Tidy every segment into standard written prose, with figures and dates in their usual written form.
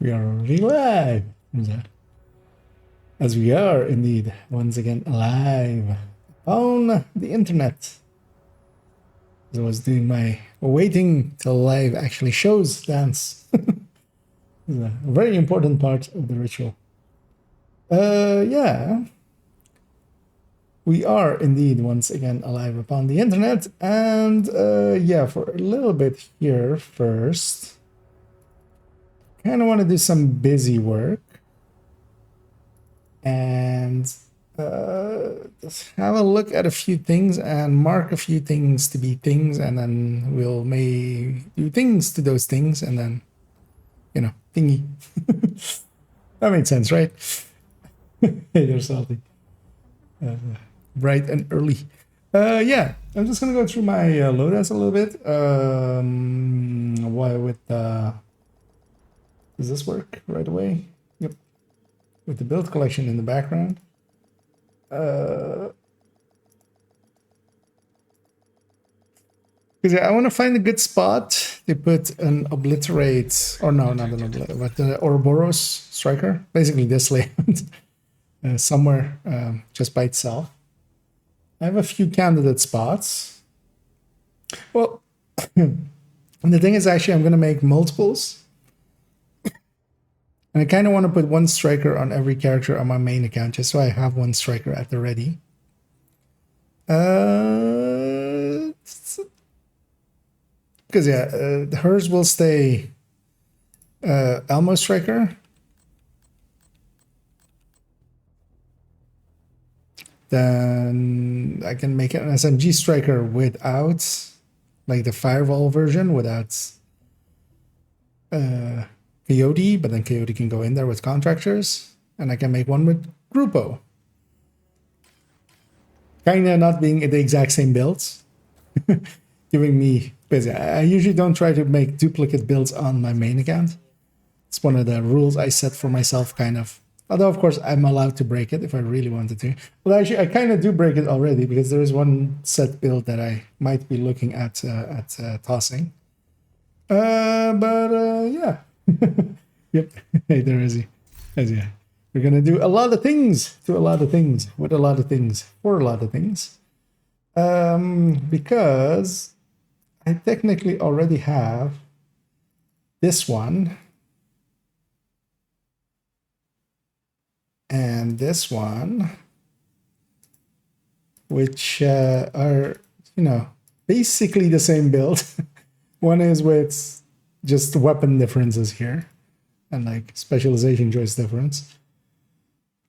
We are already live. As we are indeed once again alive on the internet. As I was doing my waiting till live actually shows dance. It's a very important part of the ritual. Yeah. We are indeed once again alive upon the internet. And yeah, for a little bit here first. Kind of want to do some busy work. And just have a look at a few things and mark a few things to be things, and then we'll may do things to those things, and then, you know, thingy. That made sense, right? Hey, they're salty. Bright and early. Yeah, I'm just gonna go through my loadouts a little bit. Why with does this work right away? Yep. With the build collection in the background. Because I want to find a good spot to put an obliterate, or no, not an obliterate, but the Ouroboros striker. Basically, this layout somewhere just by itself. I have a few candidate spots. Well, the thing is, actually, I'm going to make multiples. And I kind of want to put one striker on every character on my main account, just so I have one striker at the ready. Because yeah, hers will stay Elmo striker. Then I can make an SMG striker without, like the firewall version, without Coyote, but then Coyote can go in there with contractors, and I can make one with Grupo. Kinda not being the exact same builds, giving me busy. I usually don't try to make duplicate builds on my main account. It's one of the rules I set for myself, kind of. Although, of course, I'm allowed to break it if I really wanted to. Well, actually, I kind of do break it already, because there is one set build that I might be looking at tossing. But yeah. Yep. Hey, there is he. Yeah. We're gonna do a lot of things to a lot of things with a lot of things for a lot of things. Because I technically already have this one and this one, which are, you know, basically the same build. One is with just weapon differences here and like specialization choice difference.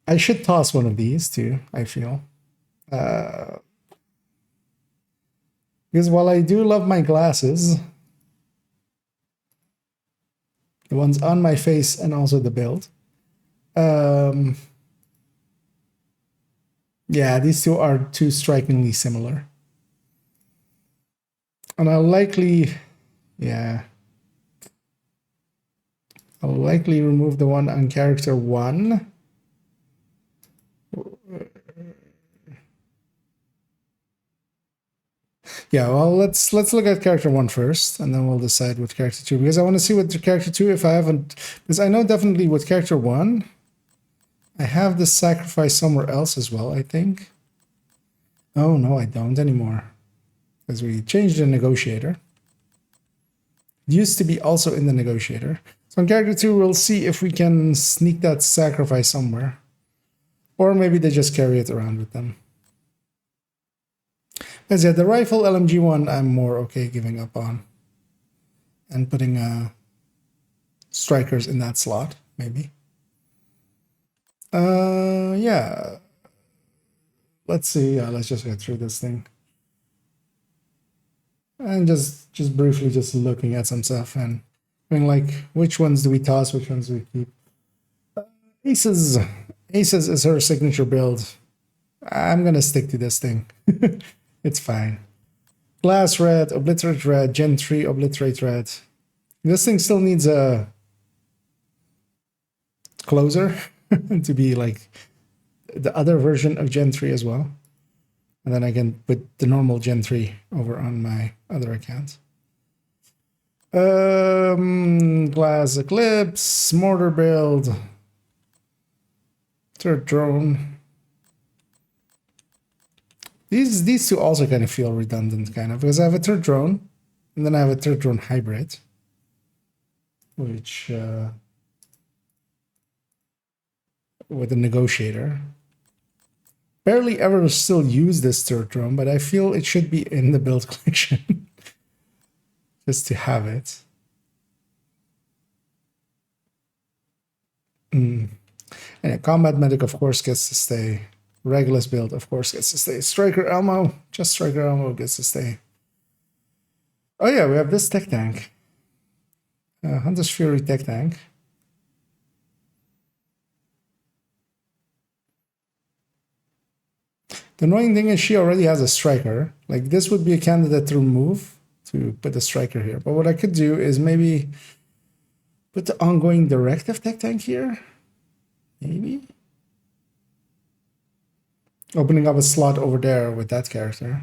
I should toss one of these too, I feel. Because while I do love my glasses, the ones on my face and also the build, yeah, these two are too strikingly similar. And I'll likely, yeah, I'll likely remove the one on character 1. Yeah, well, let's look at character 1 first, and then we'll decide with character 2, because I want to see what the character 2, if I haven't, because I know definitely with character 1, I have the sacrifice somewhere else as well, I think. Oh, no, I don't anymore, because we changed the negotiator. It used to be also in the negotiator. So on character 2, we'll see if we can sneak that sacrifice somewhere. Or maybe they just carry it around with them. Because yeah, the rifle LMG one, I'm more okay giving up on. And putting strikers in that slot, maybe. Yeah. Let's see. Let's just get through this thing. And just briefly just looking at some stuff and being like, which ones do we toss, which ones do we keep? Aces. Aces is her signature build. I'm gonna stick to this thing. It's fine. Glass red, obliterate red, Gen 3 obliterate red. This thing still needs a closer to be like the other version of Gen 3 as well. And then I can put the normal Gen 3 over on my other account. Glass Eclipse, mortar build, third drone. These two also kind of feel redundant, kind of, because I have a third drone, and then I have a third drone hybrid, which with a negotiator. Barely ever still use this third drone, but I feel it should be in the build collection just to have it. And a combat medic, of course, gets to stay. Regulus build, of course, gets to stay. Striker Elmo, just Striker Elmo gets to stay. Oh yeah, we have this tech tank. Hunter's Fury tech tank. The annoying thing is she already has a striker. Like, this would be a candidate to remove, to put a striker here. But what I could do is maybe put the ongoing directive tech tank here. Maybe. Opening up a slot over there with that character.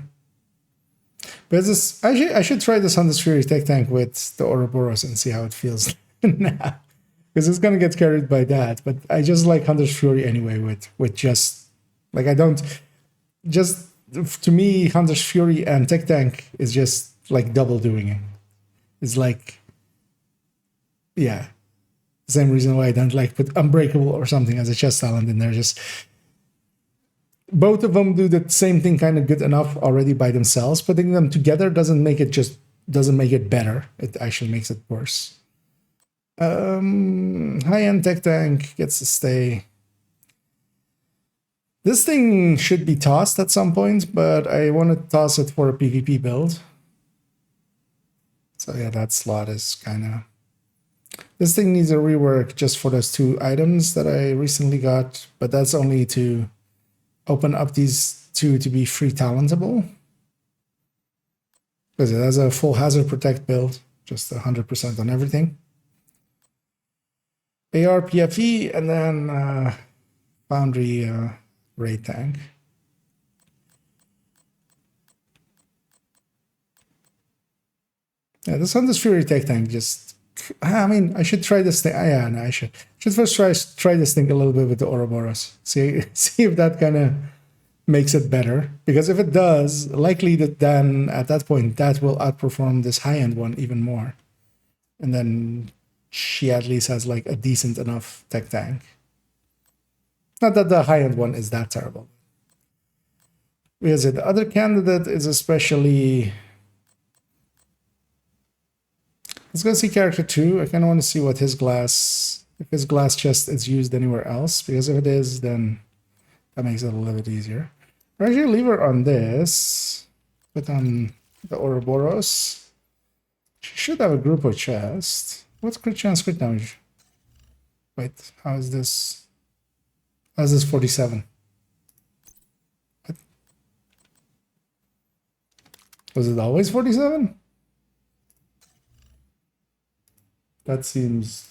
But this, I should try this Hunter's Fury tech tank with the Ouroboros and see how it feels now. Because it's gonna get carried by that. But I just like Hunter's Fury anyway with just, like, I don't, just, to me, Hunter's Fury and tech tank is just like double doing it. It's like, yeah, same reason why I don't like put Unbreakable or something as a chess talent in there. Just both of them do the same thing kind of good enough already by themselves. Putting them together doesn't make it better. It actually makes it worse. High-end tech tank gets to stay. This thing should be tossed at some point, but I want to toss it for a PvP build. So yeah, that slot is kind of... This thing needs a rework just for those 2 items that I recently got, but that's only to open up these 2 to be free talentable. Because it has a full hazard protect build, just 100% on everything. AR PFE, and then Foundry raid tank. Yeah, this Hunter's Fury tech tank just... I mean, I should try this thing. Yeah, no, I should first try this thing a little bit with the Ouroboros. See if that kind of makes it better. Because if it does, likely that then at that point that will outperform this high-end one even more. And then she at least has like a decent enough tech tank. Not that the high-end one is that terrible. Because the other candidate is especially... Let's go see character 2. I kind of want to see what his glass... If his glass chest is used anywhere else. Because if it is, then that makes it a little bit easier. Or actually leave her on this. Put on the Ouroboros. She should have a group of chest. What's crit chance, crit damage? Wait, how is this? How's this 47? What? Was it always 47? That seems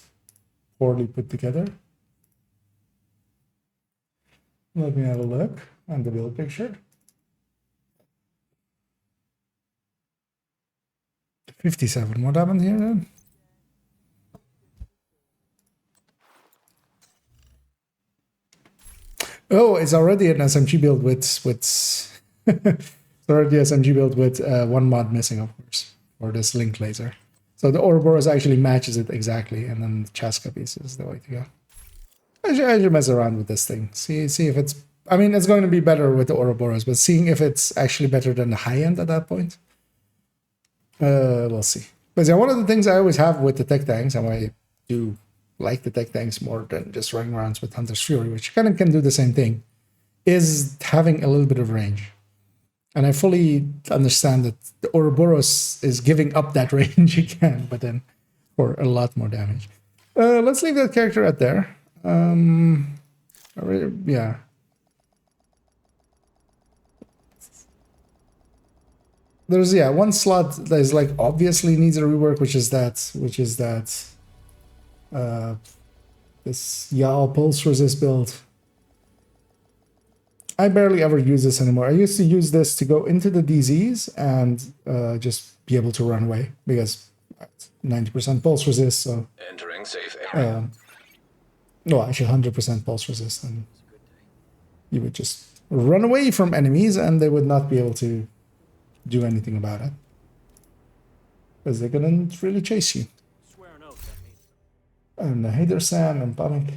poorly put together. Let me have a look on the build picture. 57. What happened here then? Oh, it's already an SMG build with it's already SMG build with 1 mod missing, of course, for this link laser. So the Ouroboros actually matches it exactly, and then the Chaska piece is the way to go. I should mess around with this thing. See if it's... I mean, it's going to be better with the Ouroboros, but seeing if it's actually better than the high end at that point, we'll see. But yeah, one of the things I always have with the tech tanks, and I do like the tech tanks more than just running around with Hunter's Fury, which kind of can do the same thing, is having a little bit of range. And I fully understand that the Ouroboros is giving up that range again, but then for a lot more damage. Let's leave that character at there. Yeah. There's, yeah, one slot that is like obviously needs a rework, which is that this Yao pulse resist build. I barely ever use this anymore. I used to use this to go into the DZs and just be able to run away, because 90% pulse resist, so Entering safe area. no, actually 100% pulse resist, and you would just run away from enemies and they would not be able to do anything about it. Because they couldn't really chase you. And hey there, Sam and Panic.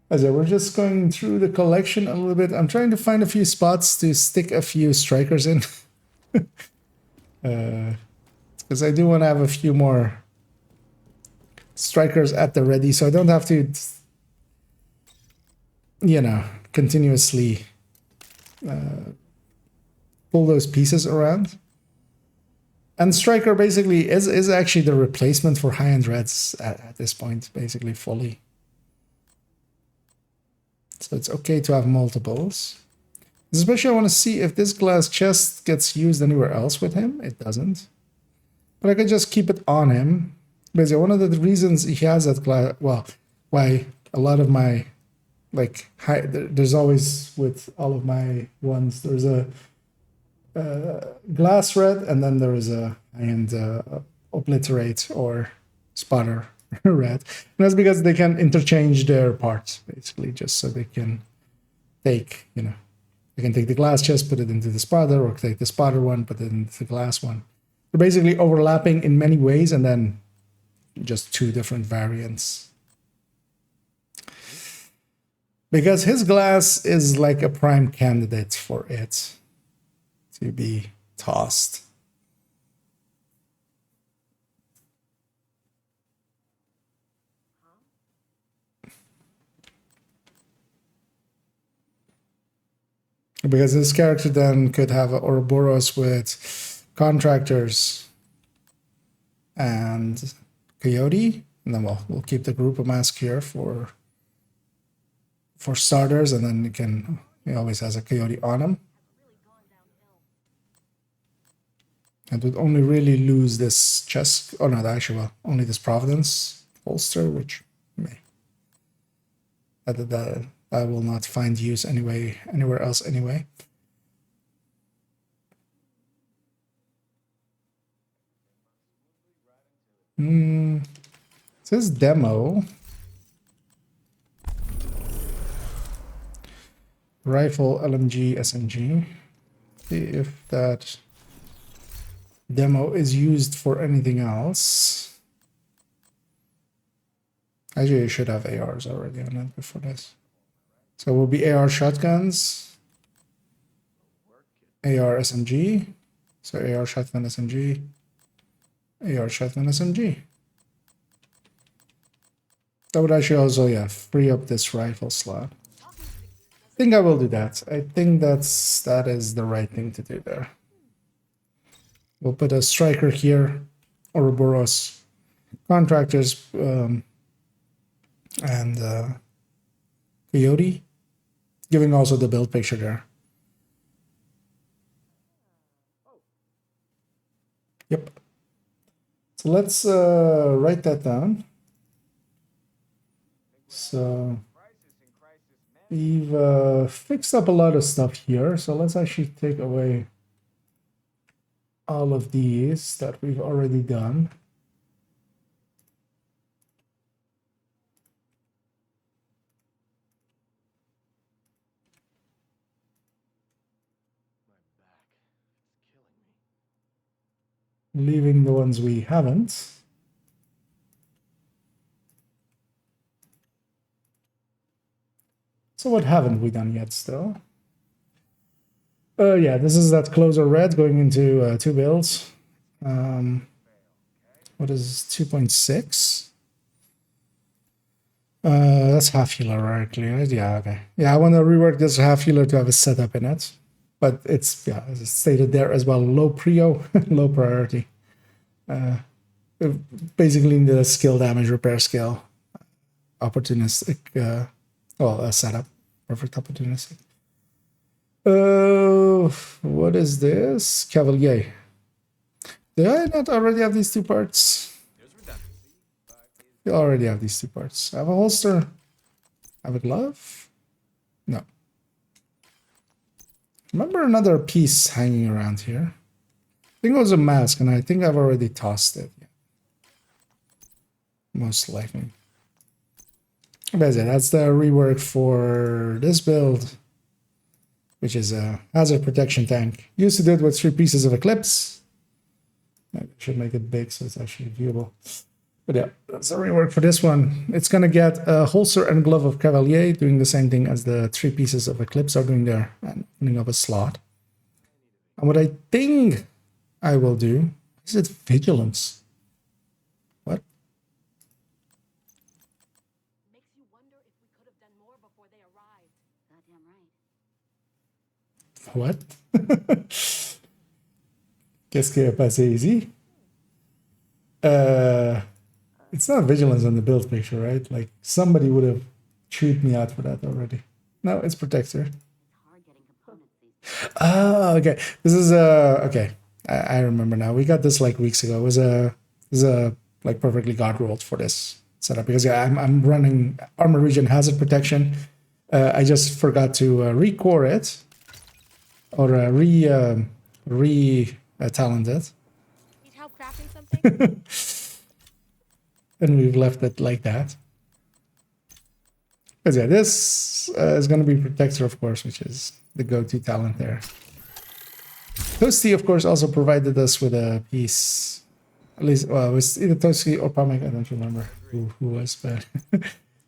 As we're just going through the collection a little bit. I'm trying to find a few spots to stick a few strikers in. Because I do want to have a few more strikers at the ready, so I don't have to, you know, continuously pull those pieces around. And striker basically is actually the replacement for high-end reds at this point, basically fully. So it's okay to have multiples. Especially I want to see if this glass chest gets used anywhere else with him. It doesn't. But I could just keep it on him. Because one of the reasons he has that glass, well, why a lot of my, like, there's always with all of my ones, there's a glass red, and then there is a high-end obliterate or spotter red. And that's because they can interchange their parts, basically, just so they can take, you know, they can take the glass chest, put it into the spotter, or take the spotter one, put it into the glass one. They're basically overlapping in many ways, and then just two different variants. Because his glass is like a prime candidate for it to be tossed. Because this character then could have Ouroboros with contractors and Coyote, and then we'll keep the group of mask here for starters, and then he always has a Coyote on him. And would only really lose this chest. Oh no, actually, well, only this Providence holster, which that will not find use anywhere else anyway. It says demo. Rifle, LMG, SMG. See if that demo is used for anything else. Actually, you should have ARs already on it before this. So it will be AR shotguns, AR SMG, so AR shotgun SMG, AR shotgun SMG. That would actually also, yeah, free up this rifle slot. I think I will do that. I think that is the right thing to do there. We'll put a striker here, Ouroboros, contractors, and Coyote, giving also the build picture there. Yep. So let's write that down. So we've fixed up a lot of stuff here. So let's actually take away all of these that we've already done. Leaving the ones we haven't. So what haven't we done yet still? Yeah, this is that closer red going into 2 builds. What is 2.6? That's half healer, right? Yeah, okay. Yeah, I want to rework this half healer to have a setup in it. But it's, yeah, as it's stated there as well, low prio, low priority. Basically the skill damage repair skill. Opportunistic, setup. Perfect opportunistic. What is this? Cavalier. Did I not already have these two parts? You already have these two parts. I have a holster. I have a glove? No. Remember another piece hanging around here. think it was a mask, and I think I've already tossed it. Most likely. That's the rework for this build, which is a hazard protection tank. Used to do it with 3 pieces of Eclipse. I should make it big so it's actually viewable. But yeah, that's the rework for this one. It's going to get a holster and glove of Cavalier, doing the same thing as the 3 pieces of Eclipse are doing there, and opening up a slot. And what I think I will do is it Vigilance. What? Makes you wonder if we could have done more before they arrived. Goddamn right. What? Qu'est-ce qui est passé ici? It's not Vigilance on the build picture, right? Like, somebody would have chewed me out for that already. No, it's Protector. Oh, okay. This is okay. I remember now. We got this like weeks ago. It was a like perfectly god rolled for this setup because yeah, I'm running Armor Region Hazard Protection. I just forgot to re-core it or talent it. Need help crafting something? And we've left it like that. Because yeah, this is going to be Protector, of course, which is the go-to talent there. Toasty, of course, also provided us with a piece. At least, well, it was either Toasty or Pamek, I don't remember who was, but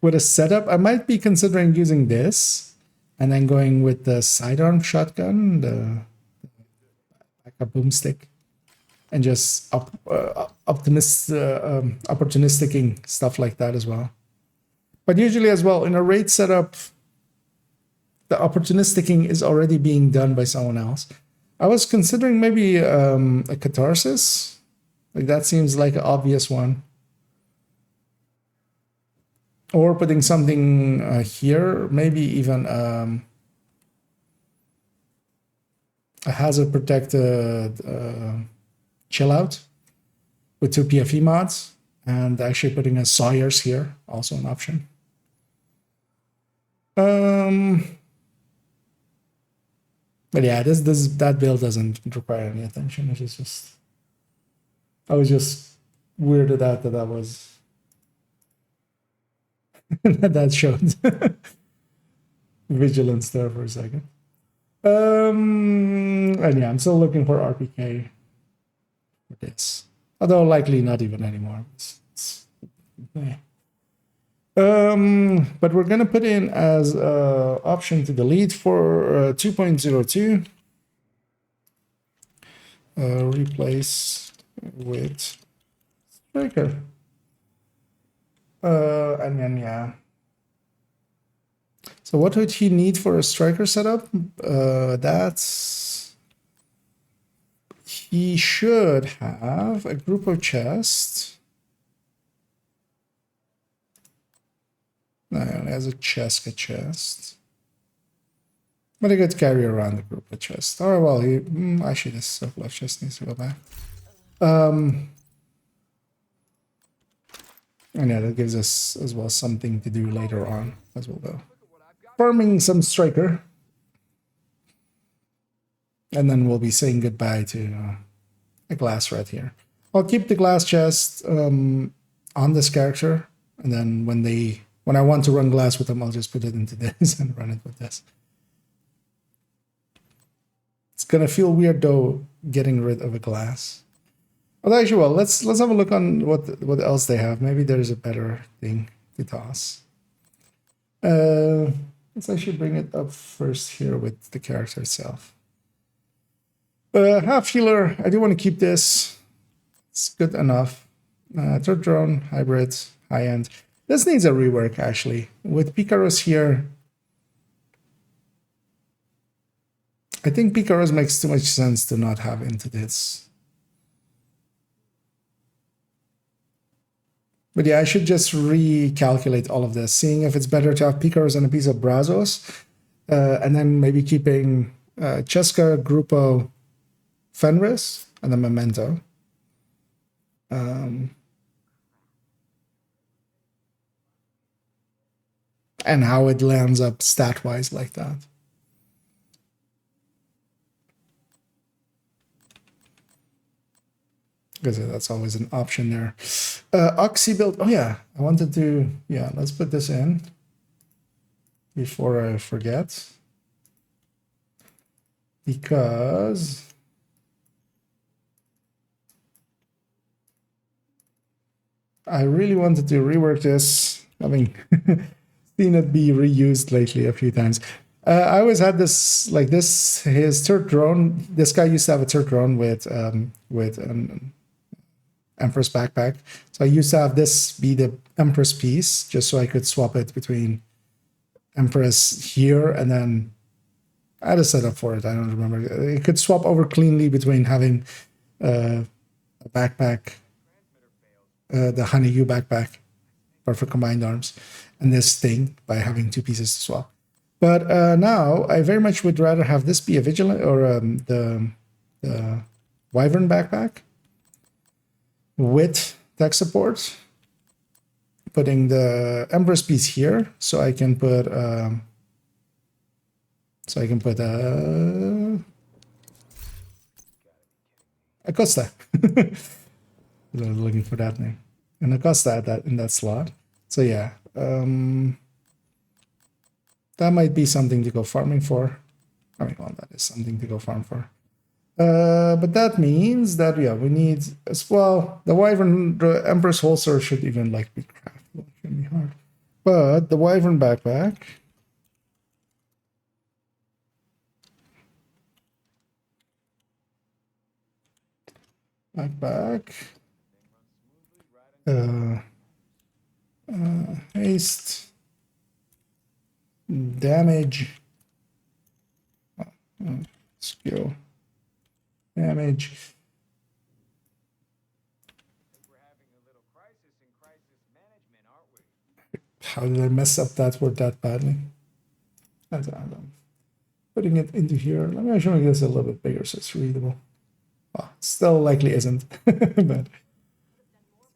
with a setup. I might be considering using this and then going with the sidearm shotgun, like a boomstick, and just opportunisticing stuff like that as well. But usually as well, in a raid setup, the opportunisticing is already being done by someone else. I was considering maybe a Catharsis. Like that seems like an obvious one. Or putting something here, maybe even a hazard protected chill out with 2 PFE mods, and actually putting a Sawyer's here, also an option. But yeah, that build doesn't require any attention. It is just, I was just weirded out that was that showed Vigilance there for a second. And yeah, I'm still looking for RPK for this, although likely not even anymore. Yeah. But we're gonna put in as option to delete for 2.02. Replace with striker. And then yeah. So what would he need for a striker setup? He should have a group of chests. No, he only has a chest. But he could carry around the group of chests. Oh, well, actually, this surplus chest needs to go back. And yeah, that gives us as well something to do later on as well, though. Farming some striker. And then we'll be saying goodbye to a glass rat here. I'll keep the glass chest on this character. And then when I want to run glass with them, I'll just put it into this and run it with this. It's gonna feel weird though, getting rid of a glass. Well, actually, well, let's have a look on what else they have. Maybe there's a better thing to toss. Let's actually bring it up first here with the character itself. Half healer. I do want to keep this. It's good enough. Third drone, hybrid, high end. This needs a rework, actually. With Picaros here, I think Picaros makes too much sense to not have into this. But yeah, I should just recalculate all of this, seeing if it's better to have Picaros and a piece of Brazos, and then maybe keeping Cheska, Grupo, Fenris, and then Memento. And how it lands up stat-wise like that. because that's always an option there. Oxy build. Oh yeah, I wanted to. Yeah, let's put this in before I forget, because I really wanted to rework this, having seen it be reused lately a few times. I always had this, like this, his third drone. This guy used to have a third drone with an Empress backpack. So I used to have this be the Empress piece, just so I could swap it between Empress here, and then I had a setup for it. I don't remember. It could swap over cleanly between having a backpack, the Honeydew backpack, for combined arms, and this thing by having two pieces to swap. But now I very much would rather have this be a Vigilant or the Wyvern backpack with tech support, putting the Empress piece here, so I can put Acosta. I was looking for that name, and Acosta at that in that slot. So yeah, that might be something to go farming for. I mean, well, that is something to go farm for. But that means that, yeah, we need as well the Wyvern, the Empress holster should even like be craftable. It shouldn't be hard. But the Wyvern backpack. Haste, damage, skill, damage. How did I mess up that word that badly? I'm putting it into here. Let me actually make this a little bit bigger so it's readable. Oh, still likely isn't, but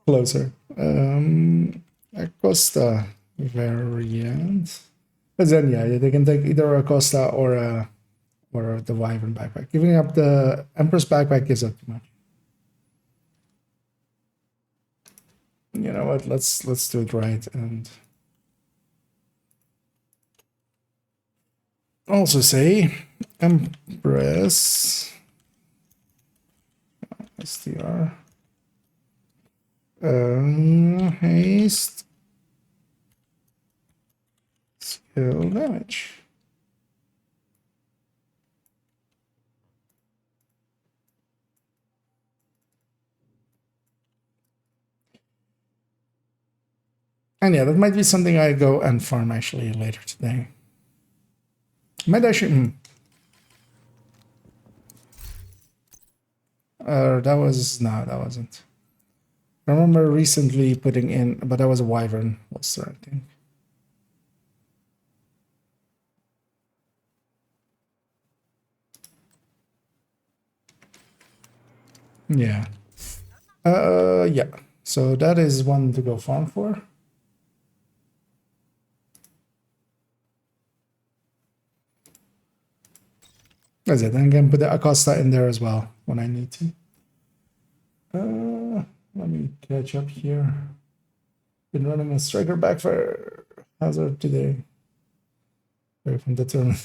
closer. Acosta variant. But then yeah, they can take either Acosta or the Wyvern backpack. Giving up the Empress backpack gives up too much. You know what? Let's do it right and also say Empress STR haste skill damage. And yeah, that might be something I go and farm actually later today. Might actually. That wasn't. I remember recently putting in, but that was a Wyvern holster, I think. Yeah. Yeah. So that is one to go farm for. That's it. I'm gonna put the Acosta in there as well when I need to. Let me catch up here. Been running a striker backfire hazard today. Sorry from the turn.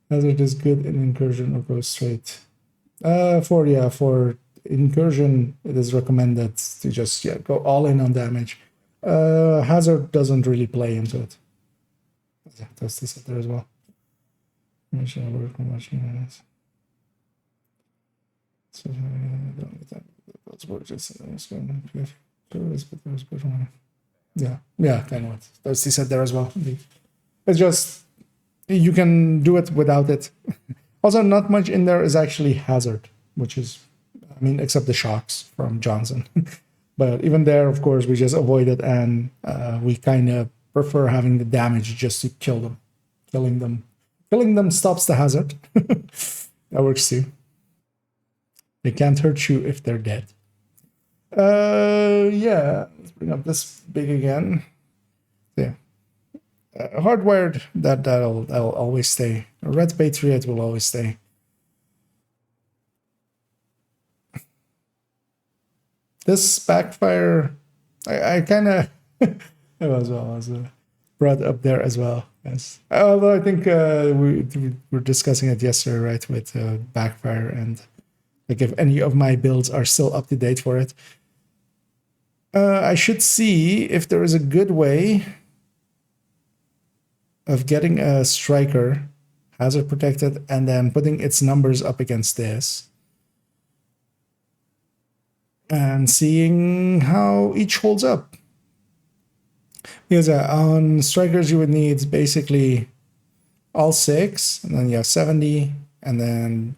Hazard is good in incursion or go straight. For incursion, it is recommended to just go all in on damage. Hazard doesn't really play into it. Yeah, that's this there as well. So I don't need that. Yeah, kind of what. That's said there as well. It's just you can do it without it. Also, not much in there is actually hazard, which is, I mean, except the shocks from Johnson. But even there, of course, we just avoid it, and we kind of prefer having the damage just to kill them. Killing them stops the hazard. That works too. They can't hurt you if they're dead. Yeah, let's bring up this big again. Yeah. Hardwired, that'll always stay. A red patriot will always stay. this backfire, I kind of it was brought up there as well. Yes. Although I think we were discussing it yesterday, right, with backfire and like if any of my builds are still up to date for it. I should see if there is a good way of getting a striker hazard protected and then putting its numbers up against this and seeing how each holds up. Because on strikers you would need basically all 6, and then you have 70, and then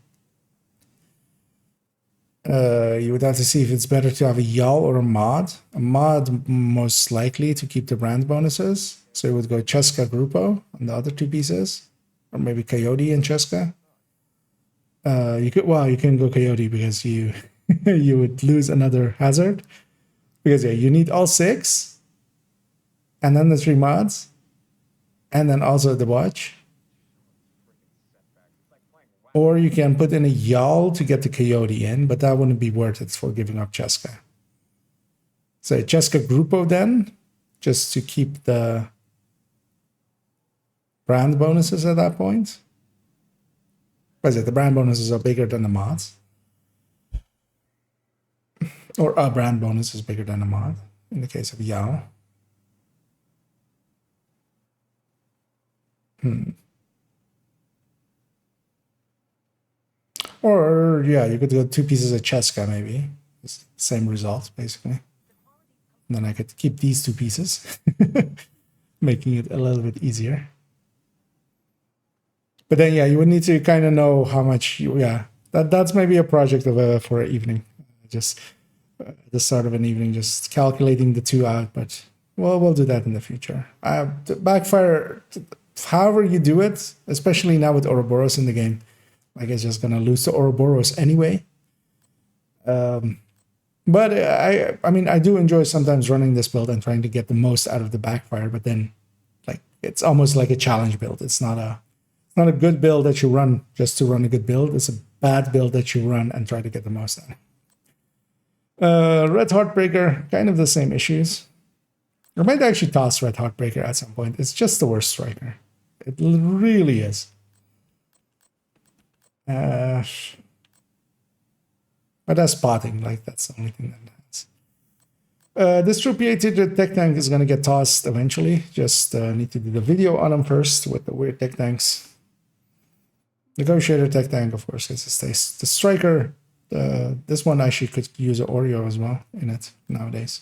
you would have to see if it's better to have a Yal or a Mod. A Mod most likely to keep the brand bonuses. So you would go Cheska Grupo on the other 2 pieces, or maybe Coyote and Cheska. You can go Coyote because you you would lose another hazard. Because yeah, you need all 6, and then the 3 mods, and then also the watch. Or you can put in a Yal to get the Coyote in, but that wouldn't be worth it for giving up Cheska. So Cheska Grupo then, just to keep the brand bonuses at that point. But the brand bonuses are bigger than the mods. Or a brand bonus is bigger than a mod, in the case of Yao. Or, yeah, you could go 2 pieces of Cheska, maybe. Same result, basically. And then I could keep these 2 pieces, making it a little bit easier. But then, yeah, you would need to kind of know how much, that's maybe a project of for an evening. Just at the start of an evening, just calculating the 2 out, but we'll do that in the future. The backfire, however you do it, especially now with Ouroboros in the game, I guess just gonna lose to Ouroboros anyway. But I mean, I do enjoy sometimes running this build and trying to get the most out of the backfire, but then like it's almost like a challenge build. It's not a good build that you run just to run a good build. It's a bad build that you run and try to get the most out. Red Heartbreaker, kind of the same issues. I might actually toss Red Heartbreaker at some point. It's just the worst striker. It really is. But that's spotting, like that's the only thing that has. This Tropiated tech tank is gonna get tossed eventually. Just need to do the video on them first with the weird tech tanks. Negotiator tech tank, of course, gets a stays. The striker, this one actually could use an Oreo as well in it nowadays.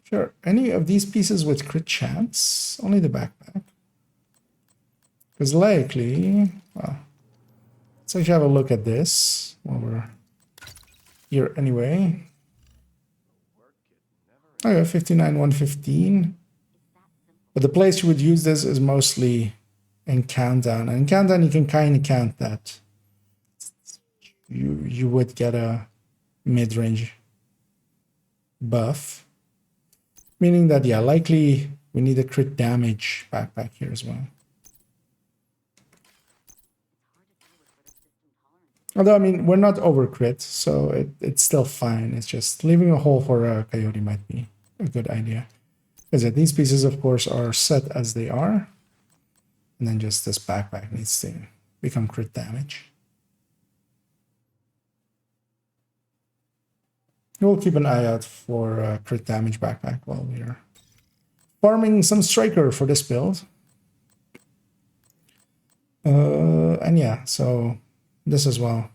Sure, any of these pieces with crit chance? Only the backpack. Because likely, well, let's actually have a look at this while we're here anyway. Oh yeah, 59, 115. But the place you would use this is mostly in countdown. And in countdown, you can kind of count that you would get a mid-range buff. Meaning that, yeah, likely we need a crit damage backpack here as well. Although, I mean, we're not over crit, so it's still fine. It's just leaving a hole for a Coyote might be a good idea. Because these pieces, of course, are set as they are. And then just this backpack needs to become crit damage. We'll keep an eye out for a crit damage backpack while we're farming some striker for this build. And yeah, so this as well.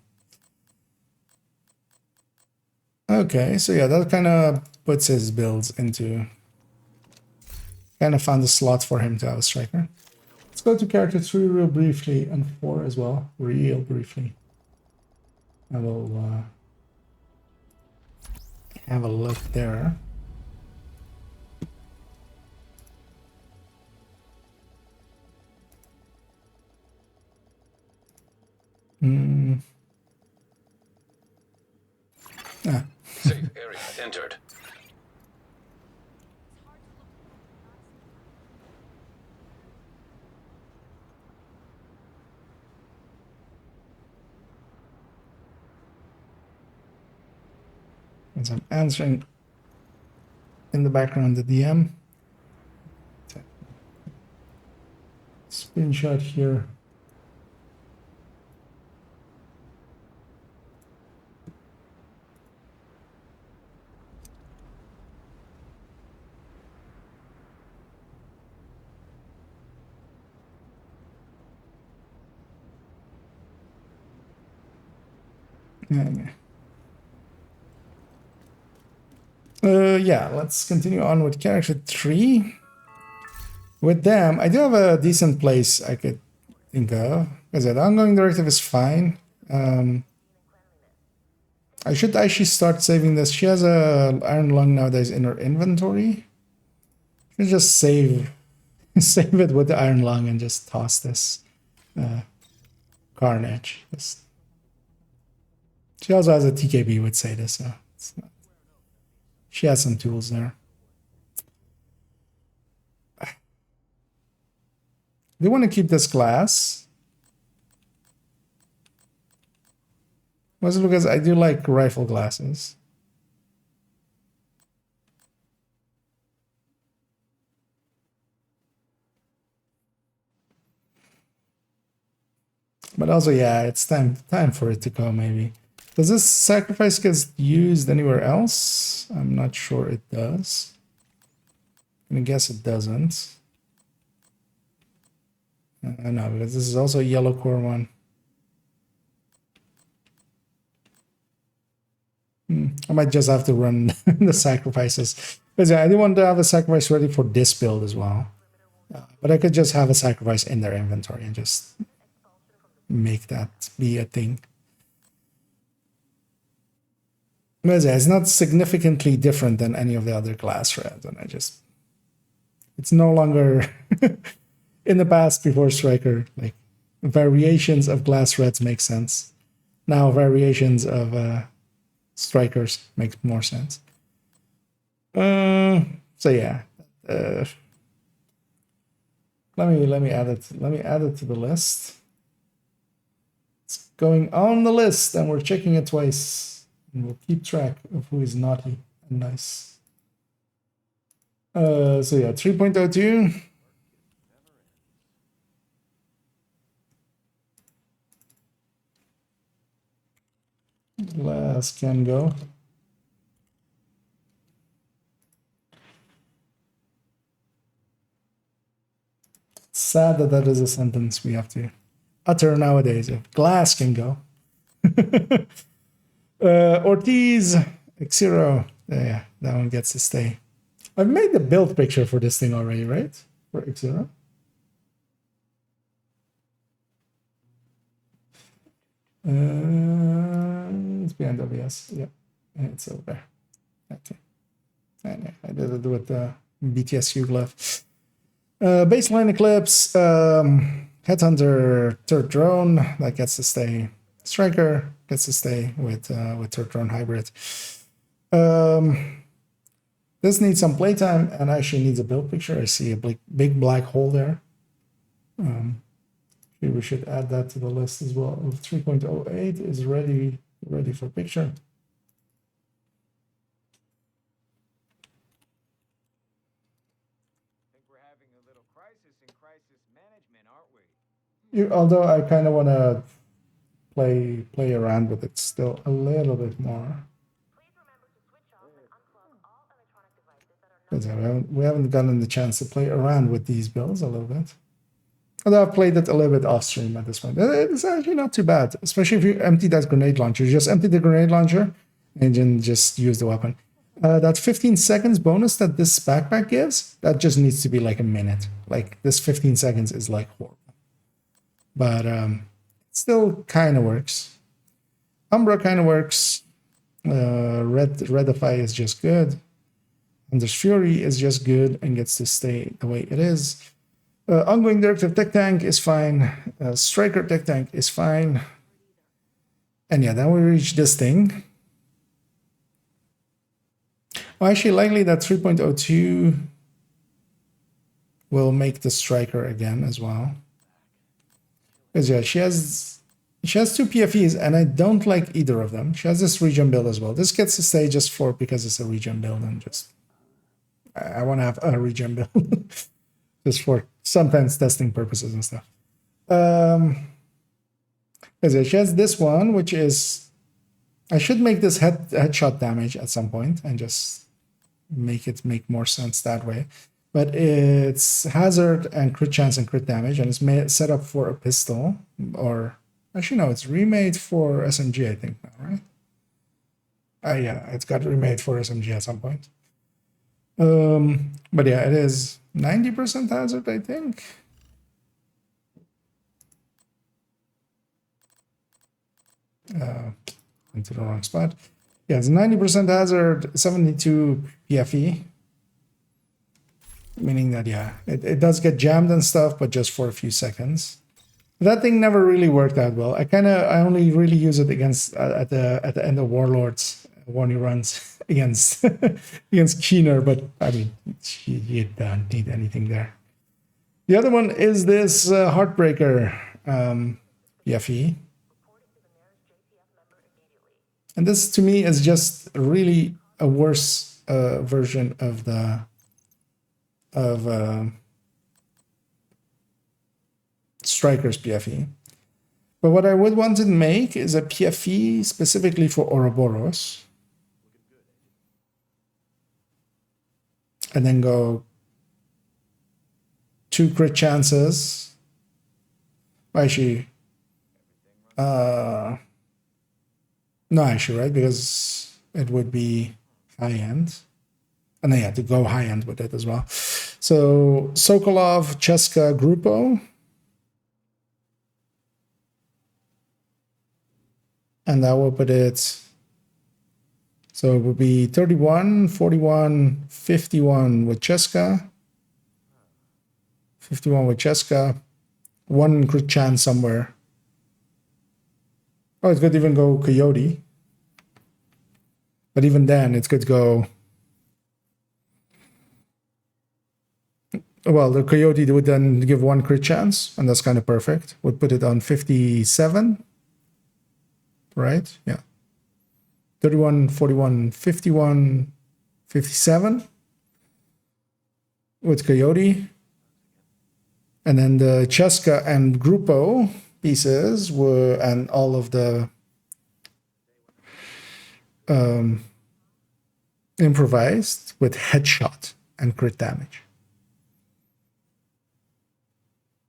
Okay, so yeah, that kind of puts his builds into... Kind of found a slot for him to have a striker. Let's go to character 3 real briefly, and 4 as well, real briefly. I will have a look there. Safe area entered. As I'm answering in the background the DM. Screenshot here. Yeah, let's continue on with character 3. With them, I do have a decent place I could think of. As I said, ongoing directive is fine. I should actually start saving this. She has a iron lung nowadays in her inventory. Should just save save it with the iron lung and just toss this carnage. She also has a TKB would say this, so she has some tools there. They want to keep this glass. Mostly because I do like rifle glasses. But also, yeah, it's time for it to go, maybe. Does this sacrifice get used anywhere else? I'm not sure it does. I'm gonna guess it doesn't. No, because this is also a yellow core one. I might just have to run the sacrifices. Because I do want to have a sacrifice ready for this build as well. But I could just have a sacrifice in their inventory and just make that be a thing. But yeah, it's not significantly different than any of the other glass reds, and it's no longer in the past before Striker. Like variations of glass reds make sense. Now variations of strikers make more sense. So yeah, let me add it. Let me add it to the list. It's going on the list, and we're checking it twice. And we'll keep track of who is naughty and nice. So yeah, 3.02. Glass can go. It's sad that that is a sentence we have to utter nowadays. If glass can go. Ortiz, X0. Yeah, that one gets to stay. I've made the build picture for this thing already, right? For X0. It's behind OBS. Yep, it's over there. Okay. I did it with the BTSU glove. Baseline Eclipse, Headhunter, third drone that gets to stay. Striker gets to stay with third drone hybrid. This needs some playtime and actually needs a build picture. I see a big black hole there. We should add that to the list as well. 3.08 is ready for picture. Although I kind of want to play around with it still a little bit more. We haven't gotten the chance to play around with these builds a little bit. Although I've played it a little bit off stream at this point. It's actually not too bad, especially if you empty that grenade launcher. Just empty the grenade launcher and then just use the weapon. That 15 seconds bonus that this backpack gives, that just needs to be like a minute. Like this 15 seconds is like horrible. But it still kind of works. Umbra kind of works. Redify is just good. Thunder's Fury is just good and gets to stay the way it is. Ongoing Directive Tech Tank is fine. Striker Tech Tank is fine. And yeah, then we reach this thing. Well, actually, likely that 3.02 will make the Striker again as well. Because yeah, she has She has two PFEs, and I don't like either of them. She has this regen build as well. This gets to stay just for because it's a regen build, and just I want to have a regen build just for sometimes testing purposes and stuff. She has this one, which is I should make this headshot damage at some point and just make it make more sense that way. But it's hazard and crit chance and crit damage, and it's set up for a pistol or. Actually, no, it's remade for SMG, I think now, right? Yeah, it's got remade for SMG at some point. But yeah, it is 90% hazard, I think. Into the wrong spot. Yeah, it's 90% hazard, 72 PFE. Meaning that, yeah, it does get jammed and stuff, but just for a few seconds. That thing never really worked out well. I only really use it against at the end of Warlords when he runs against against Keener, but I mean you don't need anything there. The other one is this Heartbreaker PFE. And this to me is just really a worse version of Striker's PFE. But what I would want to make is a PFE specifically for Ouroboros. And then go 2 crit chances. Actually, no, actually, right? Because it would be high end. And then, yeah, to go high end with it as well. So, Sokolov, Cheska, Grupo. And that will put it, so it would be 31, 41, 51 with Cheska. 51 with Cheska. 1 crit chance somewhere. Oh, it could even go Coyote. But even then, it could go... Well, the Coyote would then give 1 crit chance, and that's kind of perfect. Would put it on 57. Right? Yeah. 31, 41, 51, 57 with Coyote. And then the Cheska and Grupo pieces were, and all of the improvised with headshot and crit damage.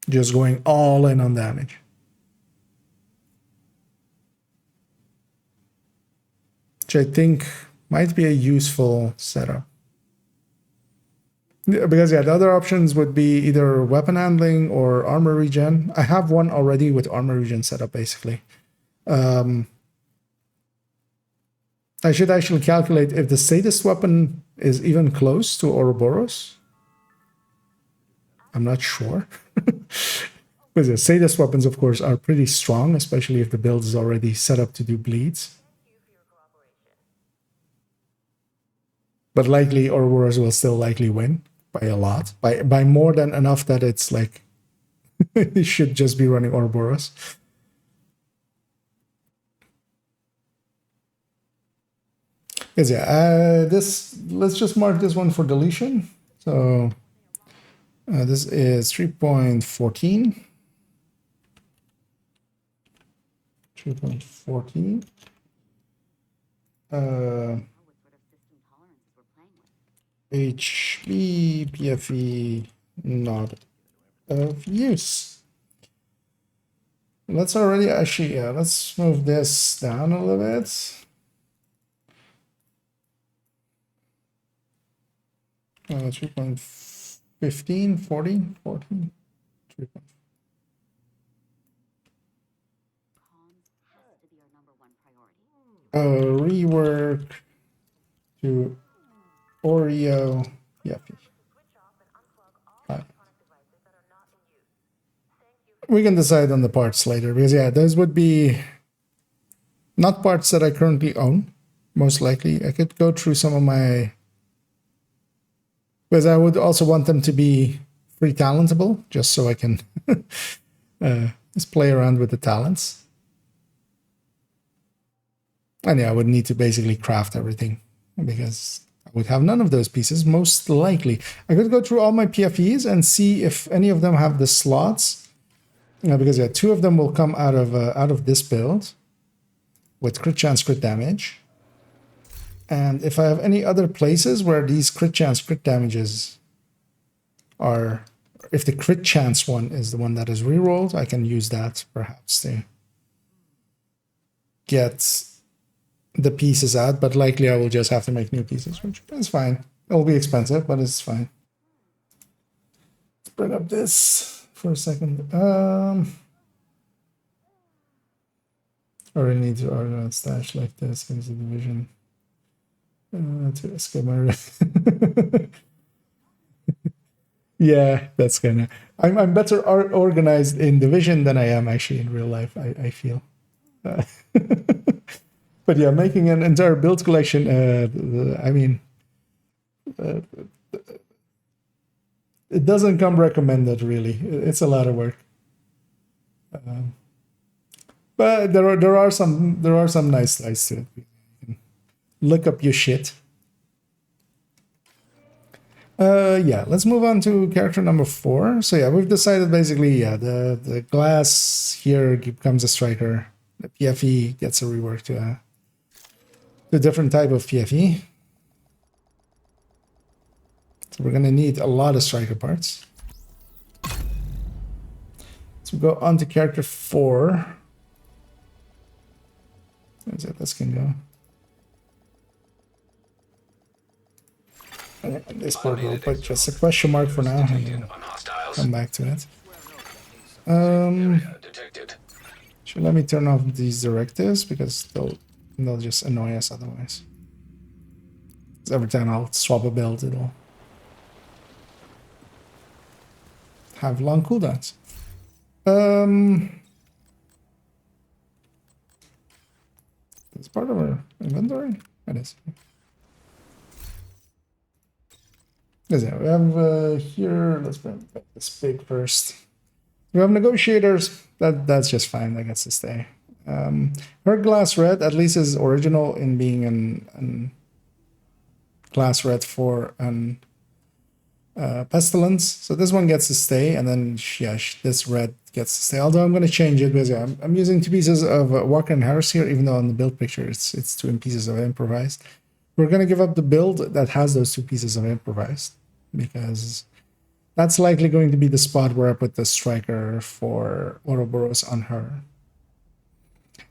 Just going all in on damage. Which I think might be a useful setup. Because, yeah, the other options would be either weapon handling or armor regen. I have one already with armor regen set up, basically. I should actually calculate if the sadist weapon is even close to Ouroboros. I'm not sure. Because the sadist weapons, of course, are pretty strong, especially if the build is already set up to do bleeds. But likely Ouroboros will still likely win by a lot, by more than enough that it's like it should just be running Ouroboros. Because yeah, let's just mark this one for deletion. So this is 3.14. 3.14. HB PFE not of use. Let's already actually, yeah, let's move this down a little bit. 3.15, 14. Rework to Oreo. Yeah. We can decide on the parts later because, yeah, those would be not parts that I currently own. Most likely, I could go through some of my, because I would also want them to be free talentable, just so I can just play around with the talents. And yeah, I would need to basically craft everything because I would have none of those pieces, most likely. I could go through all my PFEs and see if any of them have the slots. Because yeah, 2 of them will come out of this build with crit chance, crit damage. And if I have any other places where these crit chance, crit damages are, if the crit chance one is the one that is rerolled, I can use that perhaps to get the pieces out, but likely I will just have to make new pieces, which is fine. It'll be expensive, but it's fine. Let's bring up this for a second. I really need to organize stash like this into the division. To escape my yeah, that's kinda I'm better organized in division than I am actually in real life, I feel. But yeah, making an entire build collection, I mean, it doesn't come recommended really. It's a lot of work. But there are some nice slides to it. Look up your shit. Yeah, let's move on to character number 4. So yeah, we've decided basically, yeah, the glass here becomes a striker. The PFE gets a rework to a different type of PFE. So we're gonna need a lot of striker parts. So we go on to character 4. Where's that? This can go. This part will put just a question mark for now. And come back to it. Should let me turn off these directives because they'll just annoy us otherwise. Because every time I'll swap a build, it'll have long cooldowns. It's part of our inventory. It is. We have here. Let's bring back this pig first. We have negotiators. That's just fine. That gets to stay. Her glass red at least is original in being an glass red for an pestilence. So this one gets to stay, and then yeah, this red gets to stay. Although I'm going to change it because yeah, I'm using 2 pieces of Walker and Harris here, even though on the build picture it's 2 pieces of improvised. We're going to give up the build that has those 2 pieces of improvised because that's likely going to be the spot where I put the striker for Ouroboros on her.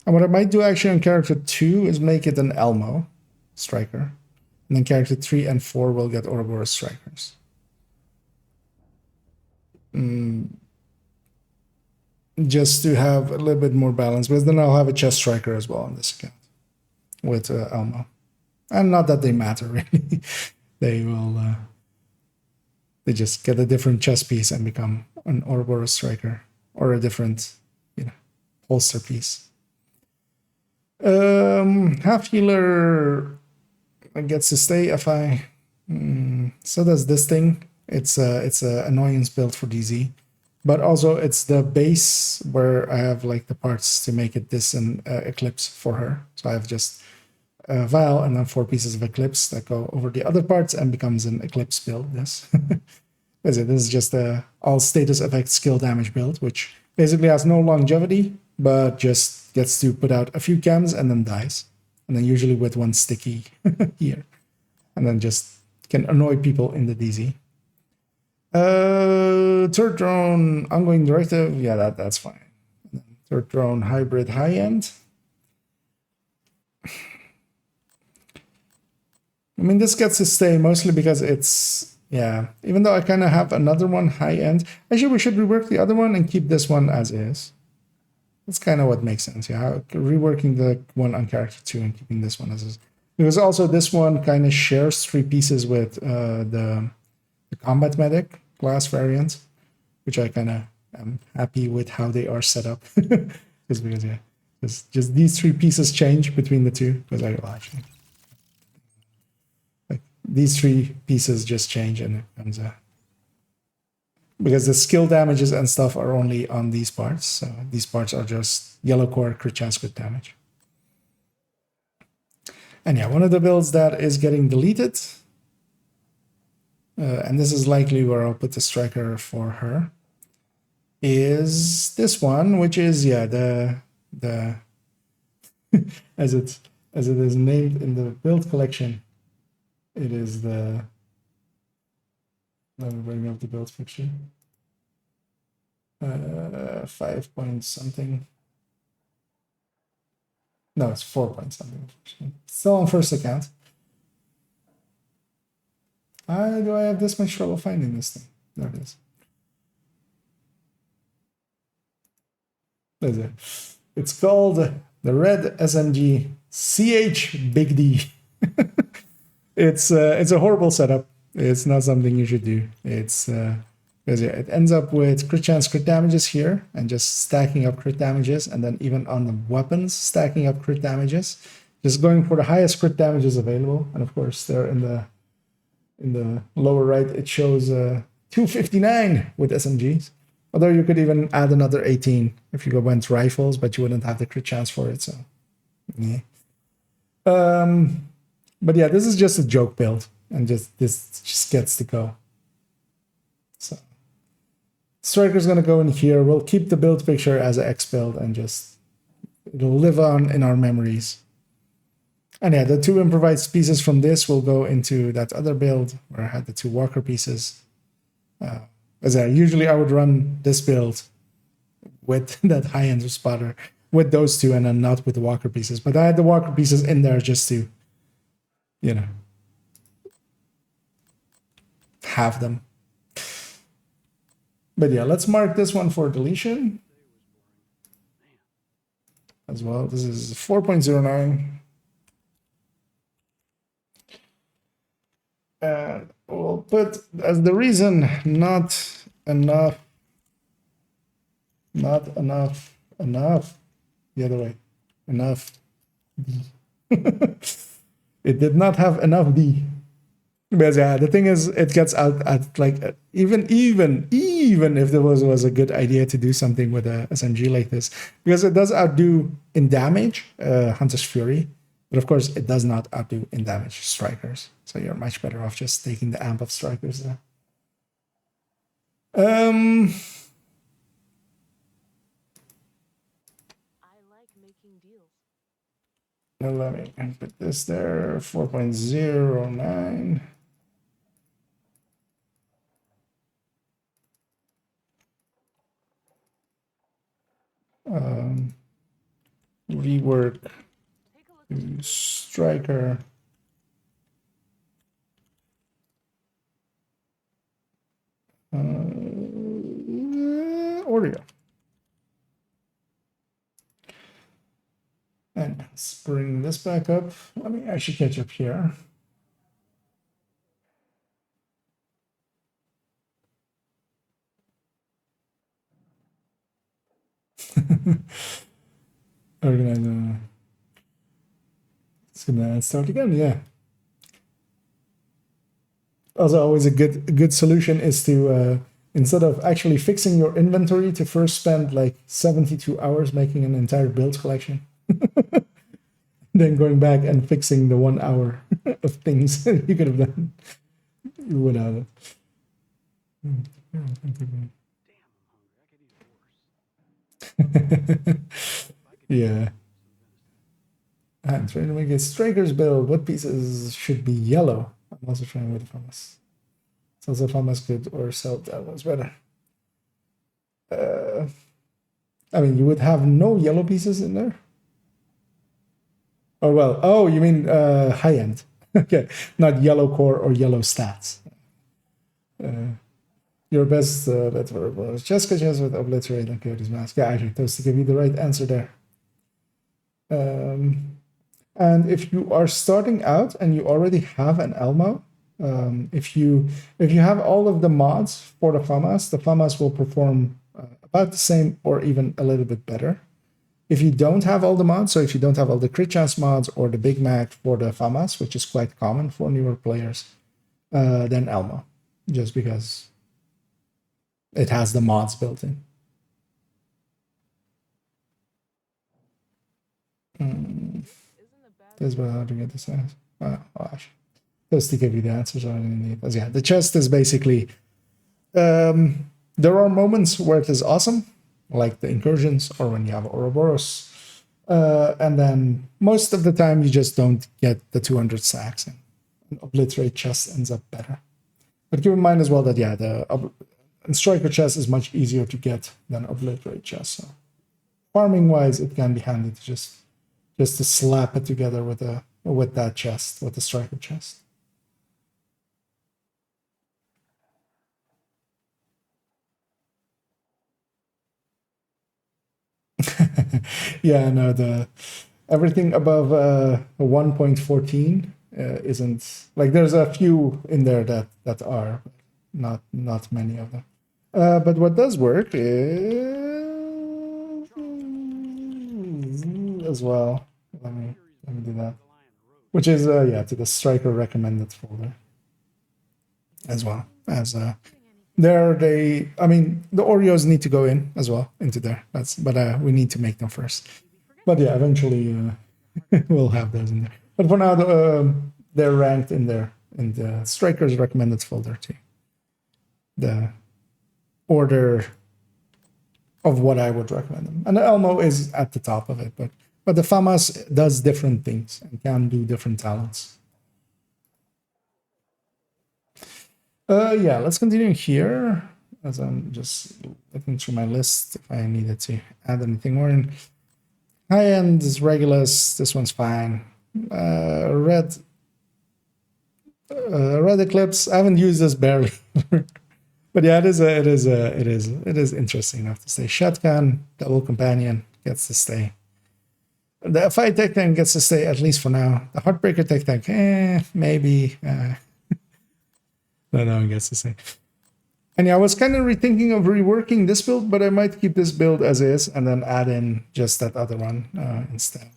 And what I might do actually on character 2 is make it an Elmo striker. And then character 3 and 4 will get Ouroboros strikers. Just to have a little bit more balance, because then I'll have a chest striker as well on this account with Elmo. And not that they matter really. They will they just get a different chest piece and become an Ouroboros striker or a different, holster piece. Half healer gets to stay if I. So does this thing. It's a annoyance build for DZ, but also it's the base where I have like the parts to make it this and Eclipse for her. So I have just Vial and then 4 pieces of Eclipse that go over the other parts and becomes an Eclipse build. This this is just a all status effect skill damage build, which basically has no longevity, but just gets to put out a few chems and then dies, and then usually with 1 sticky here, and then just can annoy people in the DZ. Third drone ongoing directive, yeah, that's fine. Third drone hybrid high end. I mean, this gets to stay mostly because it's, yeah, even though I kind of have another one high end. Actually, we should rework the other one and keep this one as is. That's kind of what makes sense, yeah. Reworking the one on character 2 and keeping this one as is. Because also this one kind of shares 3 pieces with the combat medic class variant, which I kind of am happy with how they are set up. Just because, yeah, just these 3 pieces change between the 2. Because well, actually, like these 3 pieces just change and it becomes a. Because the skill damages and stuff are only on these parts. So these parts are just yellow core, crit chance, crit damage. And yeah, one of the builds that is getting deleted, and this is likely where I'll put the striker for her, is this one, which is the as it is named in the build collection. It is the, let me bring up the build picture. 5 point something. No, it's 4 point something. Still on first account. Why do I have this much trouble finding this thing? There it is. There's it. It's called the Red SMG CH Big D. It's a horrible setup. It's not something you should do. It's because yeah, it ends up with crit chance, crit damages here, and just stacking up crit damages, and then even on the weapons, stacking up crit damages, just going for the highest crit damages available. And of course, there in the lower right, it shows 259 with SMGs. Although you could even add another 18 if you went rifles, but you wouldn't have the crit chance for it. So, yeah. But yeah, this is just a joke build, and this just gets to go. So, Striker's gonna go in here. We'll keep the build picture as an X build, and just it'll live on in our memories. And yeah, the 2 improvised pieces from this will go into that other build where I had the 2 walker pieces. As usually I would run this build with that high-end spotter, with those 2, and then not with the walker pieces. But I had the walker pieces in there just to, have them. But yeah, let's mark this one for deletion as well. This is 4.09. And we'll put as the reason not enough, the other way, enough D. It did not have enough D. Because yeah, the thing is, it gets out at like even if there was a good idea to do something with a SMG like this, because it does outdo in damage Hunter's Fury, but of course it does not outdo in damage Strikers. So you're much better off just taking the amp of Strikers there. I like making deals. Let me put this there, 4.09. Rework to Striker. Oreo. And let's bring this back up. Let me actually catch up here. Organize. It's gonna start again. Yeah. Also, always a good solution is to instead of actually fixing your inventory, to first spend like 72 hours making an entire build collection. Then going back and fixing the 1 hour of things you could have done without it. Yeah. I'm trying to make a Strikers build. What pieces should be yellow? I'm also trying with Famas. So also Famas good or sell that one's better. I mean, you would have no yellow pieces in there. Oh, well. Oh, you mean high end. Okay. Not yellow core or yellow stats. Your best bet for was Jessica Jones with Obliterate and Coyote's Mask. Yeah, actually, those to give you the right answer there. And if you are starting out and you already have an Elmo, if you have all of the mods for the FAMAS will perform about the same or even a little bit better. If you don't have all the mods, so if you don't have all the crit chance mods or the Big Mac for the FAMAS, which is quite common for newer players, then Elmo, just because it has the mods built in. That's about how to get this out. Gosh. Just to give you the answers I need. Because yeah, the chest is basically there are moments where it is awesome, like the incursions or when you have Ouroboros. And then most of the time you just don't get the 200 sacks, and obliterate chest ends up better. But keep in mind as well that yeah, the striker chest is much easier to get than obliterate chest. So farming wise, it can be handy to just to slap it together with that chest, with the striker chest. Yeah, no, the everything above 1.14 isn't like, there's a few in there that are not many of them. But what does work is as well. Let me do that. Which is yeah, to the striker recommended folder as well as there they. I mean, the Oreos need to go in as well into there. But we need to make them first. But yeah, eventually we'll have those in there. But for now, they're ranked in there in the strikers recommended folder too. The order of what I would recommend them, and the Elmo is at the top of it, but the FAMAS does different things and can do different talents. Yeah, let's continue here as I'm just looking through my list if I needed to add anything more in. High end is Regulus. This one's fine. Red Eclipse. I haven't used this barely, but yeah, it is interesting enough to stay. Shotgun, Double Companion gets to stay. The Fight Tech Tank gets to stay at least for now. The Heartbreaker Tech Tank, maybe. No one gets to stay. And yeah, I was kind of rethinking of reworking this build, but I might keep this build as is and then add in just that other one instead.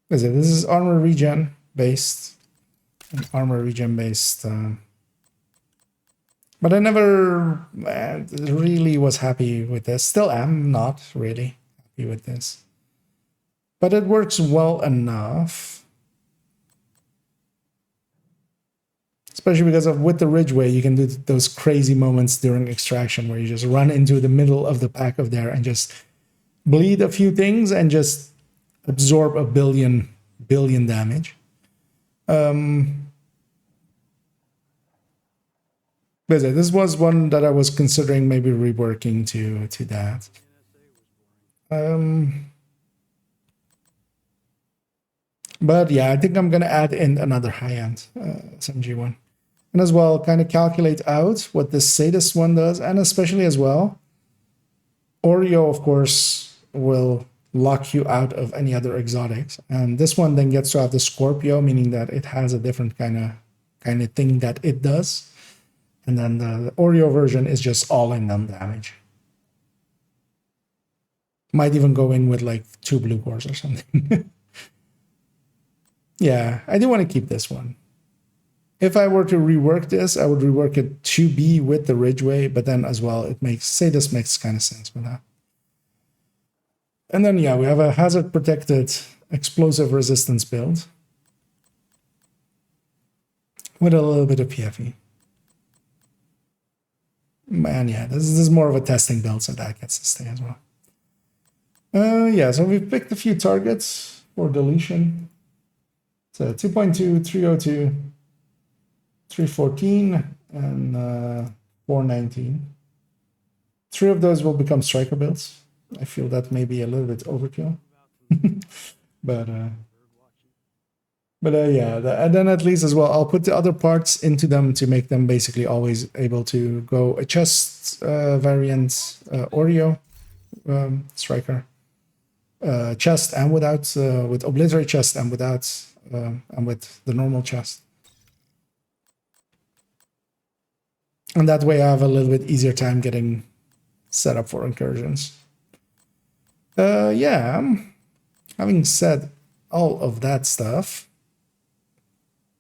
This is armor regen based. But I never really was happy with this. Still am not really happy with this. But it works well enough. Especially because with the Ridgeway, you can do those crazy moments during extraction where you just run into the middle of the pack of there and just bleed a few things and just absorb a billion damage. But this was one that I was considering maybe reworking to that. But yeah, I think I'm gonna add in another high-end SMG one. And as well, kind of calculate out what the Sadist one does, and especially as well, Oreo, of course, will lock you out of any other exotics. And this one then gets to have the Scorpio, meaning that it has a different kind of thing that it does. And then the Oreo version is just all in on damage. Might even go in with like 2 blue cores or something. Yeah, I do want to keep this one. If I were to rework this, I would rework it to be with the Ridgeway, but then as well, Sadist makes kind of sense with that. And then, yeah, we have a hazard-protected explosive resistance build with a little bit of PFE. Man, yeah, this is more of a testing build, so that gets to stay as well. Yeah, so we've picked a few targets for deletion. So 2.2, 302, 314, and 419. 3 of those will become striker builds. I feel that may be a little bit overkill. but yeah, and then at least as well, I'll put the other parts into them to make them basically always able to go a chest variant Oreo striker. Chest and without, with obliterate chest and without, and with the normal chest. And that way I have a little bit easier time getting set up for incursions. Yeah, having said all of that stuff,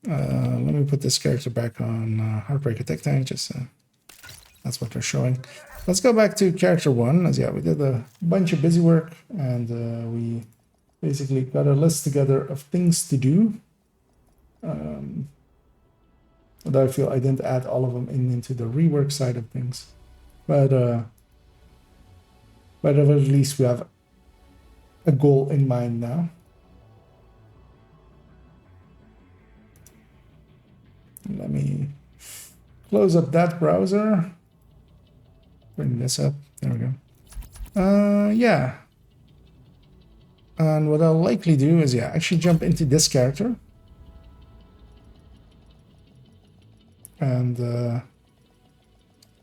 let me put this character back on Heartbreaker Tech Tank, just that's what they're showing. Let's go back to character 1, as yeah, we did a bunch of busy work, and we basically got a list together of things to do. Although I feel I didn't add all of them into the rework side of things. But at least we have a goal in mind now. Let me close up that browser. Bring this up. There we go. Yeah. And what I'll likely do is, yeah, actually jump into this character. And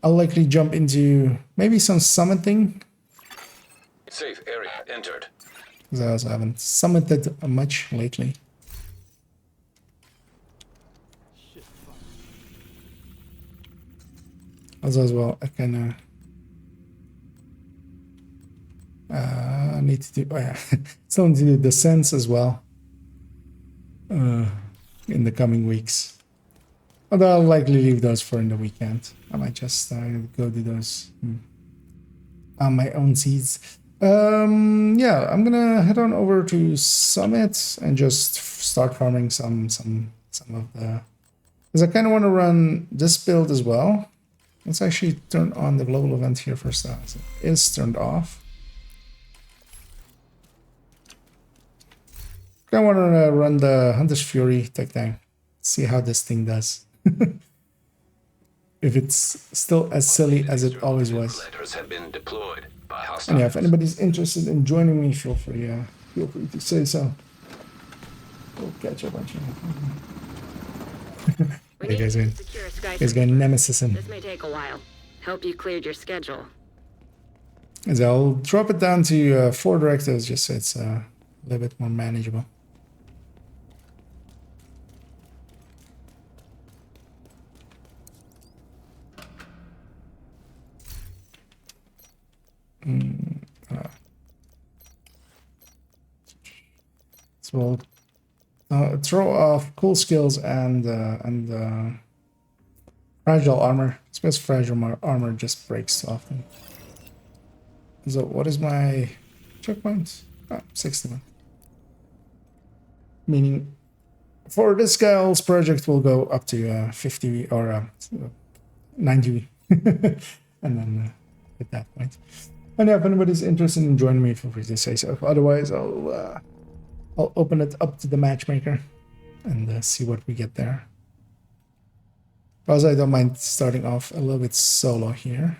I'll likely jump into maybe some summiting. Safe area entered. Because I also haven't summited much lately. Also as well, I can I need to do, oh yeah, still need to do descents as well in the coming weeks. Although I'll likely leave those for in the weekend. I might just go do those on my own seeds. Yeah, I'm gonna head on over to Summit and just start farming some of the, because I kind of want to run this build as well. Let's actually turn on the global event here first. It is turned off. I want to run the Hunter's Fury tech thing. See how this thing does. If it's still as silly as it always was. Have been deployed by And yeah, if anybody's interested in joining me, feel free to say so. We'll catch a bunch of Hey guys, got Nemesis in. This may take a while. Hope you cleared your schedule. As I'll drop it down to 4 directives just so it's a little bit more manageable. So we'll throw off cool skills and fragile armor. Because fragile armor just breaks too often. So what is my checkpoint? 61. Meaning for this guy's project will go up to 50 or 90. And then at that point. And yeah, if anybody's interested in joining me, feel free to say so. Otherwise, I'll open it up to the matchmaker and see what we get there. Also, I don't mind starting off a little bit solo here.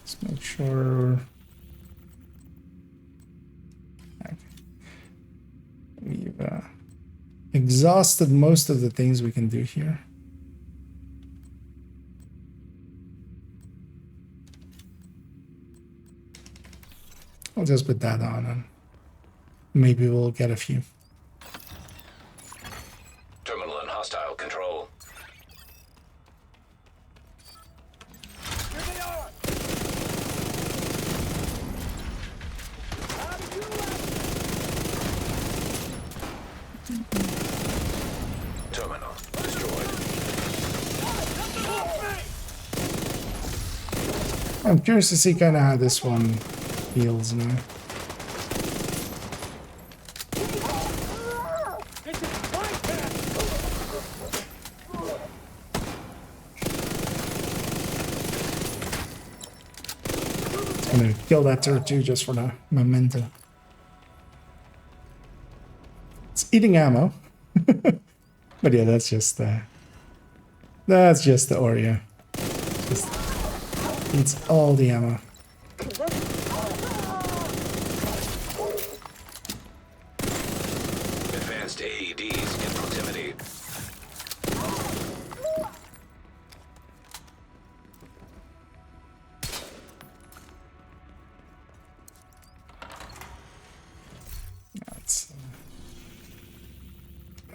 Let's make sure. Okay. We've exhausted most of the things we can do here. I'll just put that on and maybe we'll get a few. Terminal and hostile control. Here they are! How do you like? Terminal destroyed. I'm curious to see kind of how this one feels now. I'm gonna kill that turret too, just for the memento. It's eating ammo, but yeah, that's just the Oreo. Just eats all the ammo. Advanced AEDs in proximity.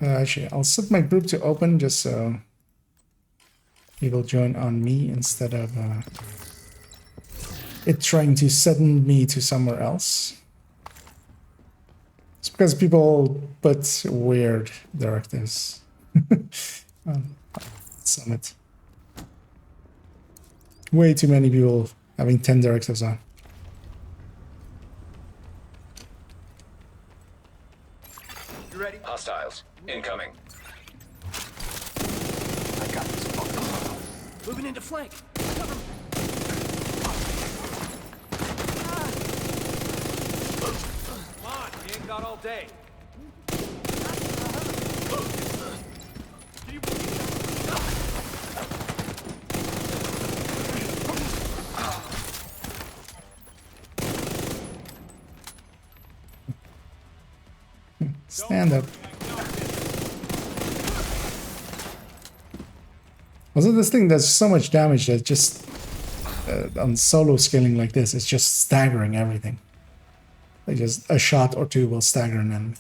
Actually, I'll set my group to open just so people join on me instead of it trying to send me to somewhere else. It's because people put weird directives on Summit. Way too many people having 10 directives on. You ready? Hostiles incoming. I got this fucker. Moving into flank. Cover me. Come on, you ain't got all day. Stand up. Also, this thing does so much damage that just on solo scaling like this, it's just staggering everything. Like just a shot or two will stagger an enemy.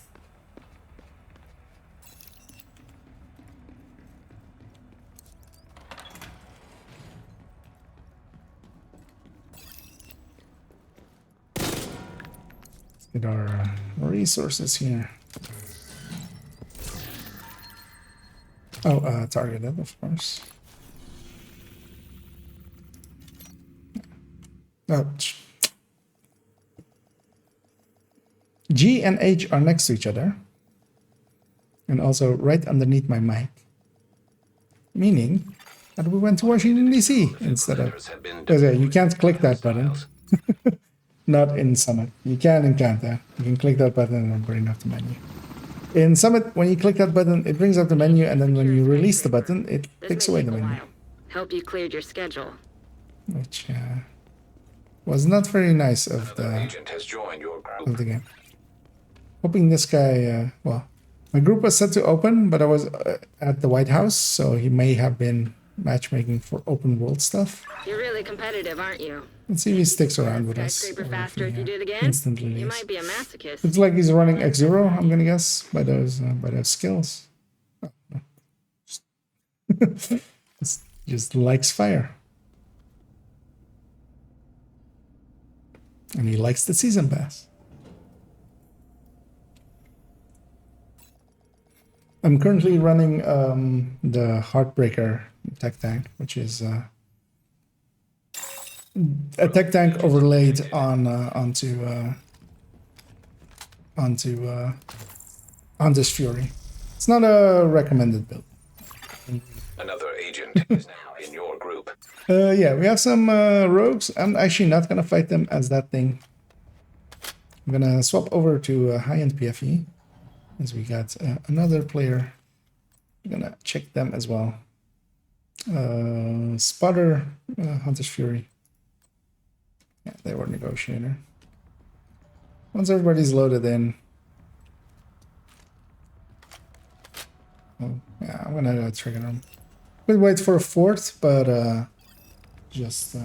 Let's get our resources here. Oh, targeted, of course. Oh, G and H are next to each other. And also right underneath my mic. Meaning that we went to Washington, D.C. instead of... Letters have been Okay, you deployed can't click by that button. hostiles. Not in Summit. You can in Canada. You can click that button and it'll bring up the menu. In Summit, when you click that button, it brings up the menu, and then when you release the button, it takes away the menu. Hope you cleared your schedule. Which was not very nice of Another the agent has joined your group. game. Hoping this guy, well, my group was set to open, but I was at the White House, so he may have been matchmaking for open world stuff. You're really competitive, aren't you? Let's see if he sticks around with us. Skyscraper or faster if he, you do it again? instantly You leaves. might be a masochist. It's like he's running X0, I'm gonna guess, by those skills. Oh, no. just likes fire. And he likes the season pass. I'm currently running the Heartbreaker tech tank, which is a tech tank overlaid on onto this Fury. It's not a recommended build. Another agent is now in your group. Yeah, we have some rogues. I'm actually not gonna fight them as that thing. I'm gonna swap over to high-end PFE, as we got another player. I'm gonna check them as well. Spotter, Hunter's Fury. Yeah, they were negotiator. Once everybody's loaded in. Oh, yeah, I'm gonna trigger them. We'll wait for a fourth, but just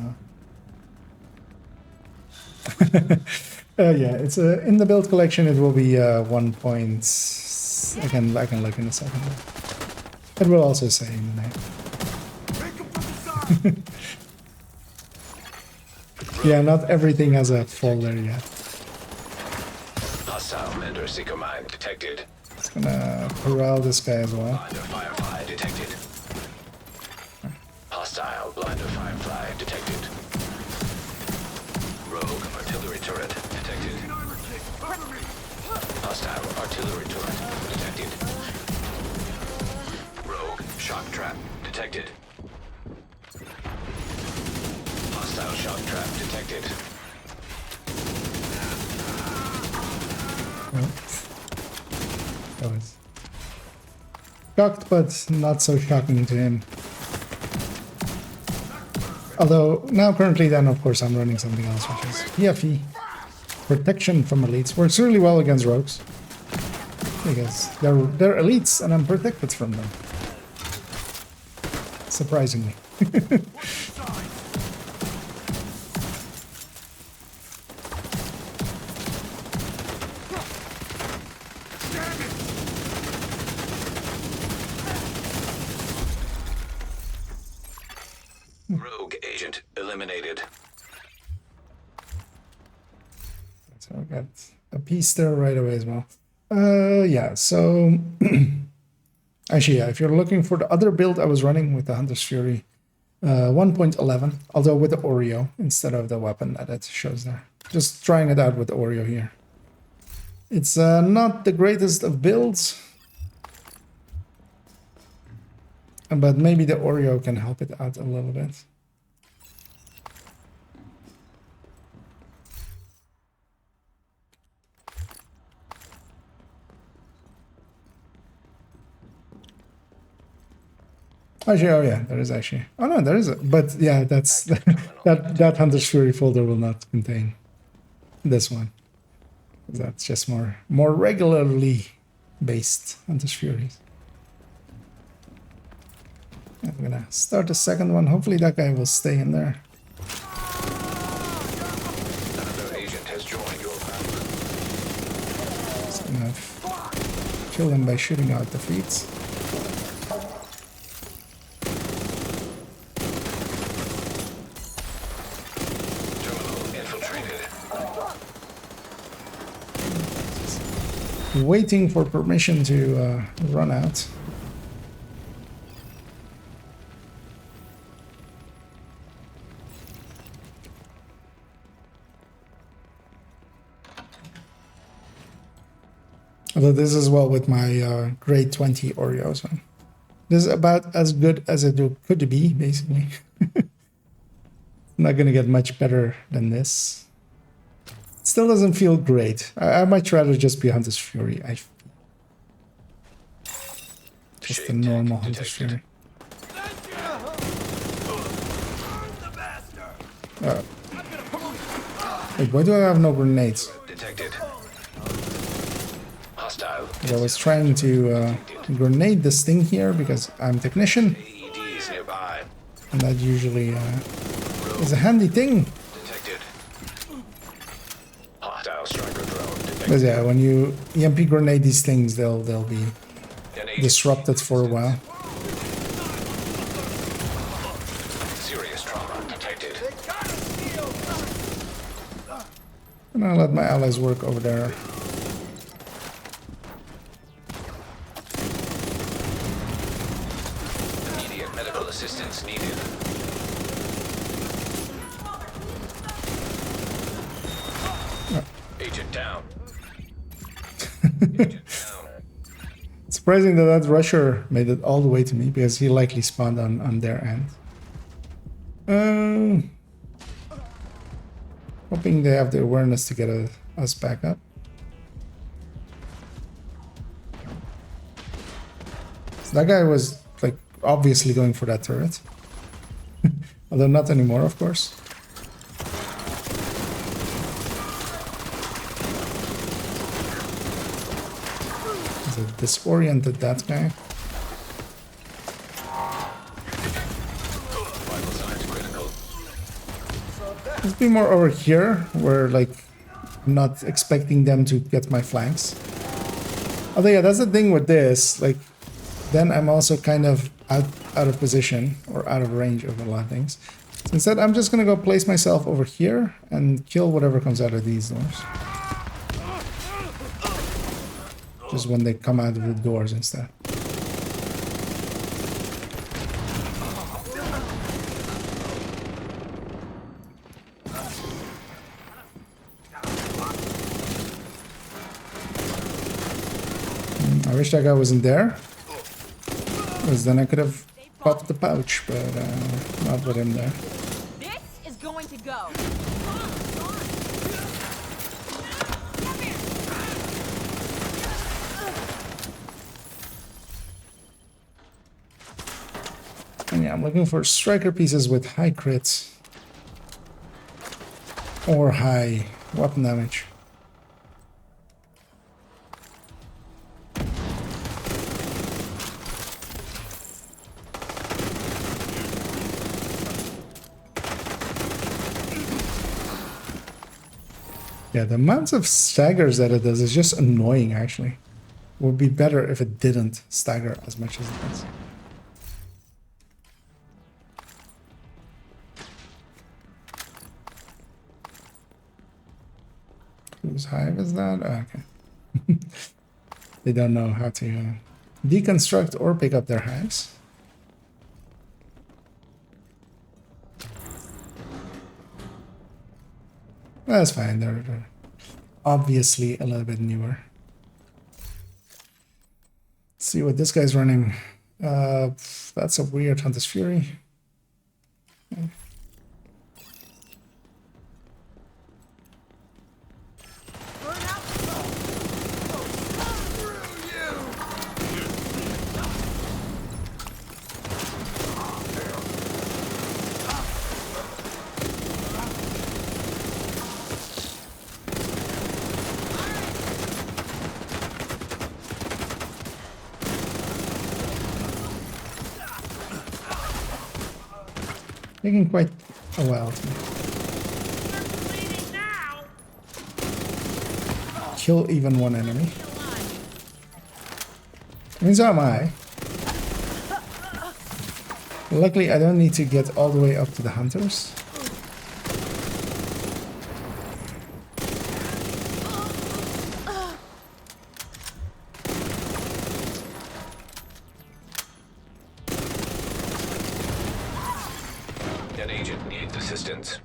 yeah, it's in the build collection. It will be 1 point. I can look in a second. It will also say in the name. Yeah, not everything has a folder yet. Hostile Mender Seeker mine detected. It's gonna corral this guy as well. Blinder Firefly detected. Hostile Blinder Firefly detected. Rogue artillery turret detected. Hostile artillery turret detected. Rogue shock trap detected. Hostile shock trap detected. Well, that was shocked, but not so shocking to him. Although now currently then of course I'm running something else, which is PFE. Protection from elites. Works really well against rogues. Because they're elites and I'm protected from them. Surprisingly. Rogue agent eliminated. So I got a piece there right away as well. Yeah, so actually, yeah, if you're looking for the other build I was running with the Hunter's Fury, 1.11, although with the Oreo instead of the weapon that it shows there. Just trying it out with the Oreo here. It's not the greatest of builds, but maybe the Oreo can help it out a little bit. Actually, oh yeah, there is actually. Oh no, there is a. But yeah, that's that Hunter's Fury folder will not contain this one. That's just more regularly based Hunter's Furies. I'm gonna start the second one. Hopefully that guy will stay in there. Another agent has joined your battle. Just gonna kill him by shooting out the feet. Waiting for permission to run out. Although this is well with my grade 20 Oreo, so this is about as good as it could be, basically. Not gonna get much better than this. Still doesn't feel great. I might rather just be Hunter's Fury. Just a normal Hunter's Fury. Wait, why do I have no grenades? Detected. Hostile. I was trying to grenade this thing here because I'm technician, AEDs nearby. and that usually is a handy thing. Detected. Hostile striker drone detected. But yeah, when you EMP grenade these things, they'll be An agent disrupted for a while. serious trauma detected. And I'll let my allies work over there. Immediate medical assistance needed. Agent down. Agent down. Surprising that rusher made it all the way to me because he likely spawned on their end. Hoping they have the awareness to get us back up. So that guy was like obviously going for that turret. Although not anymore, of course. So disoriented that guy. Vital signs critical. Let's be more over here, where like I'm not expecting them to get my flanks. Although yeah, that's the thing with this. Like, then I'm also kind of out of position or out of range of a lot of things. So instead, I'm just gonna go place myself over here and kill whatever comes out of these doors. Just when they come out of the doors instead. I wish that guy wasn't there, because then I could have popped the pouch, but not with him there. This is going to go. And yeah, I'm looking for striker pieces with high crits or high weapon damage. Yeah, the amounts of staggers that it does is just annoying, actually. Would be better if it didn't stagger as much as it does. Whose hive is that? Oh, okay. They don't know how to deconstruct or pick up their hives. That's fine. They're obviously a little bit newer. Let's see what this guy's running. That's a weird Hunter's Fury. Taking quite a while to kill even one enemy. I mean, so am I. Luckily, I don't need to get all the way up to the hunters. An agent needs assistance.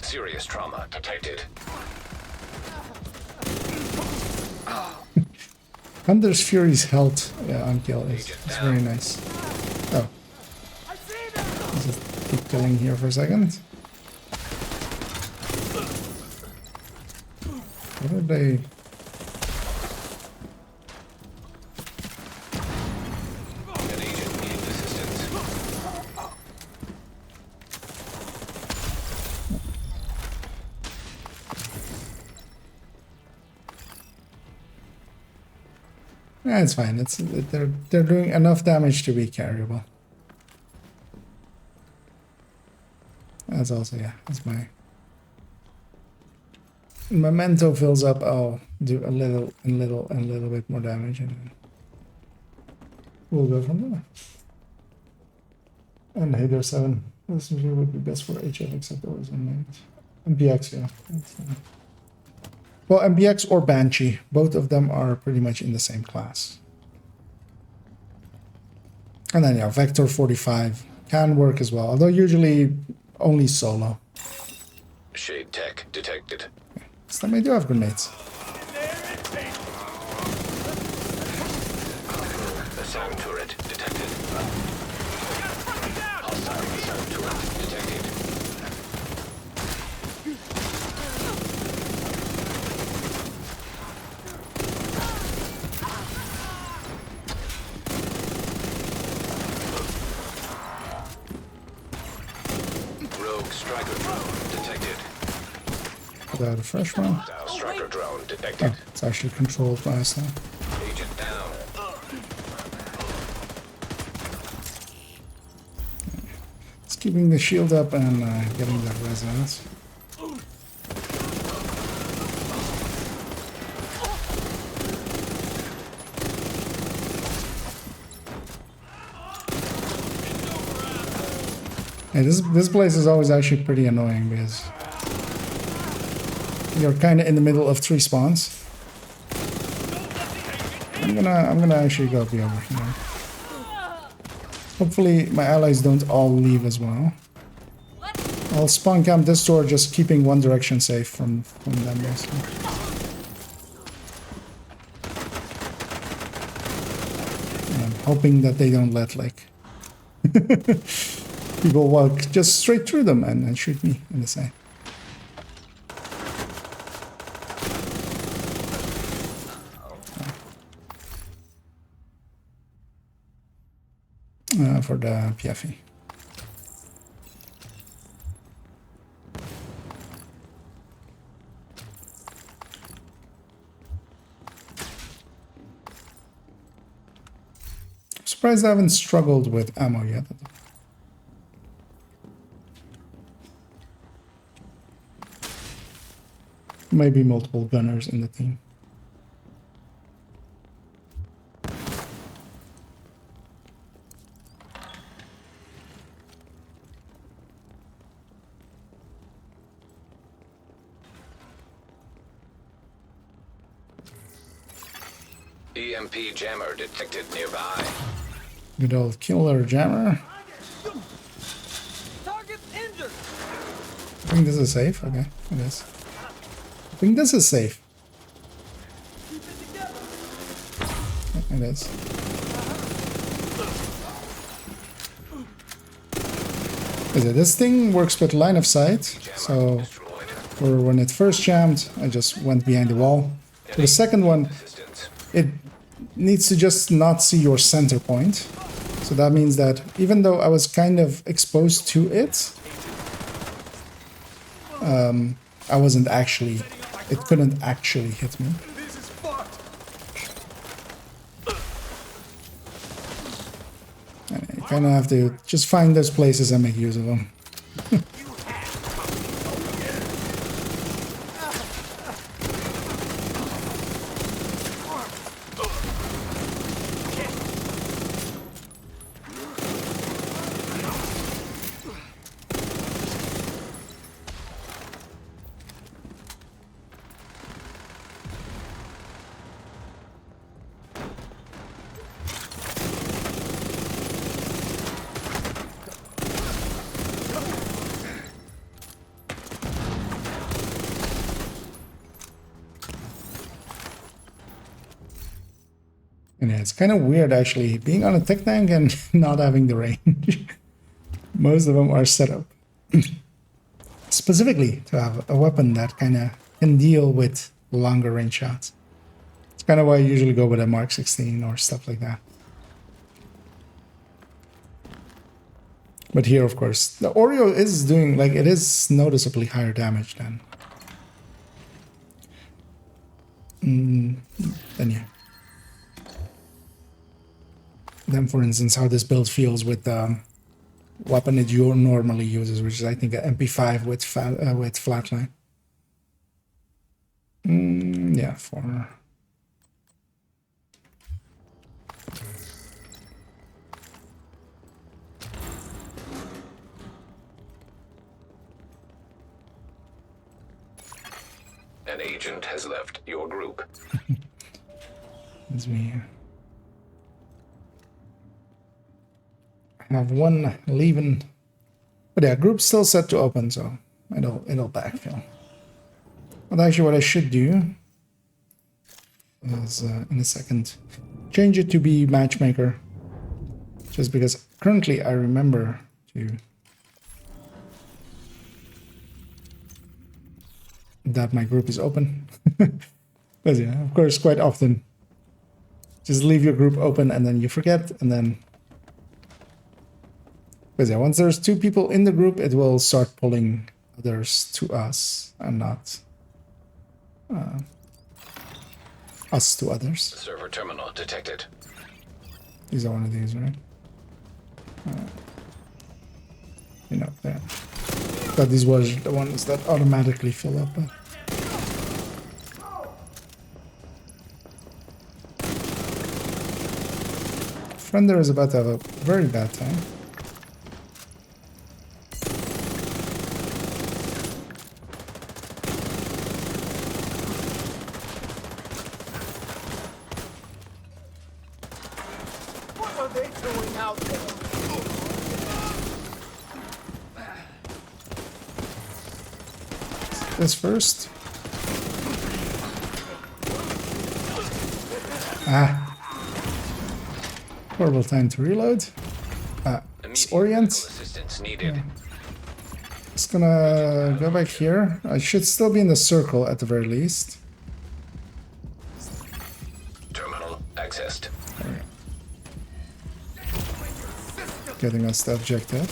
Serious trauma detected. Hunter's Fury's health on kill is very nice. Oh. Let's just keep killing here for a second. What are they? An agent needs assistance. Yeah, it's fine. They're doing enough damage to be carryable. That's also, yeah, that's my memento fills up. I'll do a little bit more damage, and then we'll go from there. And Hader 7. This usually would be best for HF, except it was unnamed. MPX, yeah. Well, MPX or Banshee, both of them are pretty much in the same class. And then, yeah, Vector 45 can work as well, although usually only solo. Shade tech detected. This time I do have grenades. The sound turret detected. Hostile sound turret detected. Rogue striker drone detected. Put out a fresh one. Hostile striker drone detected. Oh, it's actually controlled by us now. Agent down. It's keeping the shield up and getting that resonance. Hey, this place is always actually pretty annoying because you're kind of in the middle of 3 spawns. I'm gonna actually go be over here. Hopefully my allies don't all leave as well. I'll spawn camp this door, just keeping one direction safe from them basically. And I'm hoping that they don't let like people walk just straight through them and shoot me in the side. For the PFE. I'm surprised I haven't struggled with ammo yet. Maybe multiple gunners in the team. EMP jammer detected nearby. Good old killer jammer. Target injured. I think this is safe. Okay, it is. I think this is safe. Keep it together. It is. Okay, this thing works with line of sight, so Destroyed. for when it first jammed, I just went behind the wall. For the second one, Assistance. it needs to just not see your center point. So that means that even though I was kind of exposed to it, I wasn't actually, it couldn't actually hit me. This is fucked. And you kind of have to just find those places and make use of them. And yeah, it's kind of weird actually, being on a tech tank and not having the range. Most of them are set up specifically to have a weapon that kind of can deal with longer range shots. It's kind of why I usually go with a Mark 16 or stuff like that. But here, of course, the Oreo is doing, like, it is noticeably higher damage than yeah. Then, for instance, how this build feels with the weapon it normally uses, which is, I think, an MP5 with flatline. Yeah, 4. An agent has left your group. That's me. I have one leaving, but yeah, group's still set to open, so it'll backfill. But actually, what I should do is in a second change it to be matchmaker, just because currently I remember to that my group is open. But yeah, of course, quite often just leave your group open and then you forget, and then because yeah, once there's 2 people in the group, it will start pulling others to us and not us to others. Server terminal detected. These are one of these, right? You know, there. But these were the ones that automatically fill up. Friend there is about to have a very bad time. What are they doing out there? This first. Ah. Horrible time to reload. It's Immediate Orient. medical assistance needed. Just gonna go back here. I should still be in the circle at the very least. Terminal accessed. Getting us the objective.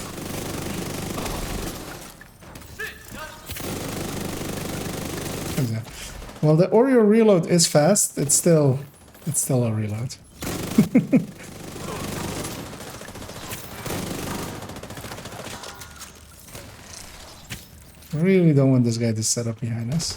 Well, the Oreo reload is fast. It's still a reload. Really don't want this guy to set up behind us.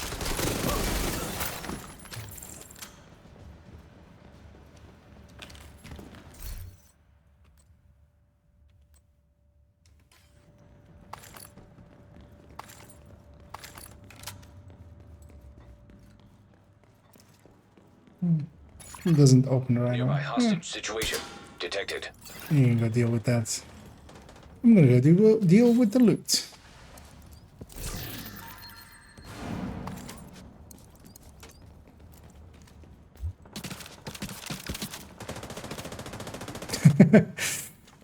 It doesn't open right Nearby away. hostage situation detected. You can go deal with that. I'm gonna go deal with the loot.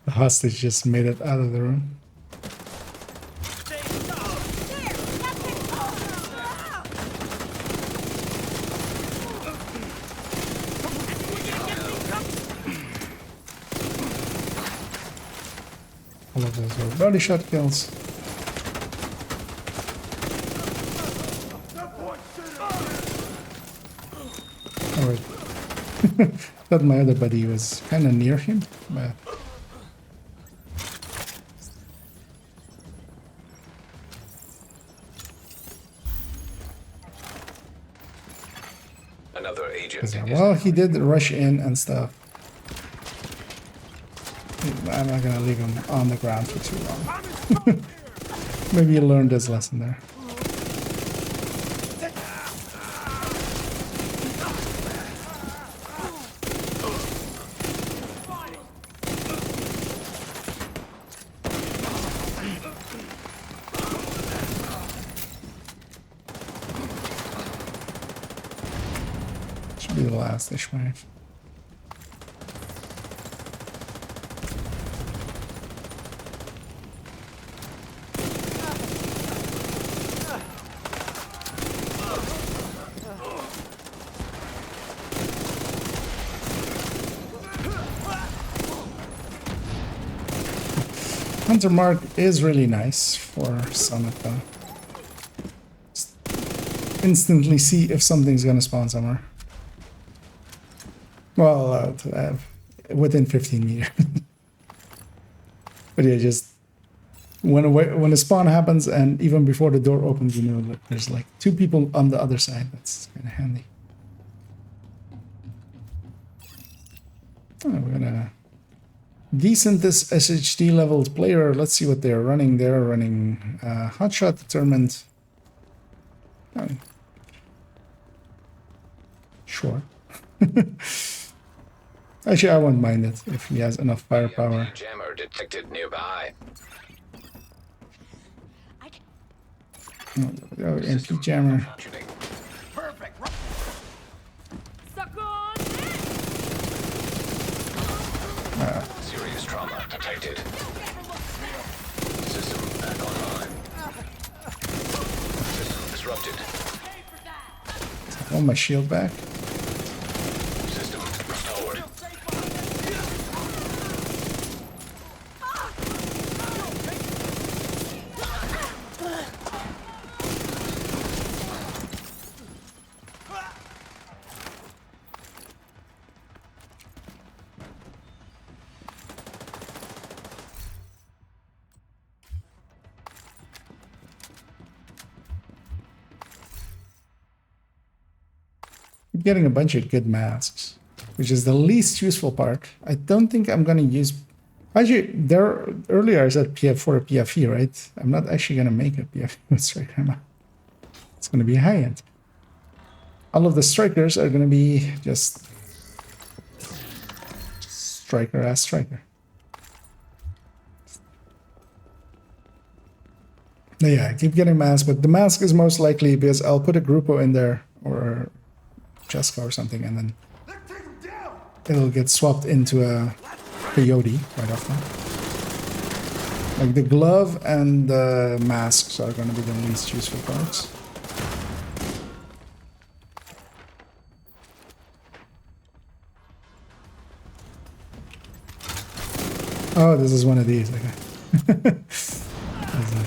The hostage just made it out of the room. All of those were body shot kills. Alright. Thought my other buddy was kind of near him, but Another agent is well, he did rush in and stuff. I'm not gonna leave him on the ground for too long. Maybe he learned his lesson there. Should be the last Ishmael. Hunter Mark is really nice for Summit though. Just instantly see if something's gonna spawn somewhere. Well, within 15 meters. But yeah, just when a spawn happens and even before the door opens, you know that there's like 2 people on the other side. That's kind of handy. Oh, we're gonna decent this SHD leveled player. Let's see what they're running. They're running Hotshot Determined. Oh. Sure. Actually, I won't mind it if he has enough firepower. jammer detected nearby. Oh, there we go, MP jammer. Functioning. Suck on Serious trauma detected. System back online. System disrupted. I want my shield back. System restored. I'm getting a bunch of good masks, which is the least useful part. I don't think I'm gonna use. Actually, there earlier I said PF4 PFE, right? I'm not actually gonna make a PFE striker. It's gonna be high end. All of the strikers are gonna be just striker ass striker. Yeah, I keep getting mask, but the mask is most likely because I'll put a Grupo in there or Jessica or something, and then it'll get swapped into a Coyote right after. Like the glove and the masks are going to be the least useful parts. Oh, this is one of these. Okay.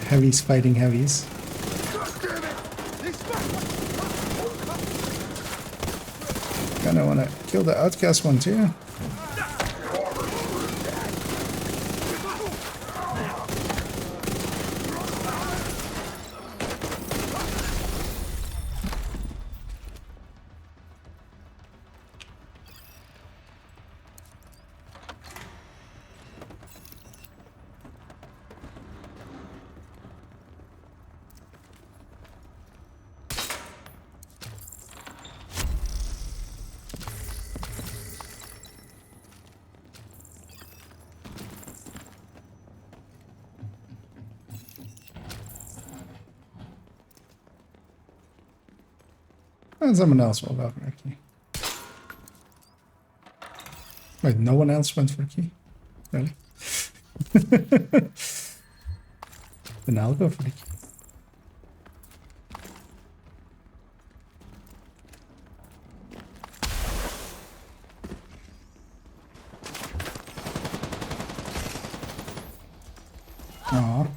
Heavies fighting heavies. Kinda wanna kill the outcast one too. And someone else will go for a key. Wait, no one else went for a key? Really? Then I'll go for the key. Aw.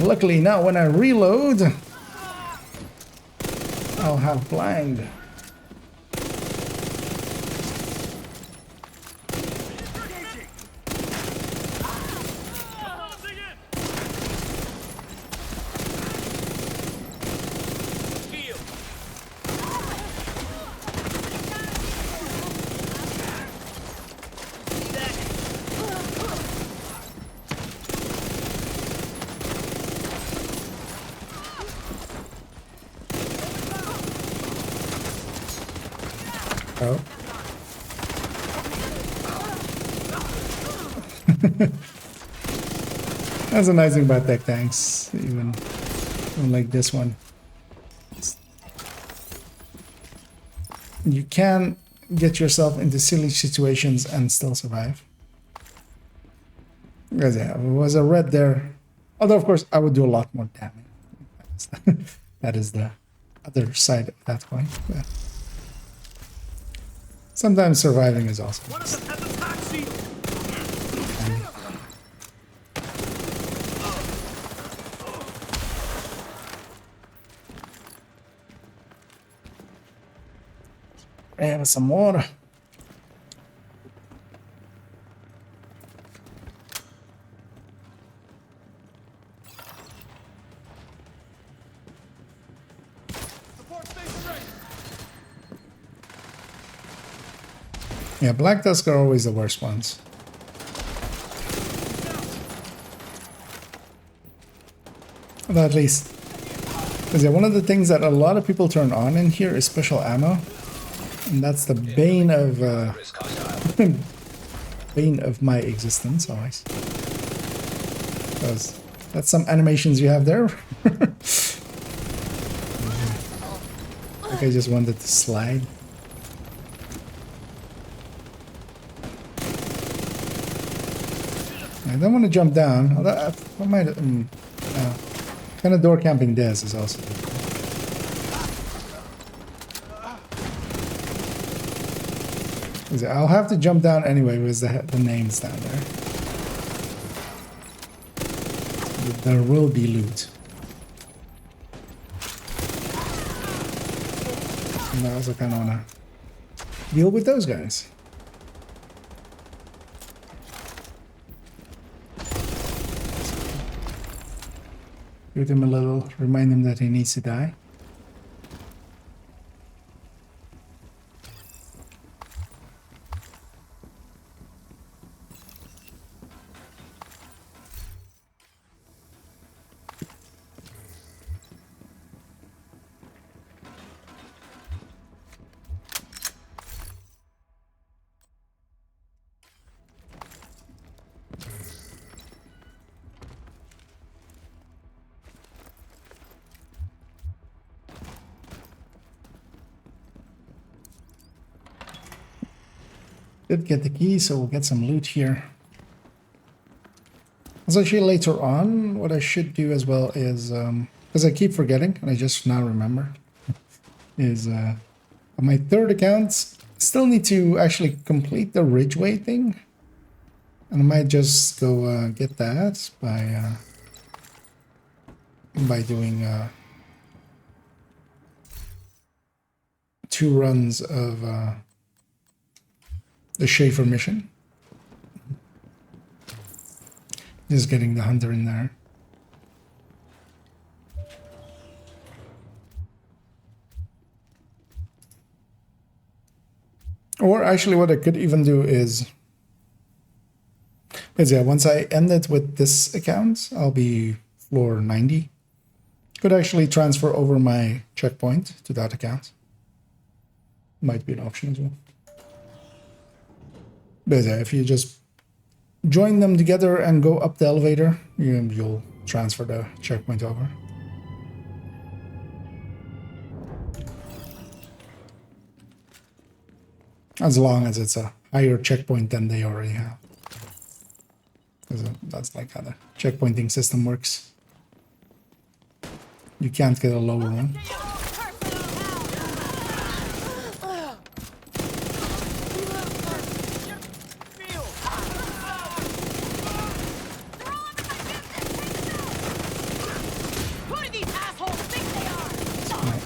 Luckily now when I reload, I'll have blind. Oh. That's a nice thing about tech tanks, even like this one. You can get yourself into silly situations and still survive. Because yeah, if it was a red there, although of course I would do a lot more damage. That is the other side of that coin. But sometimes surviving is awesome. One of them has a taxi. Grab some water. Support station ready. Yeah, Black Tusk are always the worst ones. But at least, because yeah, one of the things that a lot of people turn on in here is special ammo, and that's the bane of Risk hostile. bane of my existence always. Because that's some animations you have there. Like I just wanted to slide. I don't want to jump down. Although I might. Kind of door camping does is also good. I'll have to jump down anyway with the names down there. There will be loot. And I also kind of want to deal with those guys. Shoot him a little, remind him that he needs to die. Did get the key, so we'll get some loot here. As actually later on, what I should do as well is, because I keep forgetting, and I just now remember, is on my third account, still need to actually complete the Ridgeway thing. And I might just go get that by doing 2 runs of the Schaefer mission. Just getting the hunter in there. Or actually what I could even do is yeah, once I end it with this account, I'll be floor 90. Could actually transfer over my checkpoint to that account. Might be an option as well. But yeah, if you just join them together and go up the elevator, you'll transfer the checkpoint over. As long as it's a higher checkpoint than they already have. 'Cause that's like how the checkpointing system works. You can't get a lower one.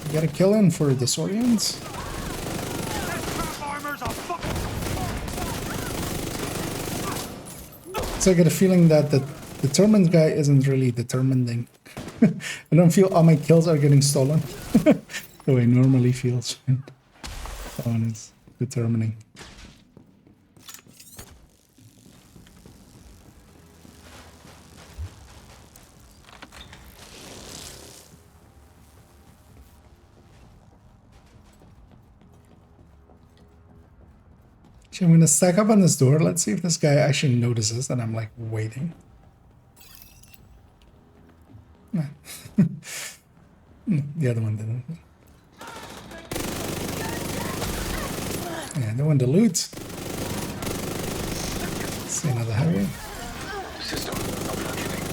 You gotta kill in for Disorients. So I get a feeling that the determined guy isn't really determining. I don't feel all my kills are getting stolen. The way it normally feels when someone is determining. So I'm gonna stack up on this door. Let's see if this guy actually notices that I'm like waiting. The other one didn't. Yeah, they want the loot. See another highway. System malfunctioning.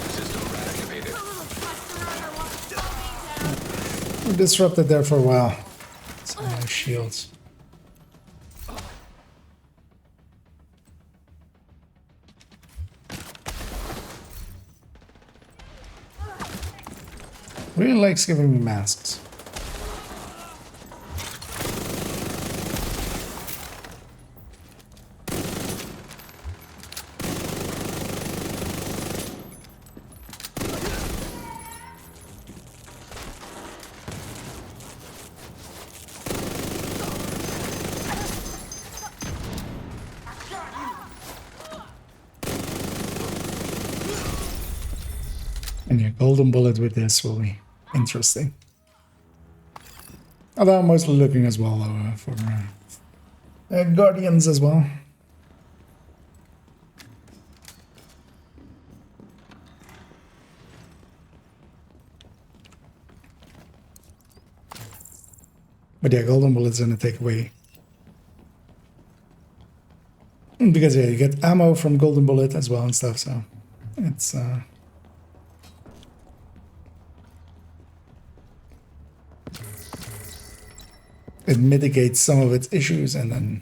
System reactivated. We disrupted there for a while. So no shields. Really likes giving me masks. And your golden bullet with this will be interesting. Although I'm mostly looking as well for Guardians as well. But yeah, golden bullet's gonna take away. Because yeah, you get ammo from golden bullet as well and stuff, so it's it mitigates some of its issues and then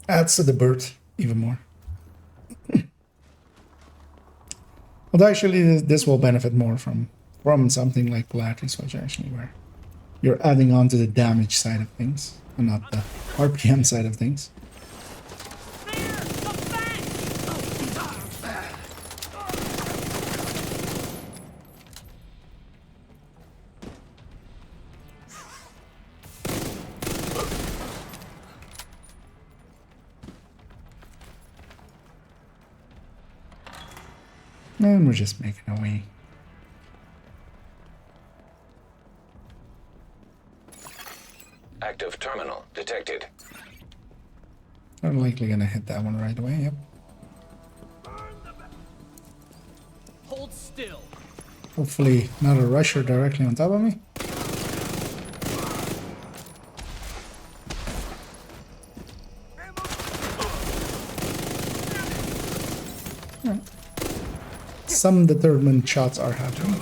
adds to the bird even more. Although actually this will benefit more from something like Polarity Switch actually, where you're adding on to the damage side of things and not the RPM side of things. And we're just making our way. Active terminal detected. I'm likely gonna hit that one right away, yep. Hold still. Hopefully not a rusher directly on top of me. Right. Some determined shots are happening.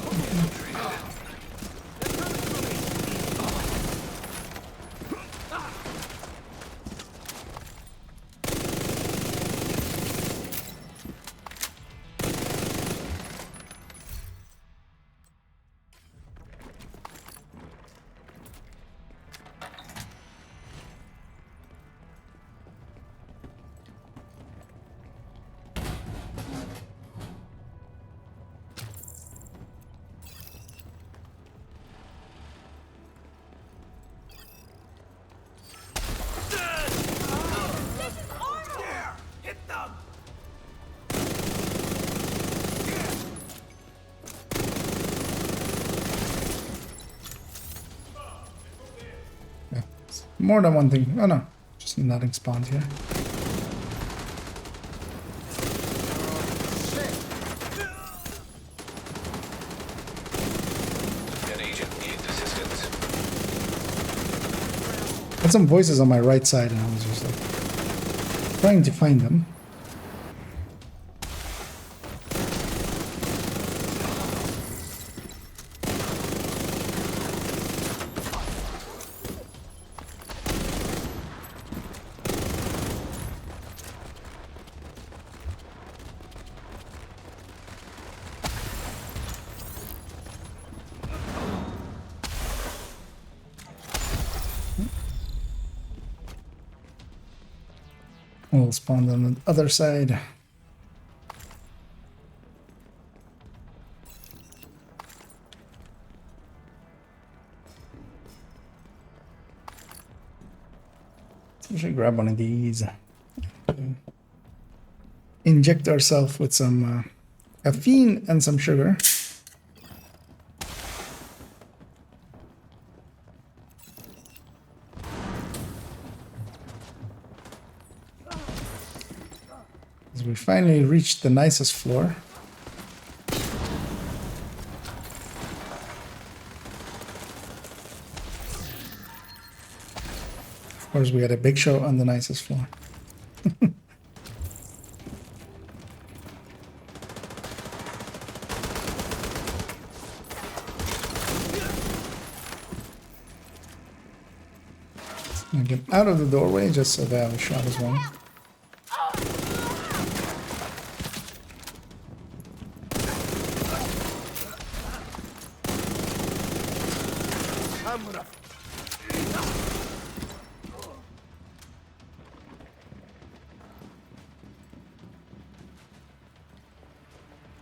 More than one thing. Oh no, just nothing spawned here. Had some voices on my right side, and I was just like trying to find them. We'll spawn on the other side. We should grab one of these. Inject ourselves with some caffeine and some sugar. As we finally reached the nicest floor. Of course, we had a big show on the nicest floor. Get out of the doorway just so they have a shot as well.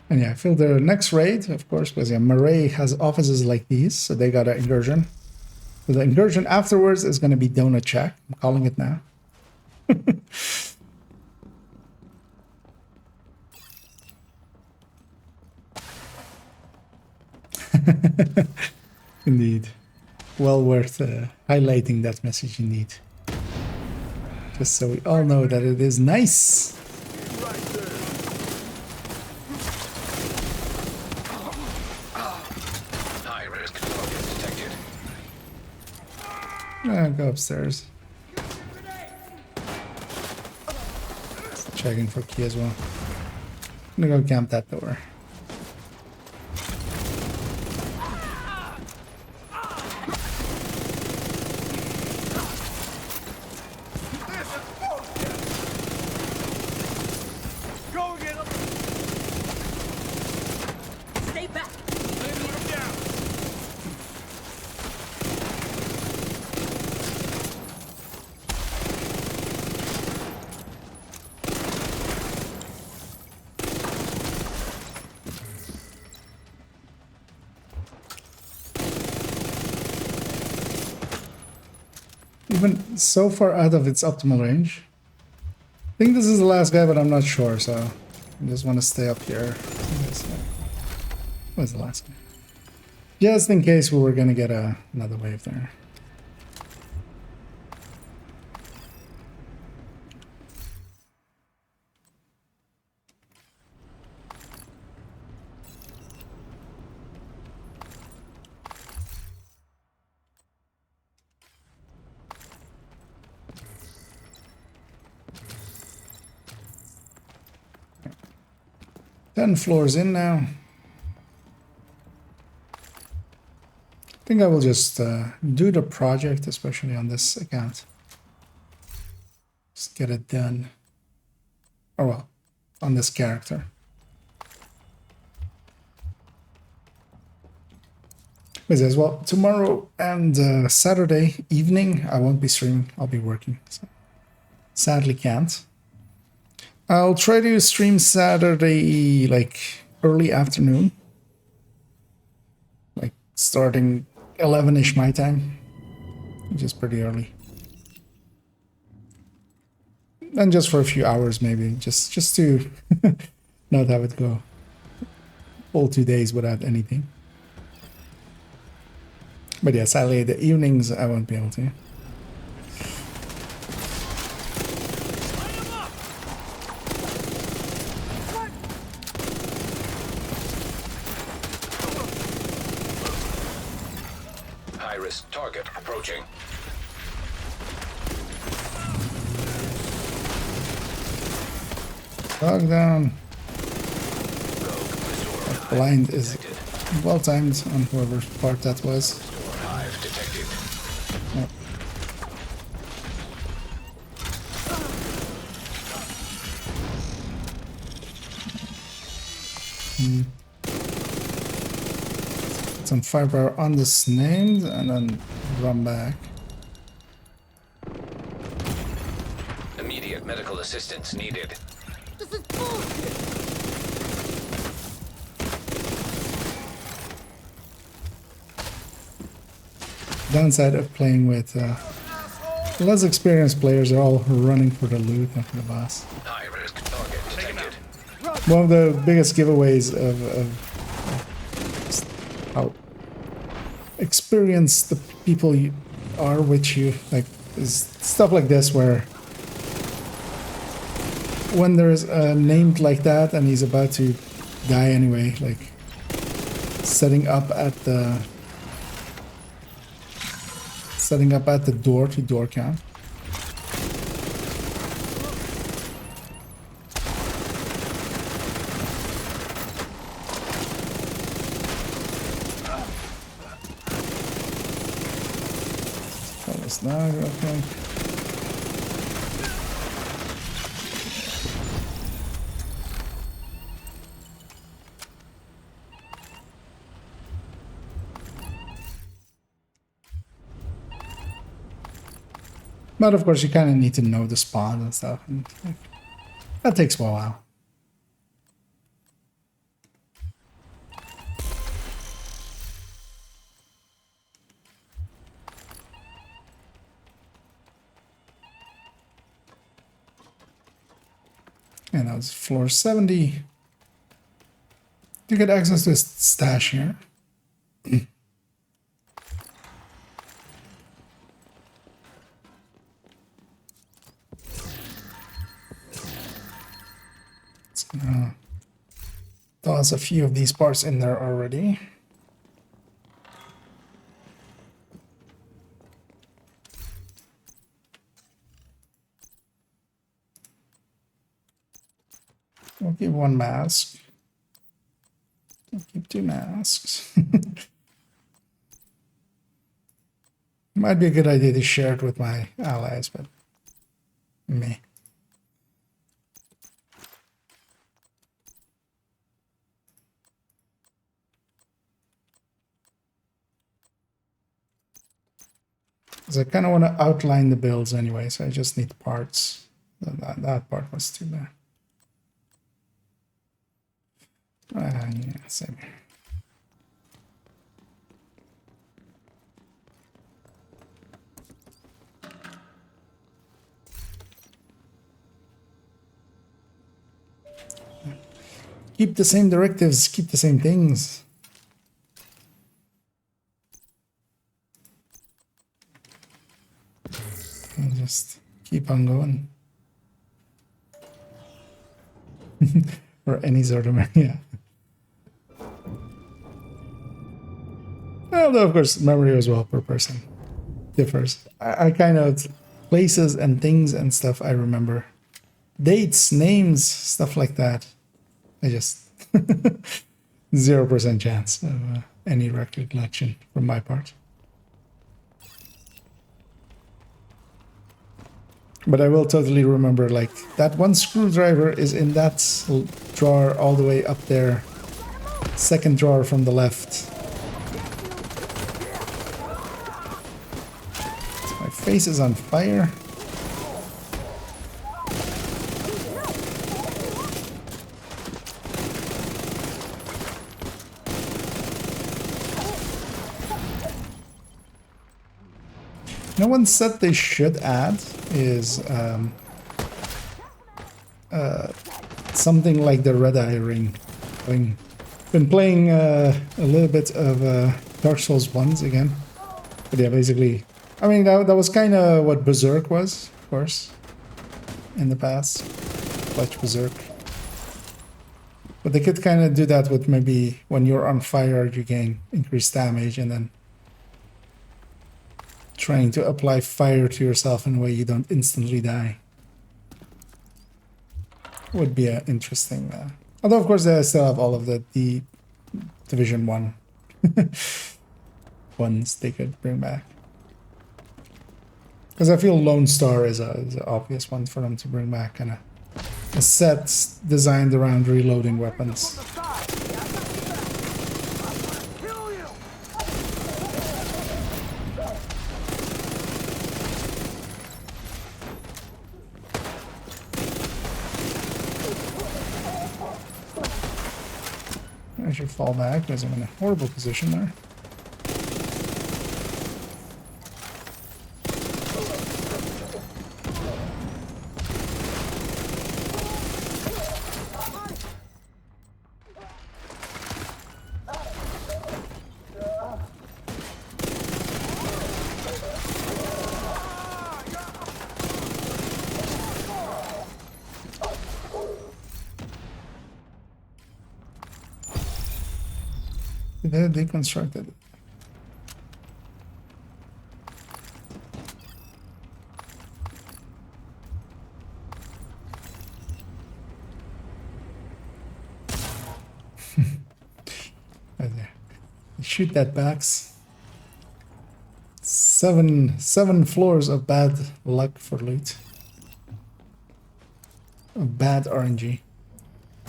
And yeah, I feel the next raid, of course, because yeah, Murray has offices like these, so they got an incursion. So the incursion afterwards is going to be Donut Shack. I'm calling it now. Indeed. Well worth highlighting that message indeed. Just so we all know that it is nice. Go upstairs. Checking for key as well. I'm gonna go camp that door. Stay back. Even so far out of its optimal range. I think this is the last guy, but I'm not sure, so I just want to stay up here. What's the last guy? Just in case we were gonna get another wave there. Ten floors in now. I think I will just do the project, especially on this account. Just get it done. Oh well, on this character. Because as well, tomorrow and Saturday evening, I won't be streaming. I'll be working. So sadly can't. I'll try to stream Saturday, like, early afternoon. Like, starting 11-ish my time. Which is pretty early. And just for a few hours, maybe. Just to not have it go all 2 days without anything. But yeah, sadly, the evenings, I won't be able to. Target approaching. Dog down. Rogue Restore Blind is well timed on whoever's part that was. hive detected. Yep. Put some firepower on this named and then run back. Immediate medical assistance needed. This is bullshit! Downside of playing with less experienced players are all running for the loot and for the boss. High risk target detected. One of the biggest giveaways of how experienced the people are with you, like, is stuff like this where when there's a named like that and he's about to die anyway, like setting up at the door to door count. Snag, okay. But of course you kind of need to know the spawn and stuff, and that takes a while. And that was floor 70. You get access to a stash here. It's gonna toss a few of these parts in there already. We'll keep one mask. We'll keep 2 masks. Might be a good idea to share it with my allies, but me. Because I kind of want to outline the builds anyway, so I just need parts. That part was too bad. Yeah, same here. Keep the same directives, keep the same things. And just keep on going. Or any sort of, yeah. Although, of course, memory as well per person differs. I kind of, places and things and stuff I remember. Dates, names, stuff like that. I just 0% chance of any recollection from my part. But I will totally remember, like, that one screwdriver is in that drawer all the way up there. Second drawer from the left. My face is on fire. No one said they should add is something like the red eye ring. I've been playing a little bit of Dark Souls 1s again. But yeah, basically, I mean, that was kind of what Berserk was, of course, in the past. Fletch Berserk. But they could kind of do that with maybe when you're on fire, you gain increased damage, and then trying to apply fire to yourself in a way you don't instantly die. would be interesting. Although, of course, they still have all of the Division 1 ones they could bring back. Because I feel Lone Star is an obvious one for them to bring back, kind of a set designed around reloading weapons. I should fall back because I'm in a horrible position there. They're deconstructed. Right there. Shoot that box. Seven floors of bad luck for loot. Of bad RNG.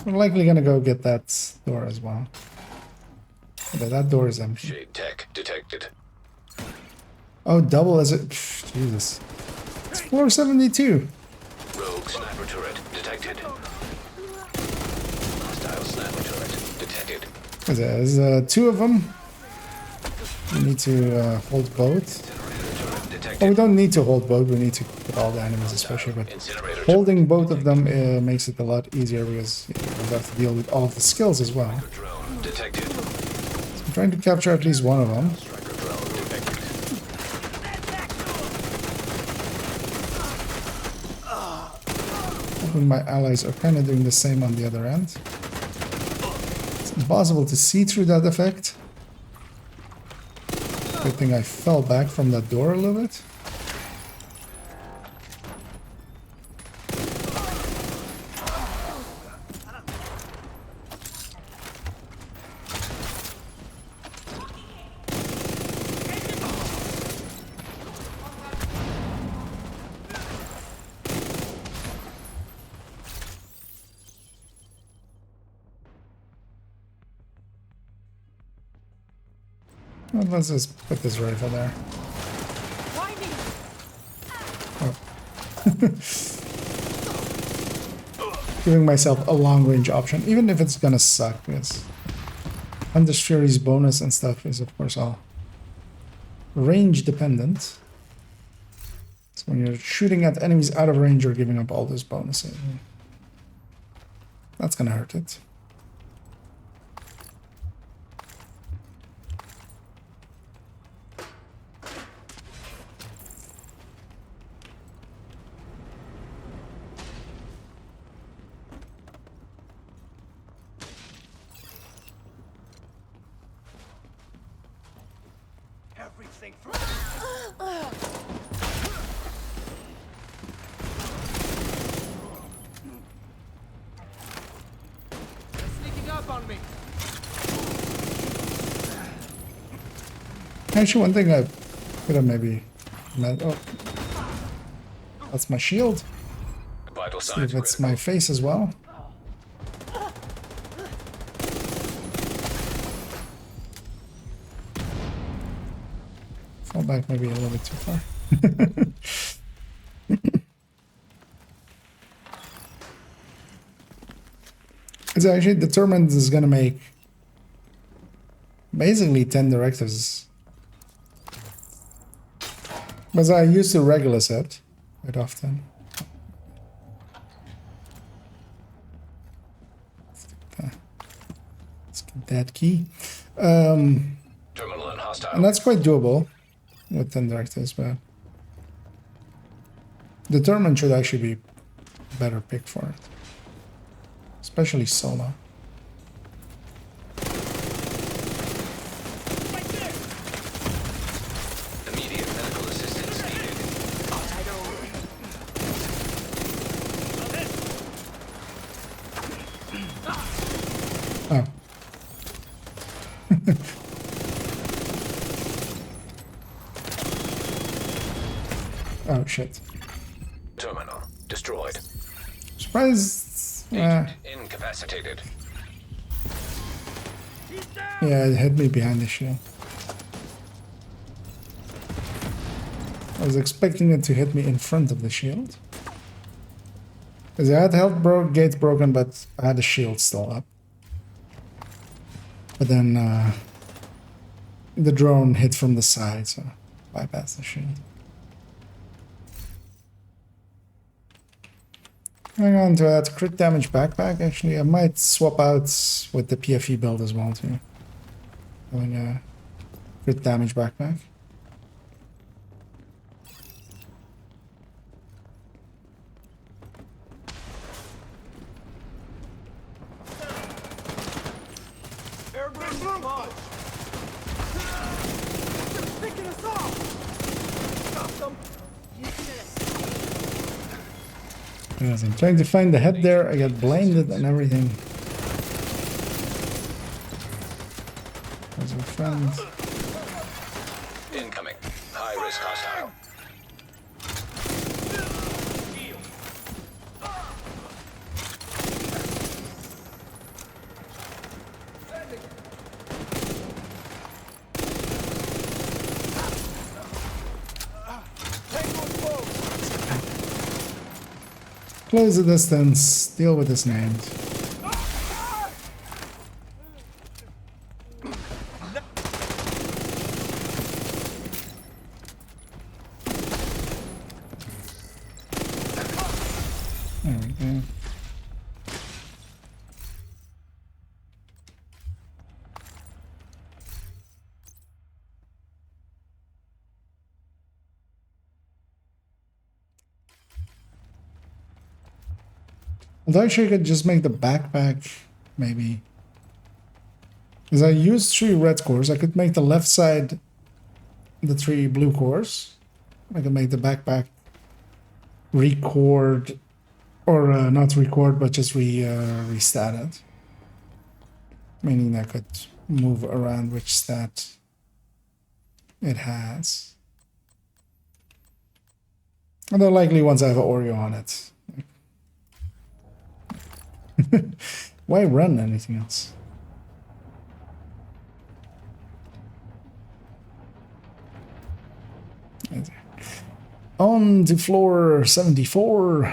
We're likely gonna go get that door as well. Okay, that door is empty. Shade tech detected. Oh, double as it. Jesus. It's floor 72. Rogue sniper turret detected. Hostile sniper turret detected. There's two of them. We need to hold both. Oh, we don't need to hold both. We need to put all the enemies, especially. But holding both of them makes it a lot easier because you have to deal with all of the skills as well. Drone detected. I'm trying to capture at least one of them. Striker drone detected. Hoping my allies are kind of doing the same on the other end. It's impossible to see through that effect. Good thing I fell back from that door a little bit. Well, let's just put this rifle there. Oh. Giving myself a long range option, even if it's gonna suck, because Hunter's Fury's bonus and stuff is of course all range dependent. So when you're shooting at enemies out of range, you're giving up all those bonuses. That's gonna hurt it. Everything for sneaking up on me. Actually, one thing I could have maybe oh, that's my shield. Vital See signs if it's critical. my face as well. Fall back maybe a little bit too far. It's actually determined is gonna make basically 10 directives. Because I used to regular set quite often. Let's get that key. Terminal and hostile. And that's quite doable with 10 directives, but determined should actually be a better pick for it. Especially solo. Immediate medical assistance needed. Oh. Oh shit. Terminal destroyed. Surprised. Agent incapacitated. Yeah, it hit me behind the shield. I was expecting it to hit me in front of the shield. Because I had health gates broken, but I had the shield still up. But then the drone hit from the side, so bypassed the shield. Hang on to that crit damage backpack. Actually, I might swap out with the PFE build as well too. Having a crit damage backpack. Airborne launch. They're picking us off. Stop them. Yes, I'm trying to find the head there. I got blinded and everything. There's a friend. Incoming. High risk hostile. Close the distance. Deal with this name. There we go. Although actually I could just make the backpack, maybe. Because I used 3 red cores, I could make the left side the 3 blue cores. I could make the backpack record, or not record, but just restat it. Meaning I could move around which stat it has. Although likely once I have an Oreo on it. Why run anything else? On to floor 74.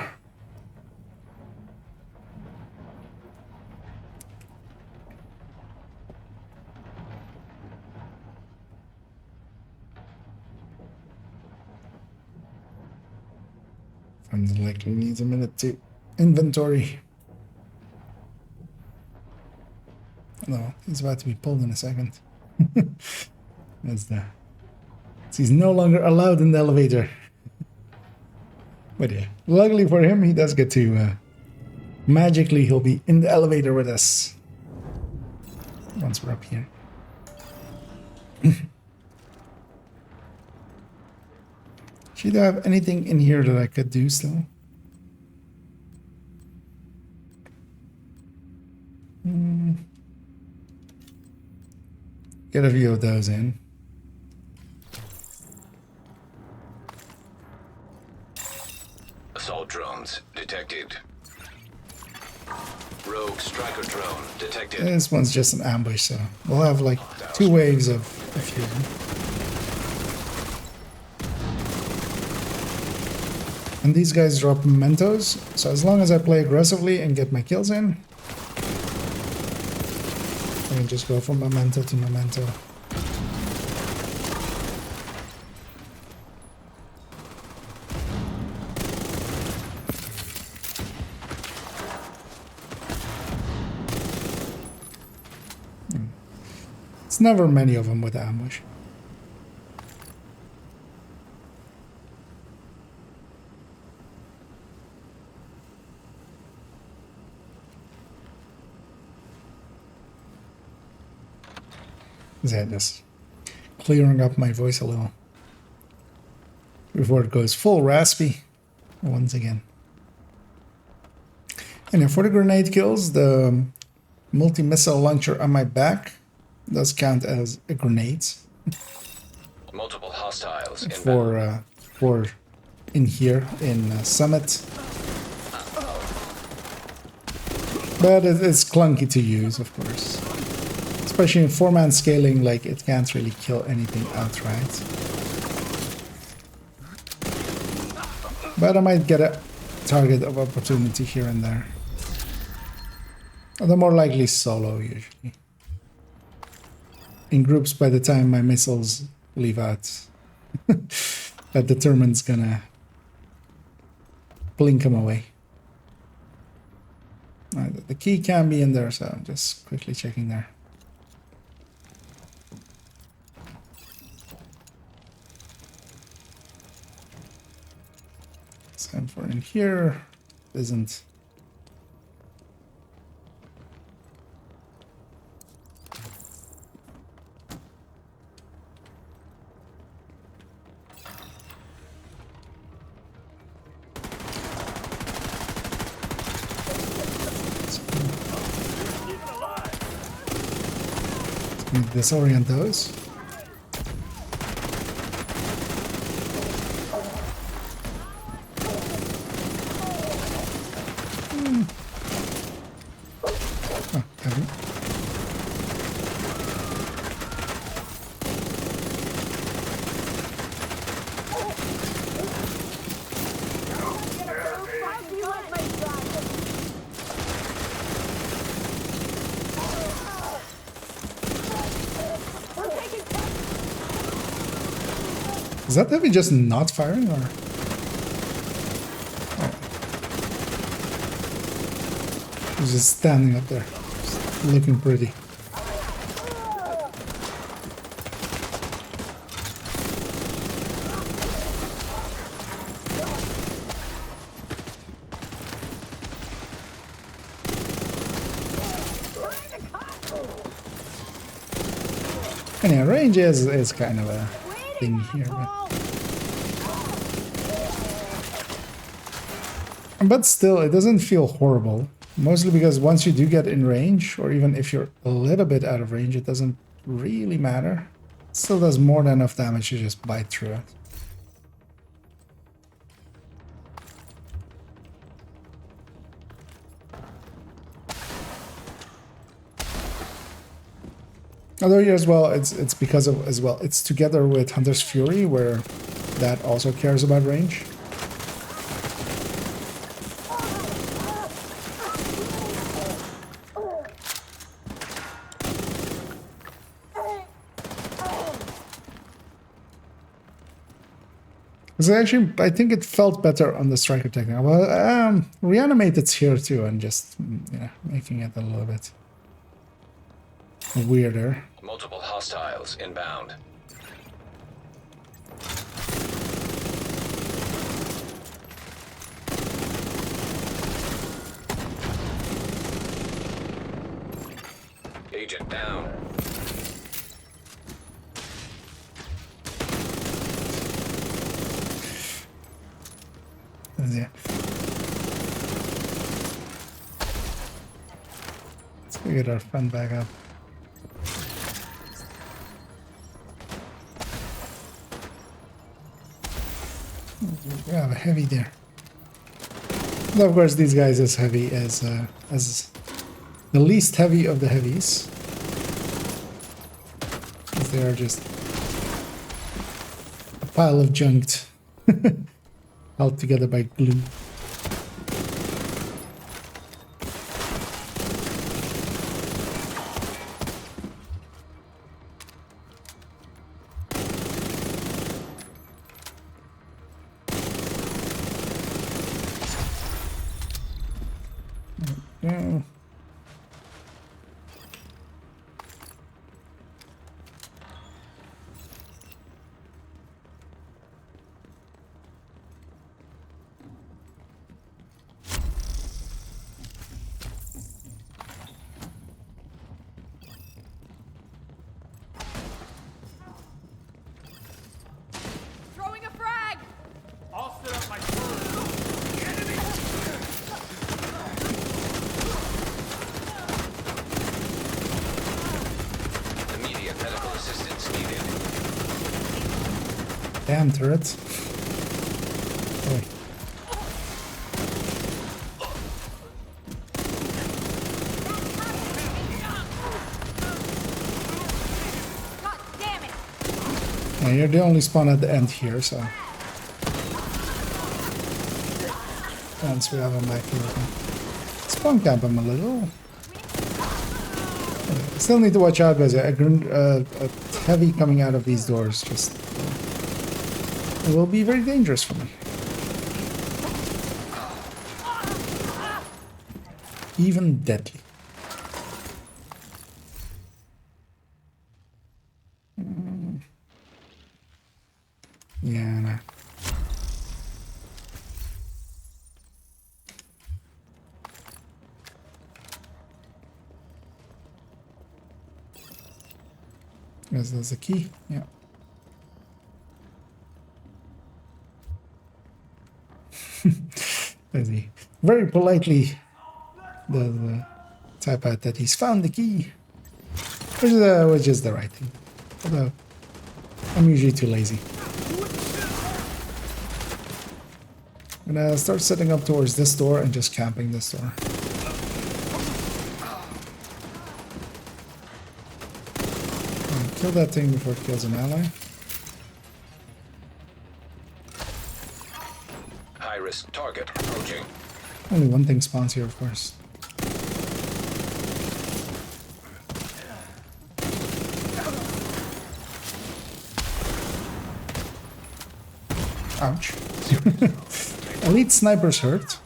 And likely needs a minute to inventory. No, he's about to be pulled in a second. That's the. He's no longer allowed in the elevator. But yeah, luckily for him, he does get to. Magically, he'll be in the elevator with us once we're up here. Should I have anything in here that I could do still? Get a view of those in. Assault drones detected. Rogue striker drone detected. This one's just an ambush, so we'll have like 2 waves of fusion. And these guys drop mementos, so as long as I play aggressively and get my kills in, I can just go from memento to memento. It's never many of them with ambush. Is that just clearing up my voice a little before it goes full raspy once again. And then for the grenade kills, the multi-missile launcher on my back does count as a grenade Multiple hostiles inbound. for in here in Summit. But it's clunky to use, of course. Especially in 4-man scaling, like, it can't really kill anything outright. But I might get a target of opportunity here and there. Although more likely solo, usually. In groups by the time my missiles leave out. That determines gonna blink them away. The key can be in there, so I'm just quickly checking there. Same for in here. Isn't. Disorient those. Oh, heavy. Is that heavy just not firing, or? Oh. He's just standing up there, just looking pretty. And yeah, range is kind of a thing here, but still, it doesn't feel horrible. Mostly because once you do get in range, or even if you're a little bit out of range, it doesn't really matter. It still does more than enough damage to just bite through it. Although here as well, it's because of it's together with Hunter's Fury, where that also cares about range. So actually, I think it felt better on the Striker technique. Well, Reanimated's here too, and just making it a little bit weirder. Multiple hostiles inbound. Agent down. Yeah. Let's go get our friend back up. We have a heavy there. And of course, these guys as heavy as the least heavy of the heavies. Because they are just a pile of junked held together by glue. Yeah. Throwing a frag! I'll set up my turret. Damn turret. Oh. God damn it! Yeah, you're the only spawn at the end here, so. Once we have him back here, we can spawn camp him a little. Still need to watch out, guys. A heavy coming out of these doors just it will be very dangerous for me. Even deadly. Yeah, no. Guess there's a key. Yeah. Very politely the type out that he's found the key, which is the right thing. Although I'm usually too lazy. I'm gonna start setting up towards this door and just camping this door. Kill that thing before it kills an ally. High-risk target approaching. Only one thing spawns here, of course. Ouch. Elite snipers hurt.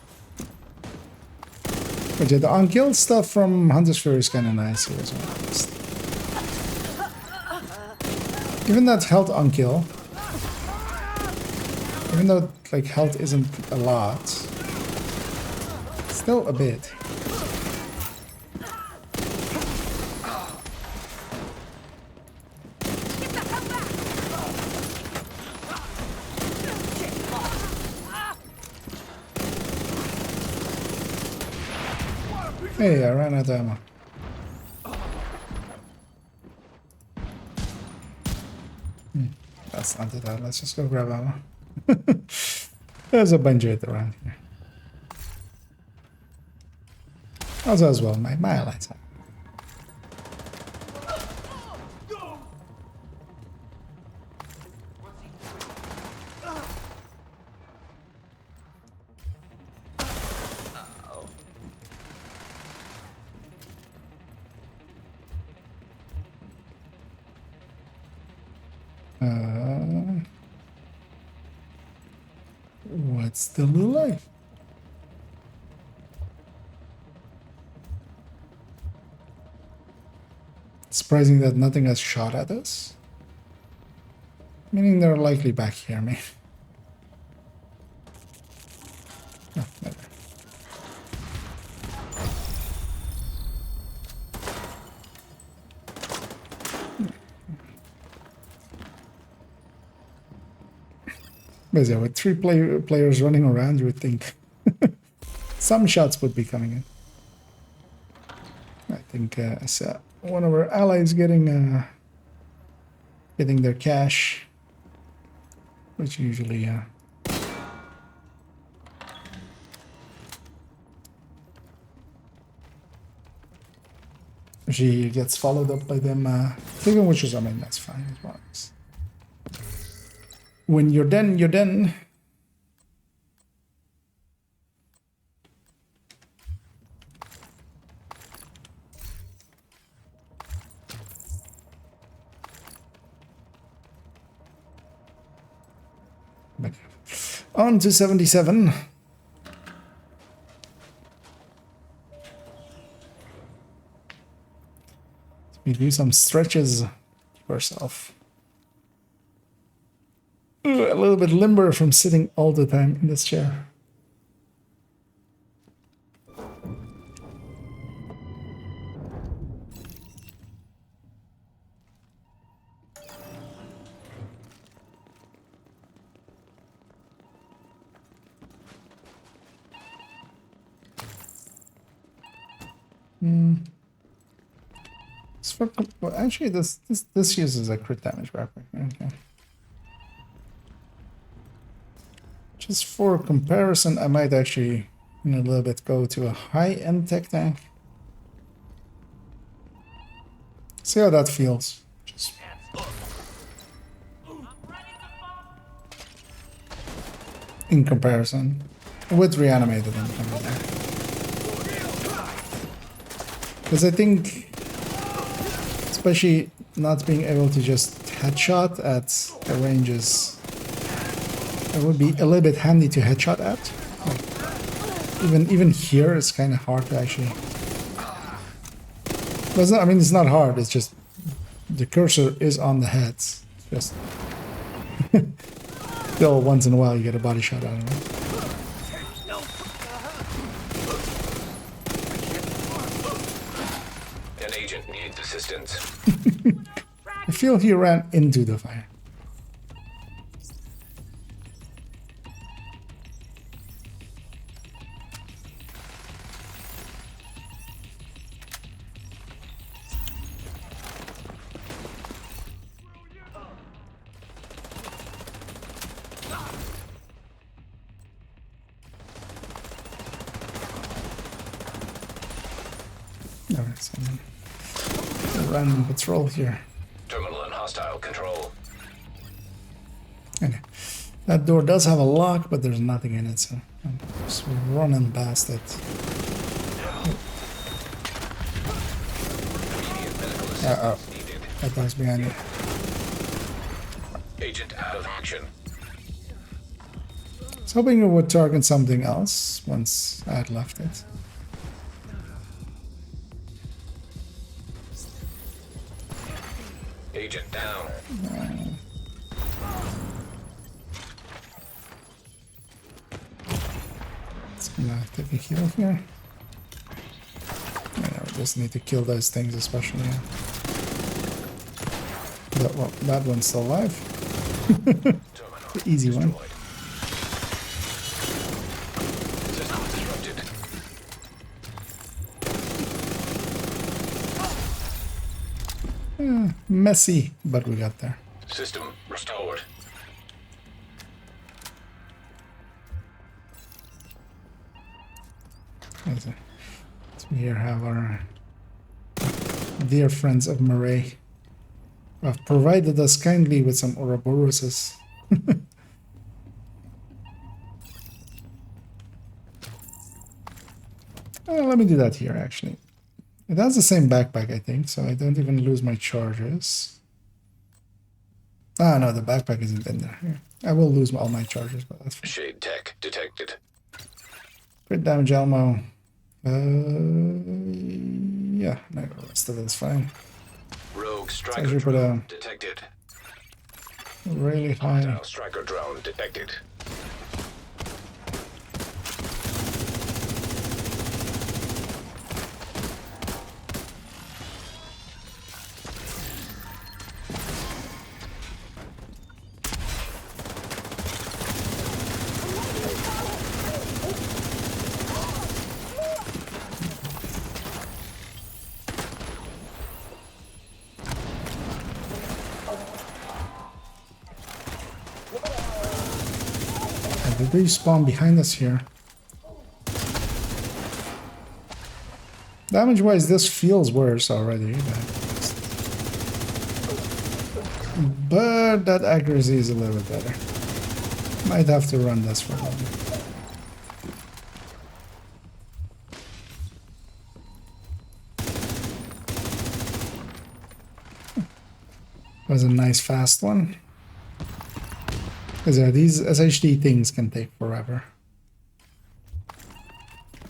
But yeah, the on-kill stuff from Hunter's Fury is kind of nice here as well. Even that health on kill, even though like health isn't a lot, still a bit. Hey, I ran out of ammo. That's not that. Let's just go grab ammo. There's a bunch of it around here. Also, as well, my allies have. What's still alive? Surprising that nothing has shot at us. Meaning they're likely back here, man. Oh, never. But yeah, with three players running around, you would think some shots would be coming in. I think one of our allies getting their cash, which usually she gets followed up by them taking witches. I mean, that's fine as well. When you're done, you're done. On to 77. We do some stretches. Keep ourselves a little bit limber from sitting all the time in this chair. Well, actually, this uses a crit damage weapon. Okay. Just for comparison, I might actually in a little bit go to a high-end tech tank. See how that feels. Just in comparison with reanimated incoming there. Because I think, especially not being able to just headshot at the ranges, it would be a little bit handy to headshot at. Like, even here, it's kind of hard to actually. But it's not, I mean, it's not hard. It's just the cursor is on the heads. Just still, once in a while, you get a body shot out of it. An agent needs assistance. I feel he ran into the fire. Alright, so random patrol here. Terminal in hostile control. Okay. That door does have a lock, but there's nothing in it, so I'm just running past it. Immediate medical Uh-oh. assistance needed. That guy's behind you. Agent out of action. I was hoping it would target something else once I had left it. Agent down. It's gonna take a heal here. Yeah, we just need to kill those things, especially. That one's still alive. Terminal The easy one. destroyed. System disrupted. Messy, but we got there. System restored. So we here have our dear friends of Murray, who have provided us kindly with some Ouroboroses. Let me do that here, actually. It has the same backpack, I think, so I don't even lose my charges. Ah, no, the backpack isn't in there. Here. I will lose all my charges, but that's fine. Shade tech detected. Crit damage ammo. Yeah, no, the rest of it is fine. Rogue I striker should put drone a detected. really high. Hostile striker drone detected. Did they spawn behind us here? Damage-wise, this feels worse already. But that accuracy is a little bit better. Might have to run this for a moment. Was a nice fast one. Because these SHD things can take forever.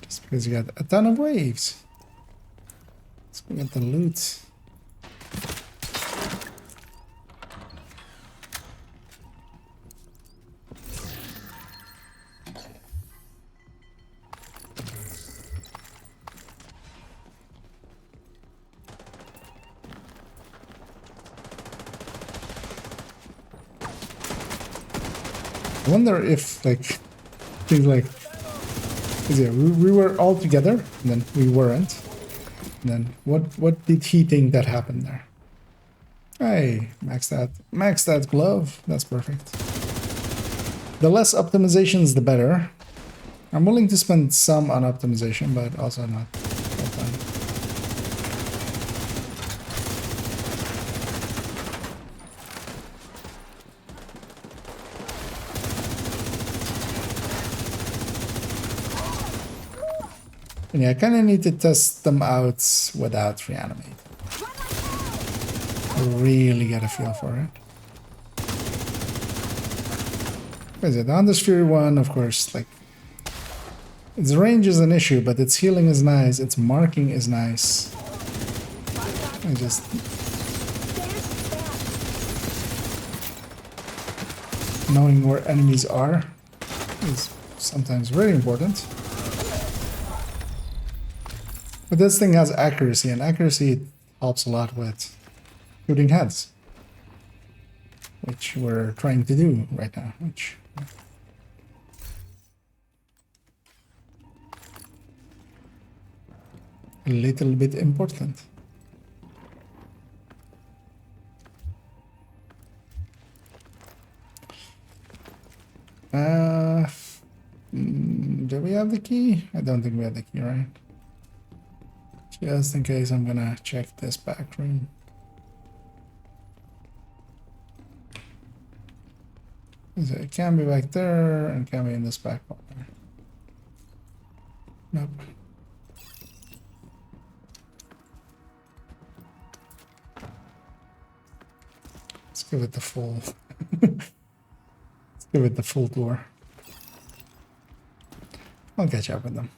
Just because you got a ton of waves. Let's go get the loot. I wonder if, like, things like, 'cause yeah, we were all together, and then we weren't. And then what did he think that happened there? Hey, max that glove. That's perfect. The less optimizations, the better. I'm willing to spend some on optimization, but also not all the time. And yeah, I kind of need to test them out without reanimate. Really get a feel for it. What is it? The Hunter's Fury one, of course, like, its range is an issue, but its healing is nice, its marking is nice. And just... knowing where enemies are is sometimes very important. But this thing has accuracy, and accuracy helps a lot with shooting heads, which we're trying to do right now, which... a little bit important. Do we have the key? I don't think we have the key, right? Just in case, I'm gonna check this back room. It can be back there, and can be in this back corner. Nope. Let's give it the full. Let's give it the full tour. I'll catch up with them.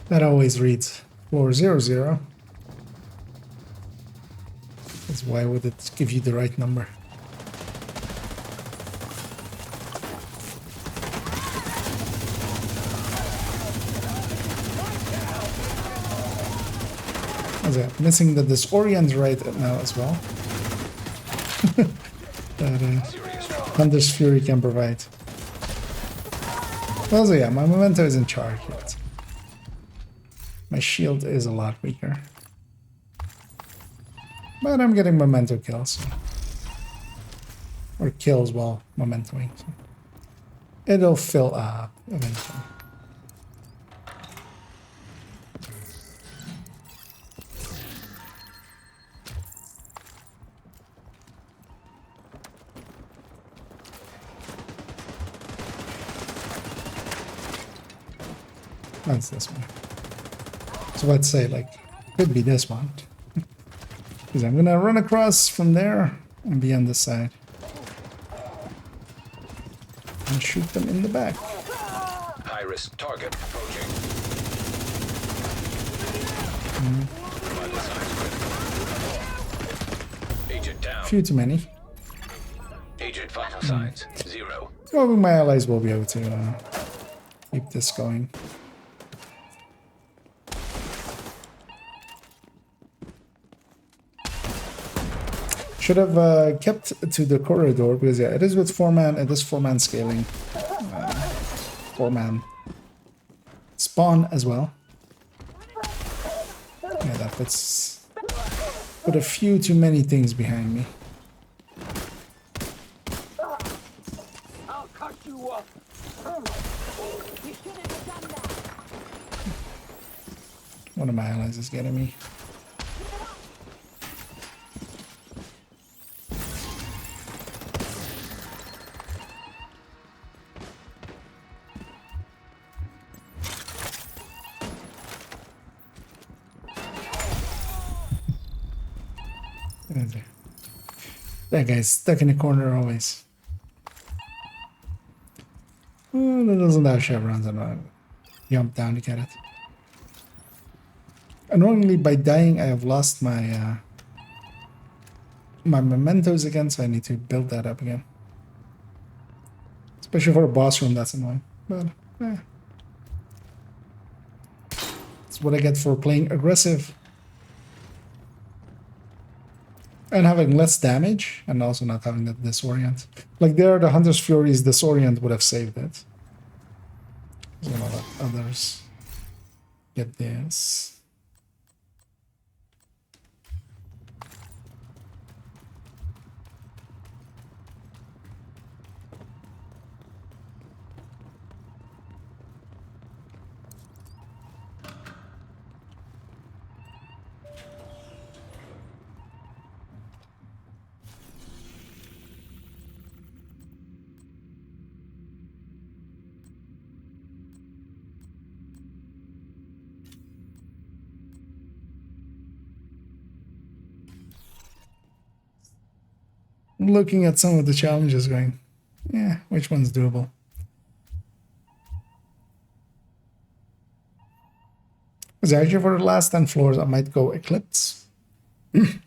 That always reads floor 00. That's why would it give you the right number? I'm missing the disorient right now as well. That Hunter's Fury can provide. Also, yeah, my memento isn't charged yet. My shield is a lot weaker. But I'm getting memento kills. Or kills while mementoing. So it'll fill up eventually. That's this one. So let's say, like, could be this one. Because I'm gonna run across from there and be on this side. And shoot them in the back. High risk target approaching. Agent down. Few too many. Agent vital signs 0. Well, my allies will be able to keep this going. Should have kept to the corridor because yeah, it is with 4-man. It is 4-man scaling, 4-man spawn as well. Yeah, that puts put a few too many things behind me. I'll cut you up. We shouldn't have done that. One of my allies is getting me. That guy's stuck in the corner always. Oh, that doesn't have chevrons. I'm gonna jump down to get it. Annoyingly, by dying, I have lost my my mementos again, so I need to build that up again. Especially for a boss room, that's annoying. But that's what I get for playing aggressive. And having less damage, and also not having that disorient. Like there, the Hunter's Fury's disorient would have saved it. So I'll let others get this. Looking at some of the challenges going, yeah, which one's doable? Because actually for the last 10 floors, I might go Eclipse. And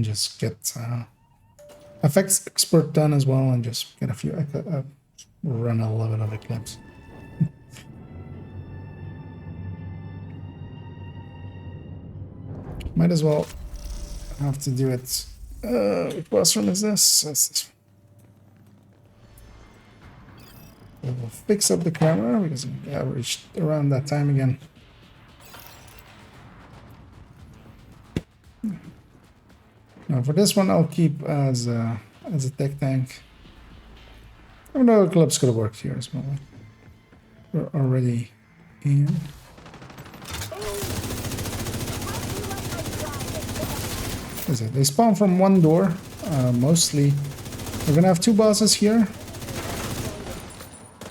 just get effects expert done as well, and just get a few, run a little bit of Eclipse. Might as well have to do it. What classroom is this? This. We'll fix up the camera because we reached around that time again. Now for this one, I'll keep as a tech tank. I know Eclipse could have worked here as well. We're already in. They spawn from one door, mostly. We're gonna have two bosses here.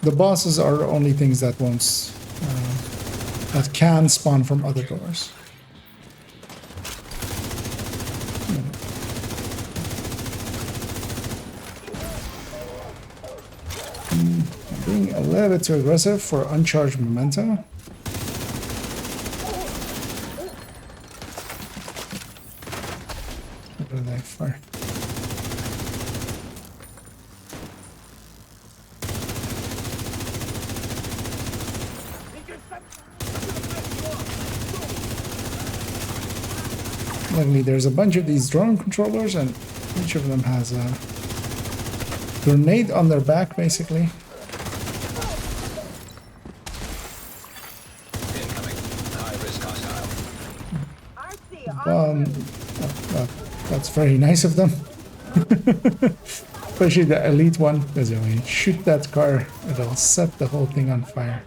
The bosses are the only things that won't, that can spawn from other doors. I'm being a little bit too aggressive for uncharged memento. What are they for? Luckily, there's a bunch of these drone controllers, and each of them has a grenade on their back, basically. Incoming. High-risk hostile. That's very nice of them. Especially the elite one, because when you shoot that car, it'll set the whole thing on fire.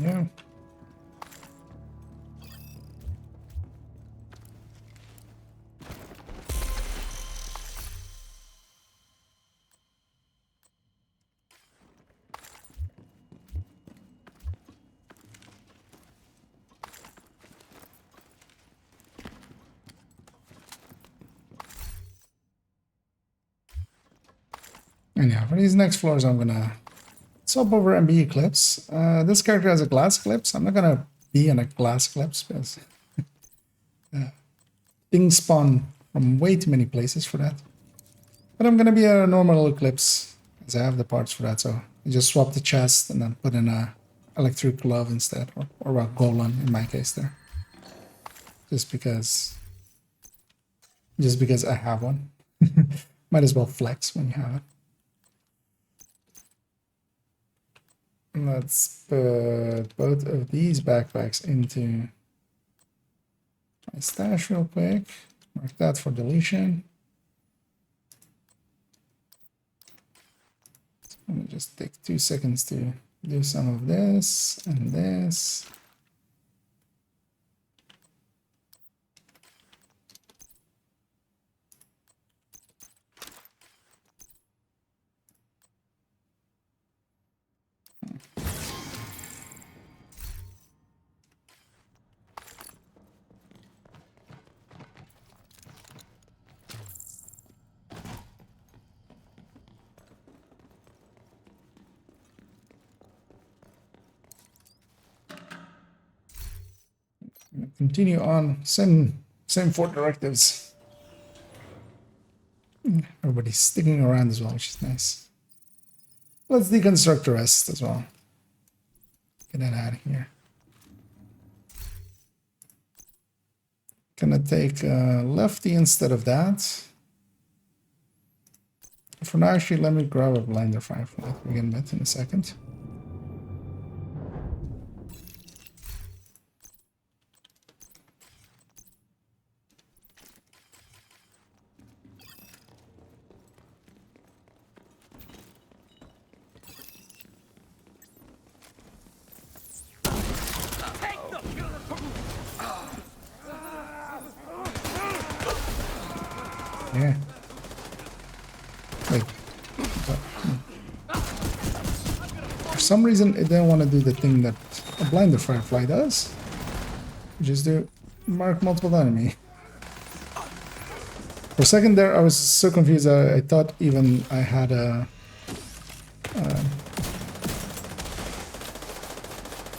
Yeah. And yeah, for these next floors, I'm gonna swap over and be Eclipse. This character has a glass Eclipse. I'm not gonna be in a glass Eclipse because things spawn from way too many places for that. But I'm gonna be a normal Eclipse because I have the parts for that. So I just swap the chest and then put in a electric glove instead, or a golem in my case there. Just because I have one. Might as well flex when you have it. Let's put both of these backpacks into my stash real quick. Mark that for deletion. So let me just take 2 seconds to do some of this and this. continue on. Same 4 directives. Everybody's sticking around as well, which is nice. Let's deconstruct the rest as well. Get that out of here. Gonna take lefty instead of that. For now, actually, let me grab a blinder firefly to begin with in a second. Yeah. Wait. For some reason, it didn't want to do the thing that a blinder firefly does. Just do mark multiple enemy. For a second there, I was so confused. I thought even I had a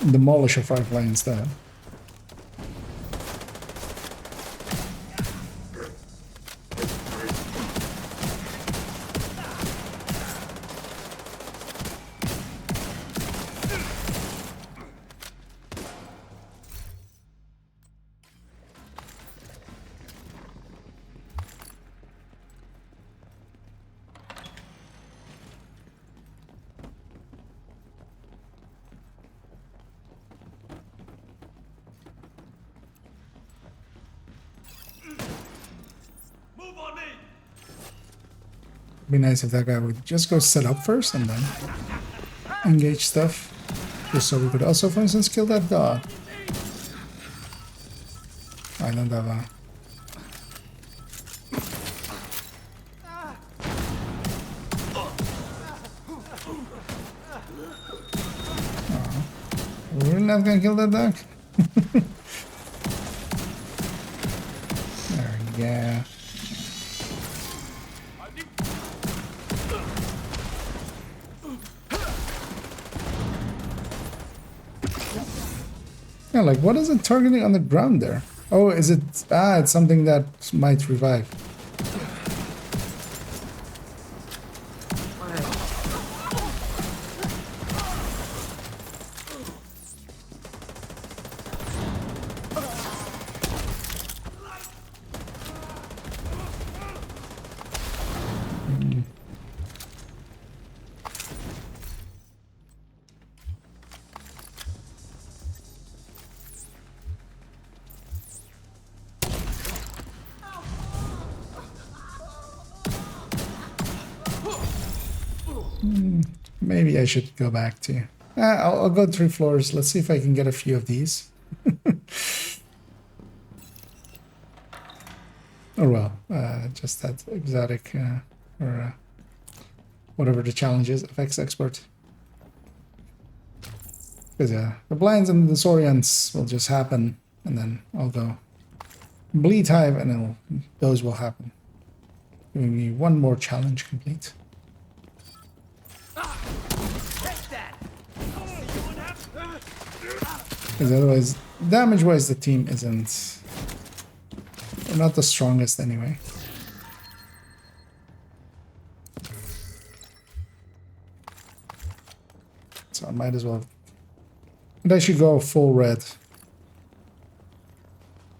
demolisher firefly instead. Be nice if that guy would just go set up first and then engage stuff. Just so we could also, for instance, kill that dog. I don't have a... Oh. We're not gonna kill that dog? There we go. Yeah, like, what is it targeting on the ground there? Oh, is it... Ah, it's something that might revive. Maybe I should go back to... I'll go 3 floors. Let's see if I can get a few of these. Or well, just that exotic or whatever the challenge is, FX expert. Because yeah, the blinds and the Saurians will just happen, and then I'll go Bleed Hive, and those will happen. Giving me 1 more challenge complete. Because otherwise, damage-wise, the team isn't... We're not the strongest anyway. So I might as well... And I should go full red.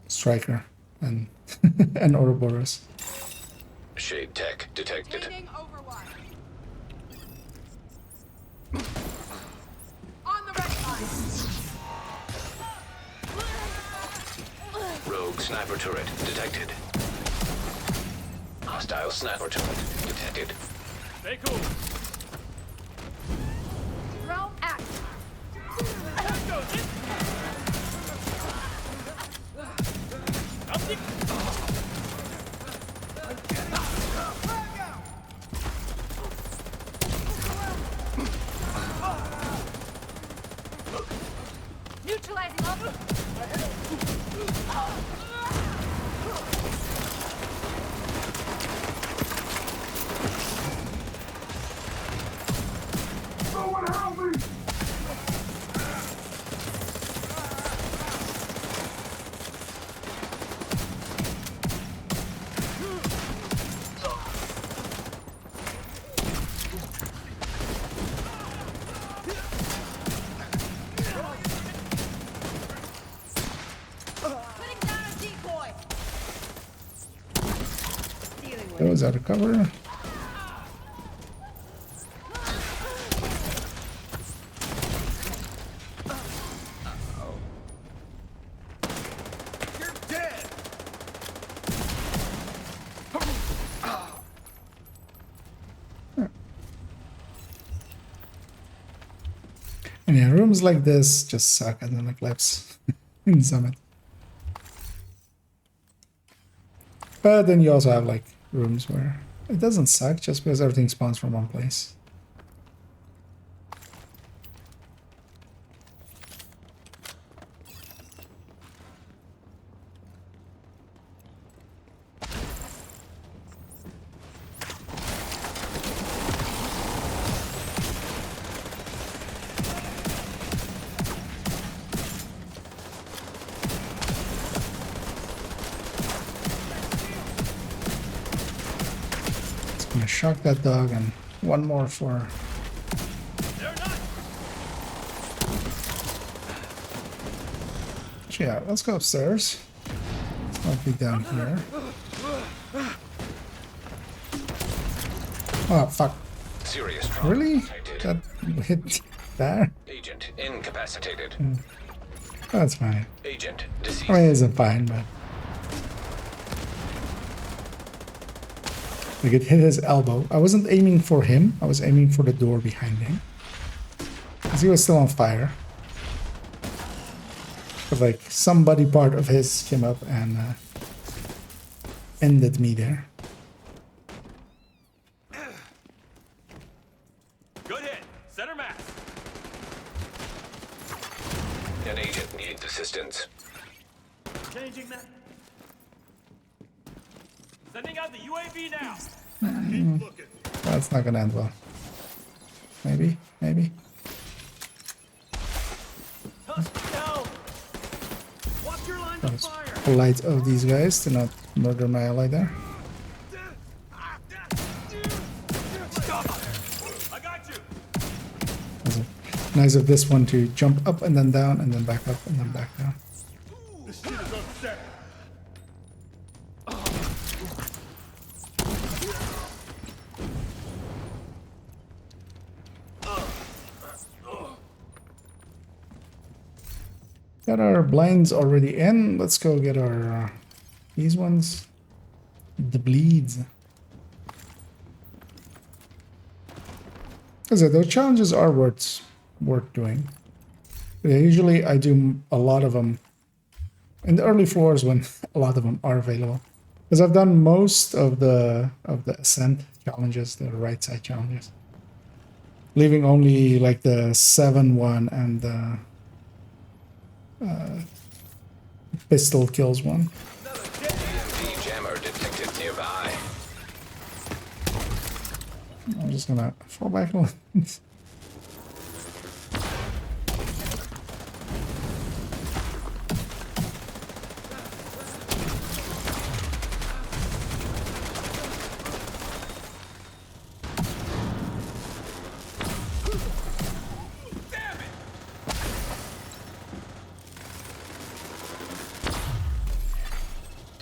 Striker and and Ouroboros. Shade tech detected. Taking Overwatch. On the red side. Rogue sniper turret detected. Hostile sniper turret detected. Stay cool. Drone act. Neutralizing level. Someone help me! is out of cover. You're dead. And yeah, rooms like this just suck at the clips in Summit. But then you also have like rooms where it doesn't suck just because everything spawns from one place. I'm gonna shock that dog and one more for. Yeah, let's go upstairs. I'll be down here. Oh fuck! Serious trauma. Really? Detected. That hit there? Agent incapacitated. That's fine. Agent I deceased. mean, it isn't fine, but like it hit his elbow. I wasn't aiming for him. I was aiming for the door behind him because he was still on fire. But like some body part of his came up and ended me there. Good hit. Center mass. An agent needs assistance. Changing that. Sending out the UAV now. Keep looking. That's not gonna end well. Maybe, maybe. No. Watch your lines That of was fire. polite of these guys to not murder my ally there. I got you. Was nice of this one to jump up and then down and then back up and then back down. This shit is upset. Got our blinds already in. Let's go get our these ones. The bleeds. Because those challenges are worth doing. Yeah, usually I do a lot of them in the early floors when a lot of them are available. Because I've done most of the ascent challenges, the right side challenges, leaving only like the 7-1 and the pistol kills one. EMP jammer detected nearby. I'm just gonna fall back a little.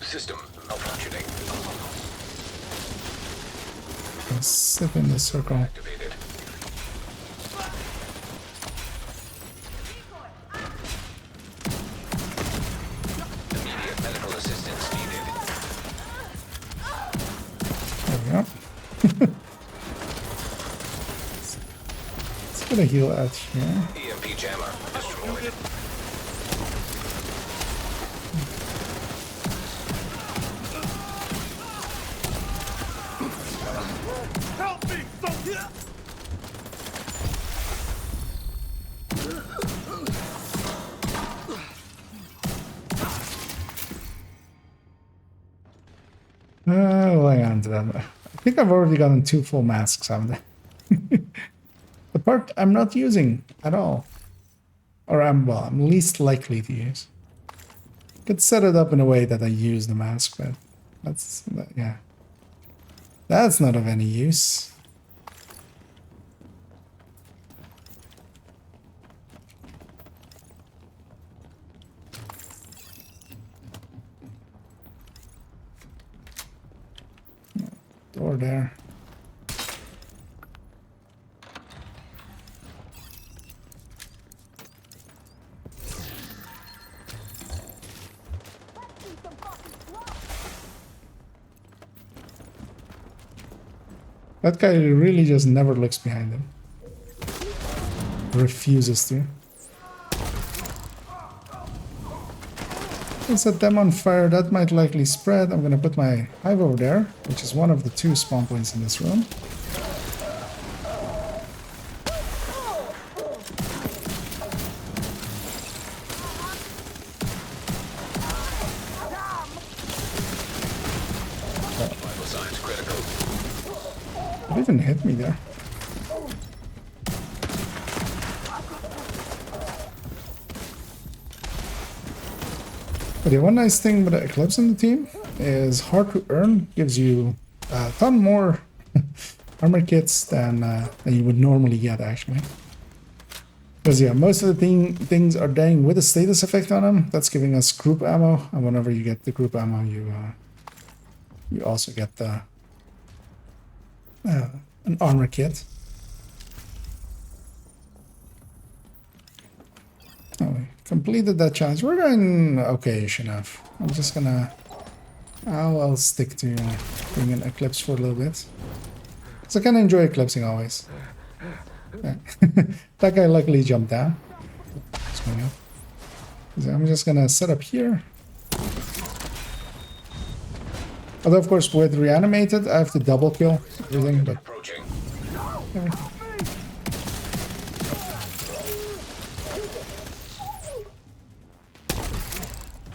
System malfunctioning. Sit in this circle. Activated. Immediate medical assistance needed. There we go. Let's get a heal out here. EMP jammer destroyed. Help me! We'll hang on to them. I think I've already gotten 2 full masks, haven't I? The part I'm not using at all. Or I'm least likely to use. Could set it up in a way that I use the mask, but yeah. That's not of any use. or there. That guy really just never looks behind him. Refuses to. Let's set them on fire. That might likely spread. I'm gonna put my hive over there, which is one of the 2 spawn points in this room. Vital signs critical. It even hit me there. But the one nice thing with the Eclipse in the team is hard to earn, gives you a ton more armor kits than you would normally get, actually. Because yeah, most of the things are dying with a status effect on them. That's giving us group ammo, and whenever you get the group ammo, you also get the an armor kit. Oh, we completed that challenge. We're going okay-ish enough. I'm just gonna... I'll stick to being an Eclipse for a little bit. So I kind of enjoy Eclipsing always. Yeah. That guy luckily jumped down. What's going on? So I'm just gonna set up here. Although, of course, with Reanimated, I have to double kill everything, but... Approaching. Yeah.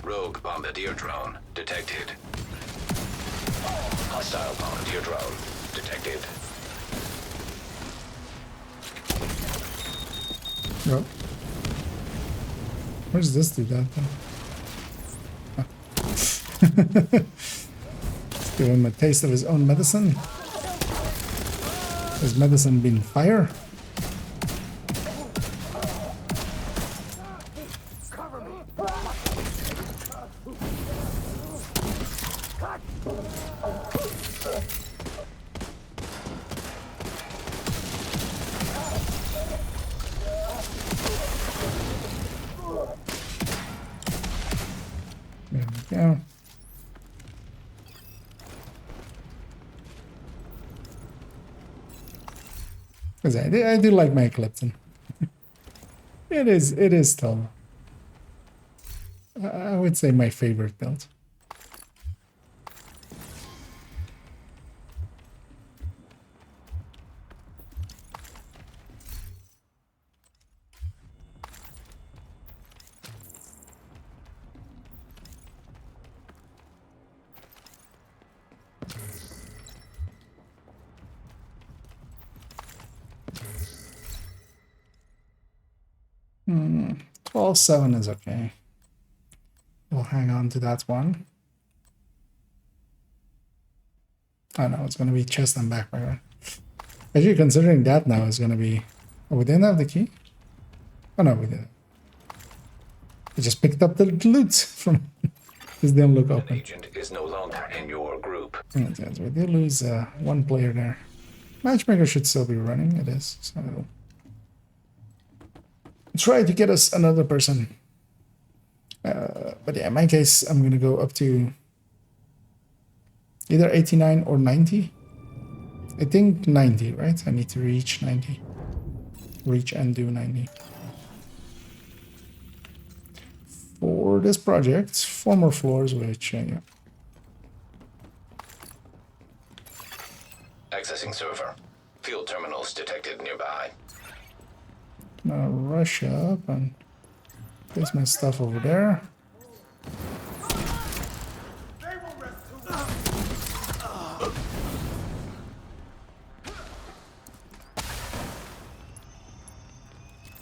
Rogue bombardier drone detected. Hostile bombardier drone detected. Oh. Where's this dude at then? Oh. Let's give him a taste of his own medicine. His medicine being fire. There we go. Because I do like my Eclipton. It is still, I would say, my favorite build. Hmm, 12-7 is okay. We'll hang on to that one. Oh no, it's going to be chest and backpack. Actually, considering that now is going to be... Oh, we didn't have the key? Oh no, we didn't. We just picked up the loot from... This didn't look An open. agent is no longer in your group. Yes, we did lose one player there. Matchmaker should still be running. It is. So try to get us another person. But yeah, in my case, I'm going to go up to either 89 or 90. I think 90, right? I need to reach 90. Reach and do 90. For this project, 4 more floors, which, yeah. Accessing server. Field terminals detected nearby. Gonna rush up and place my stuff over there.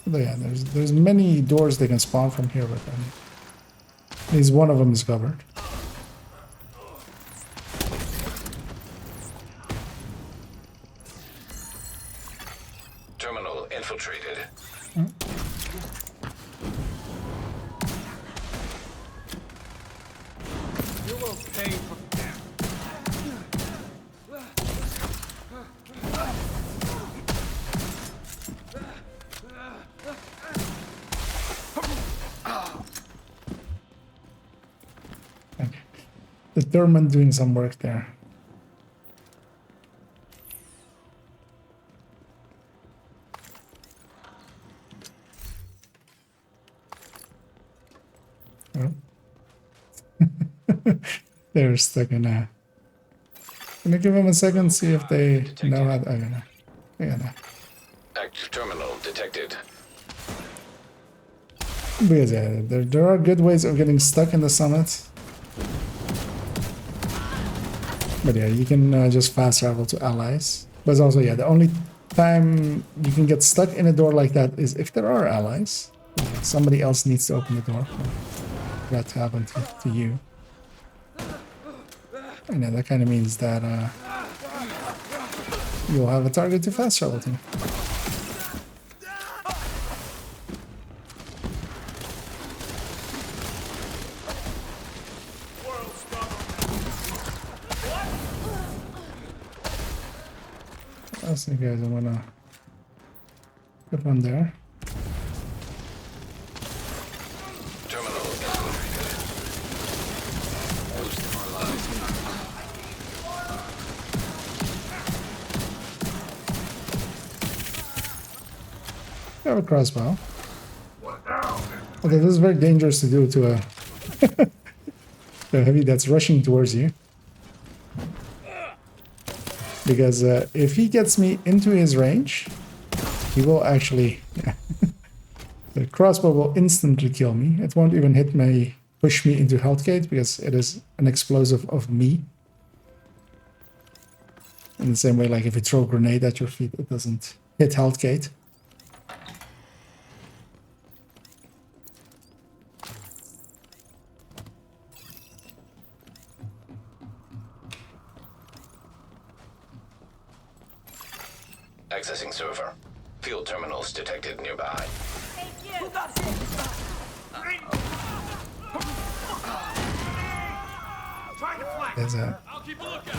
But yeah, there's many doors they can spawn from here, but at least one of them is covered. Terminal infiltrated. You will pay for... Thurman doing some work there. Oh. They're stuck in a... Can I give them a second, see if they know how to... Okay, no. Yeah, no. Active terminal detected. Because yeah, there are good ways of getting stuck in the summit. But yeah, you can just fast travel to allies. But also, yeah, the only time you can get stuck in a door like that is if there are allies. Yeah, somebody else needs to open the door for that to happen to you. And yeah, that kind of means that you'll have a target to fast travel to. I think guys, I'm gonna put one there. Terminal infiltrated. Boost online. I have a crossbow. Although this is very dangerous to do to a, a heavy that's rushing towards you. Because if he gets me into his range, he will actually... Yeah. The crossbow will instantly kill me. It won't even hit me, push me into health gate, because it is an explosive of me. In the same way, like if you throw a grenade at your feet, it doesn't hit health gate. Accessing server. Field terminals detected nearby. Who got hit? Trying to flank. There's a... I'll keep a lookout.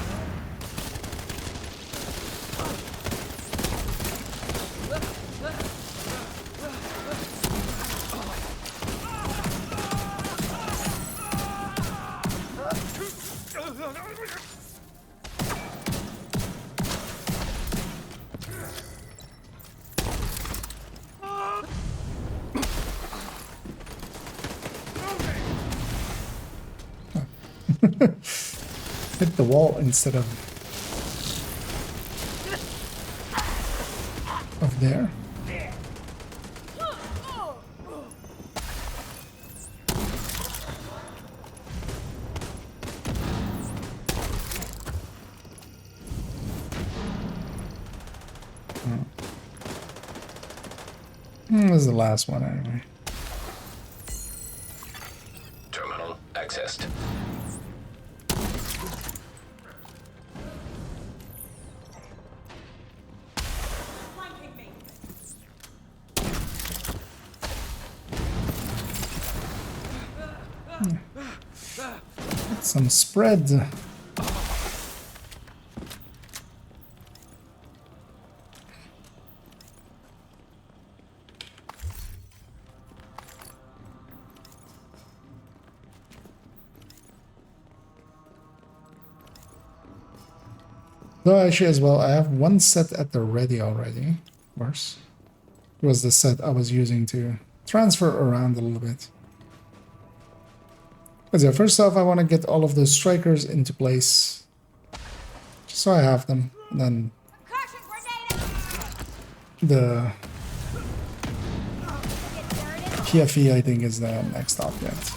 hit the wall instead of there. This is the last one anyway. Terminal accessed. Some spread. Though actually as well, I have one set at the ready already. Of course. It was the set I was using to transfer around a little bit. But yeah, first off, I want to get all of those strikers into place. Just so I have them. And then the PFE, I think, is the next object.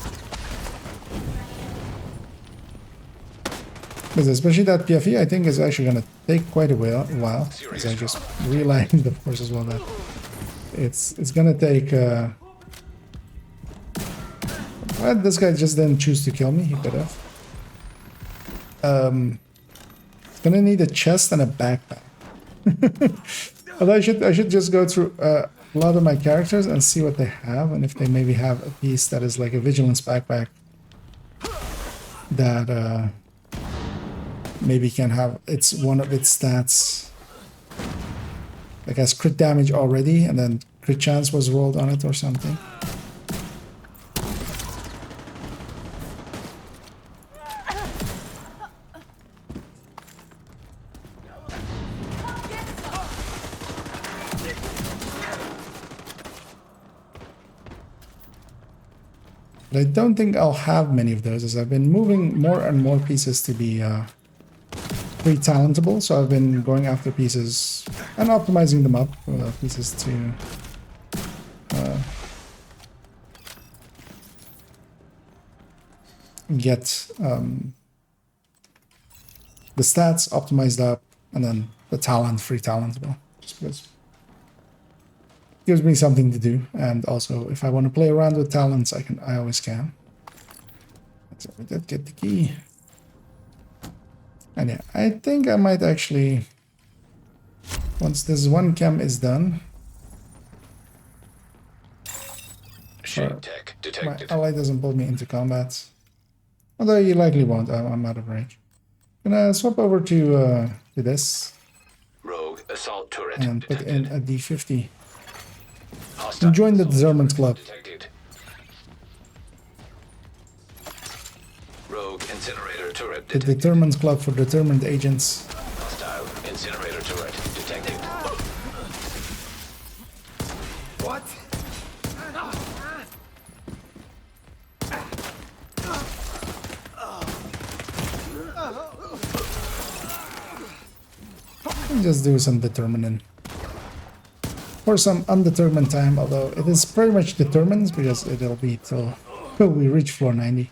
Because especially that PFE, I think, is actually going to take quite a while. As I just realized, of course, as well, that it's going to take... well, this guy just didn't choose to kill me. He could have. It's going to need a chest and a backpack. Although I should just go through a lot of my characters and see what they have, and if they maybe have a piece that is like a vigilance backpack that maybe can have one of its stats like has crit damage already, and then crit chance was rolled on it or something. But I don't think I'll have many of those as I've been moving more and more pieces to be pretty talentable. So I've been going after pieces and optimizing them up, pieces to get the stats optimized up and then the talent free talentable. Just because it gives me something to do, and also if I want to play around with talents, I always can. So we did get the key. And yeah, I think I might actually, once this one chem is done, Shade tech my detected. ally doesn't pull me into combat. Although he likely won't, I'm out of range. Gonna swap over to this Rogue assault turret and put detected. in a D50 Hostile and join the assault Discernment turret Club. detected. Rogue incinerator turret The detected. Determined Club for determined agents. Hostile incinerator turret detected. What? And just do some determining. For some undetermined time, although it is pretty much determined because it'll be till we reach floor 90.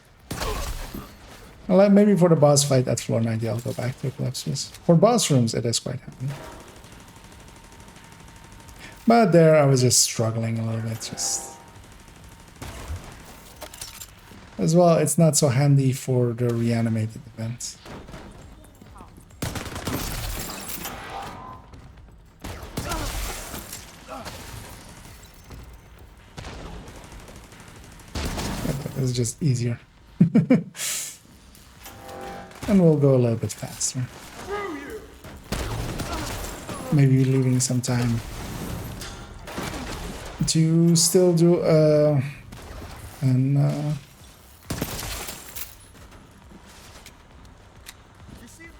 Well, maybe for the boss fight at floor 90 I'll go back to Eclipses. For boss rooms it is quite handy. But there I was just struggling a little bit. As well, it's not so handy for the reanimated event. It's just easier. And we'll go a little bit faster. Maybe leaving some time to still do an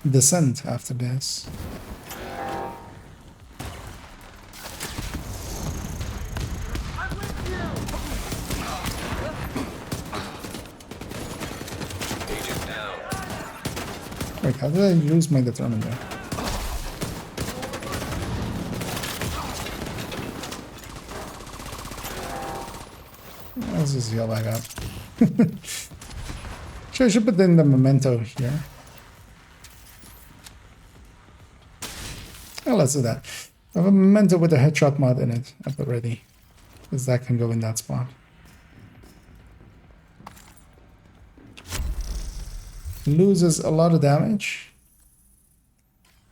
descent after this. Agent down. Wait, how did I lose my determine there? Let's just heal back up. Sure, I should put in the memento here. Oh, let's do that. I have a memento with a headshot mod in it at the ready, because that can go in that spot. Loses a lot of damage,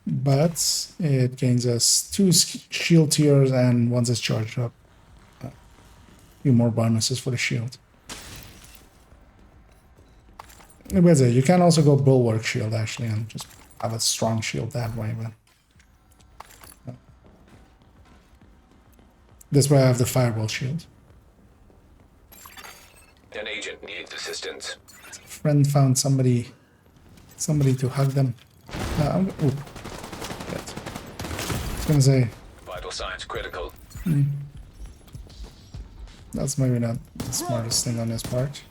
but it gains us 2 shield tiers, and once it's charged up, a few more bonuses for the shield. You can also go bulwark shield actually, and just have a strong shield that way. But this way I have the firewall shield. An agent needs assistance. Friend found somebody to hug them. Ooh. Good. I was gonna say Vital signs critical. that's maybe not the smartest thing on his part.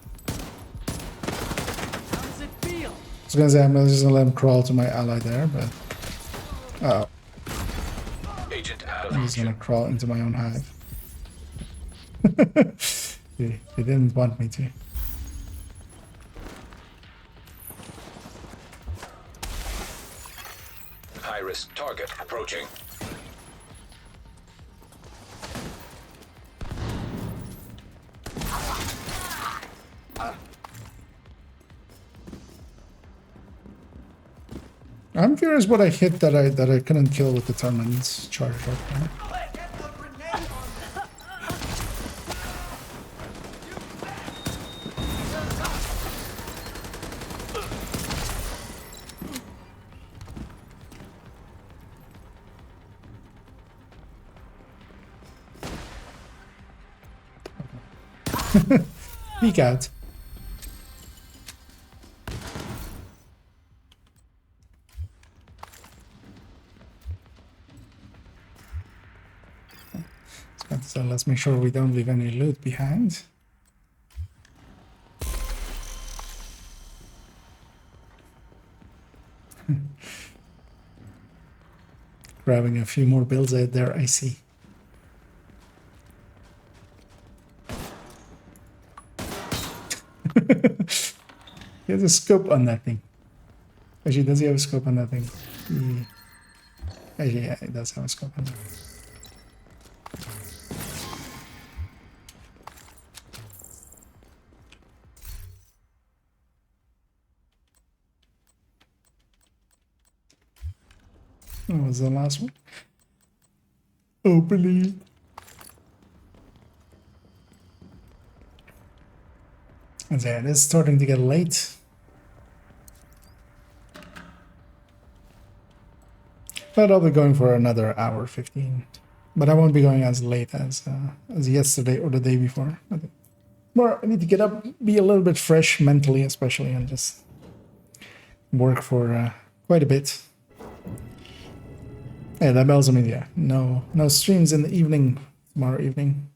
How does it feel? I was gonna say I'm just gonna let him crawl to my ally there, but Agent out of I'm just gonna action. crawl into my own hive. He didn't want me to. High-risk target approaching. I'm curious what I hit that I couldn't kill with determined charge right there. Peek out. So let's make sure we don't leave any loot behind. grabbing a few more builds out there, I see. He has a scope on that thing. Actually, does he have a scope on that thing? Actually, yeah, he does have a scope on that. What was the last one? Opening. And yeah, it is starting to get late. But I'll be going for another hour 15. But I won't be going as late as yesterday or the day before. More, I need to get up, be a little bit fresh mentally, especially, and just work for quite a bit. Yeah, that bells me. Yeah, no streams in the evening tomorrow evening,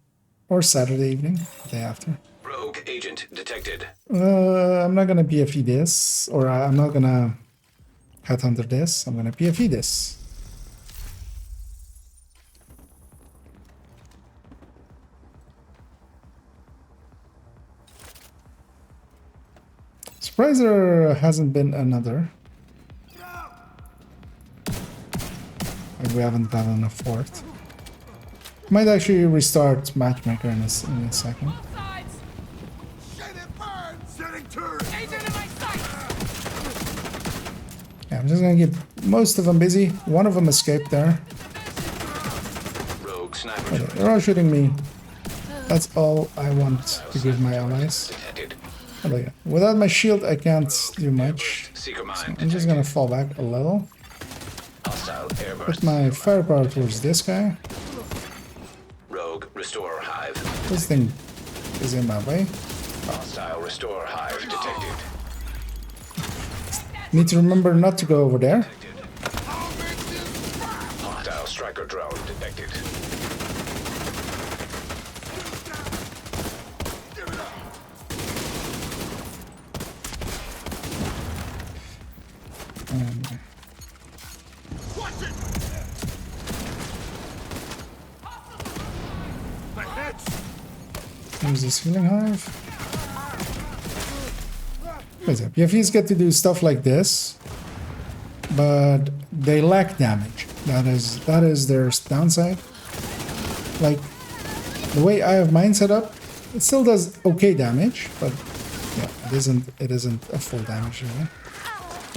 or Saturday evening, the day after. Rogue agent detected. I'm not gonna PFE this, or I'm not gonna headhunter this. I'm gonna PFE this. Surprised there hasn't been another. Like we haven't gotten a fourth. Might actually restart matchmaker in a second. Both sides! Shit, it burns! Setting turret! Agent in my sight! Yeah, I'm just gonna keep most of them busy. One of them escaped there. Rogue sniper Okay, they're all shooting me. That's all I want to give my allies. detected. Oh, yeah. Without my shield, I can't do much. Seeker mine So detected. I'm just gonna fall back a little. Hostile airburst. Put my firepower towards this guy. Rogue restore hive. This thing is in my way. Hostile restore hive detected. Need to remember not to go over there. Hostile striker drone detected. Watch it! My head's Here's this healing hive. What is it? PFEs get to do stuff like this, but they lack damage. That is their downside. Like the way I have mine set up, it still does okay damage, but yeah, it isn't a full damage really.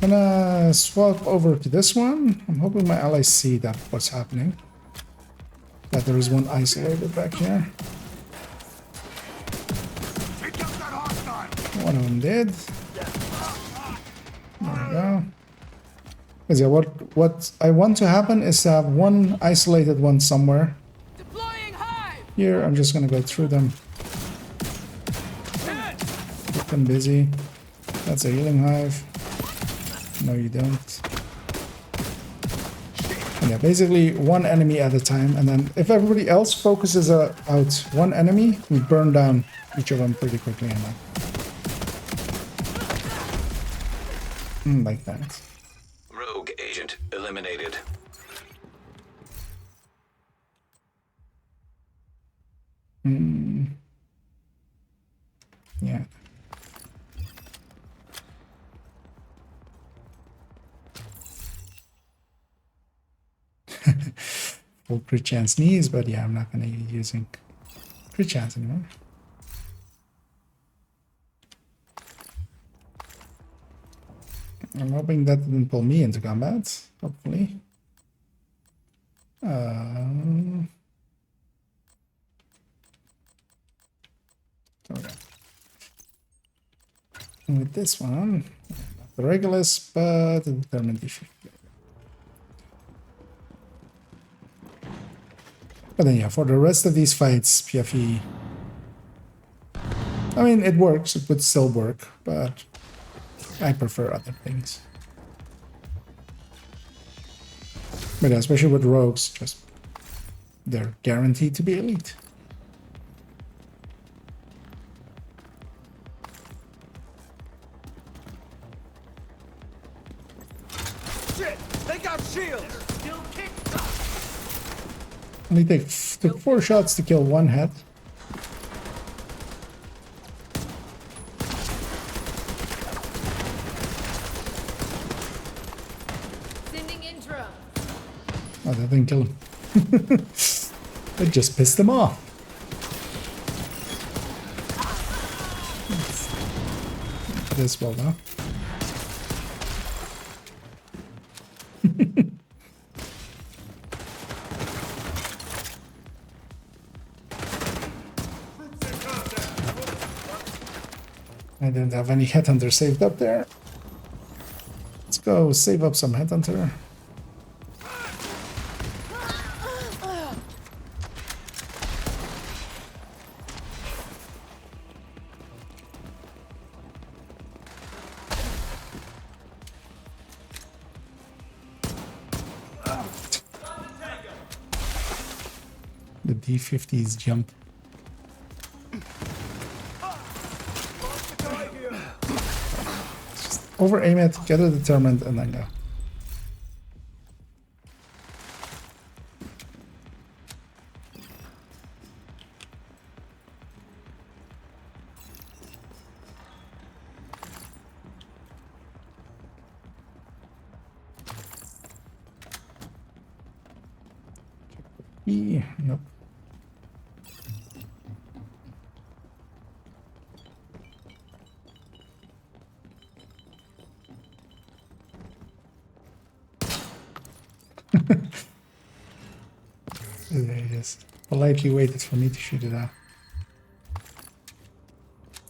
I'm gonna swap over to this one. I'm hoping my allies see that what's happening. That there is one isolated back here. take out that hostile! One of them did. There we go. 'Cause yeah, what I want to happen is to have one isolated one somewhere. Deploying hive! Here, I'm just gonna go through them. Keep them busy. That's a healing hive. No, you don't. And yeah, basically one enemy at a time, and then if everybody else focuses out one enemy, we burn down each of them pretty quickly. And like that. Rogue agent eliminated. Yeah. Full crit chance knees, but yeah, I'm not gonna be using crit chance anymore. I'm hoping that didn't pull me into combat, hopefully. Okay. And with this one, not the Regulus, but the Determined Defect. But then yeah, for the rest of these fights, PFE, I mean, it works, it would still work, but I prefer other things. But yeah, especially with rogues, just they're guaranteed to be elite. Shit! They got shields! Still kick! Only took 4 shots to kill 1 head. Sending in drones. Oh, that didn't kill him. It just pissed him off. This well now. I didn't have any headhunter saved up there. Let's go save up some headhunter. The D50s jump. Just over aim it, get it determined, and then go. E, nope. There he is. Politely waited for me to shoot it out.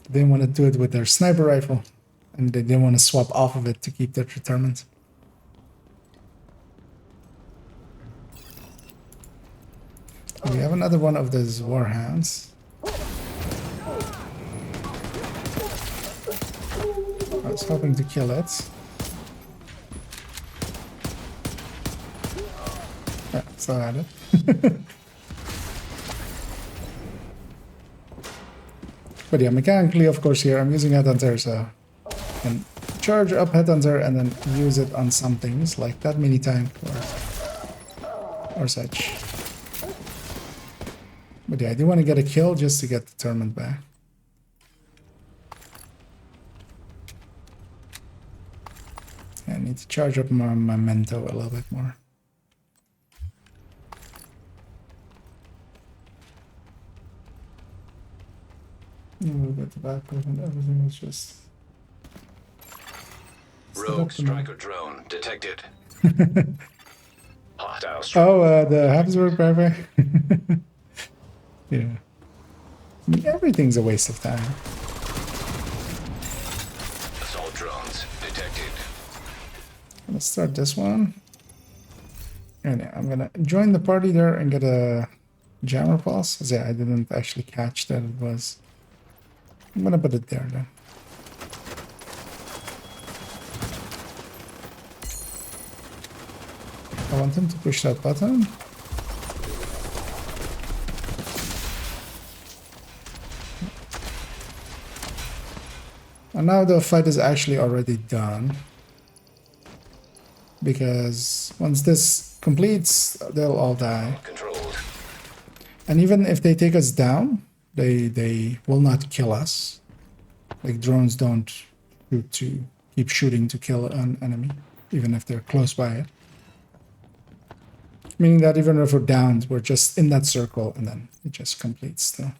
They didn't want to do it with their sniper rifle, and they didn't want to swap off of it to keep their determined. We have another one of those warhounds. I was hoping to kill it. Yeah, so I had it. But yeah, mechanically, of course, here I'm using Headhunter, so I can charge up Headhunter and then use it on some things like that mini tank or such. But yeah, I do want to get a kill just to get determined back. I need to charge up my memento a little bit more. A little bit of backpack and everything is just... Rogue striker drone detected. Hostile Oh, the Habsburg backpack? Yeah. I mean, everything's a waste of time. assault drones detected. Let's start this one. And yeah, I'm gonna join the party there and get a jammer pulse. Yeah, I didn't actually catch that it was. I'm gonna put it there then. I want him to push that button. And now the fight is actually already done. Because once this completes, they'll all die. Controlled. And even if they take us down, they will not kill us. Like drones don't shoot to keep shooting to kill an enemy, even if they're close by it. Meaning that even if we're downed, we're just in that circle and then it just completes still.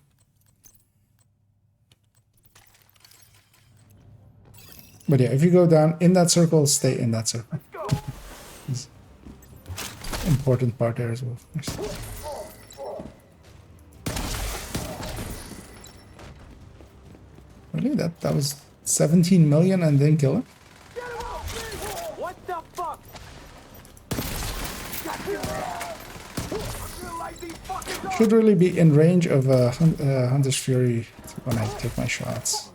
But yeah, if you go down in that circle, stay in that circle. It's an important part there as well, of course. Really? That was 17 million and didn't kill him? What the fuck? Should really be in range of Hunter's Fury when I take my shots.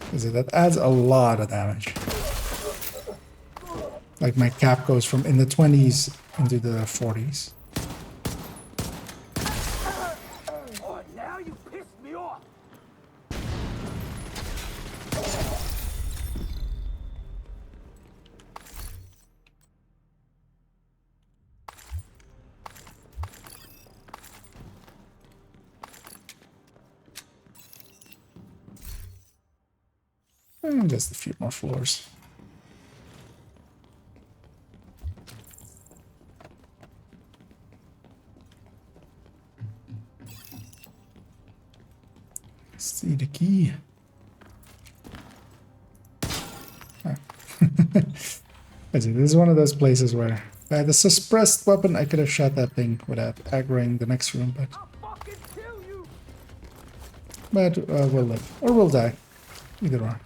Because that adds a lot of damage. Like my cap goes from in the 20s into the 40s. Oh, now you pissed me off. Just a few more floors. See the key. Ah. This is one of those places where if I had a suppressed weapon, I could have shot that thing without aggroing the next room, but we'll live. Or we'll die. Either or.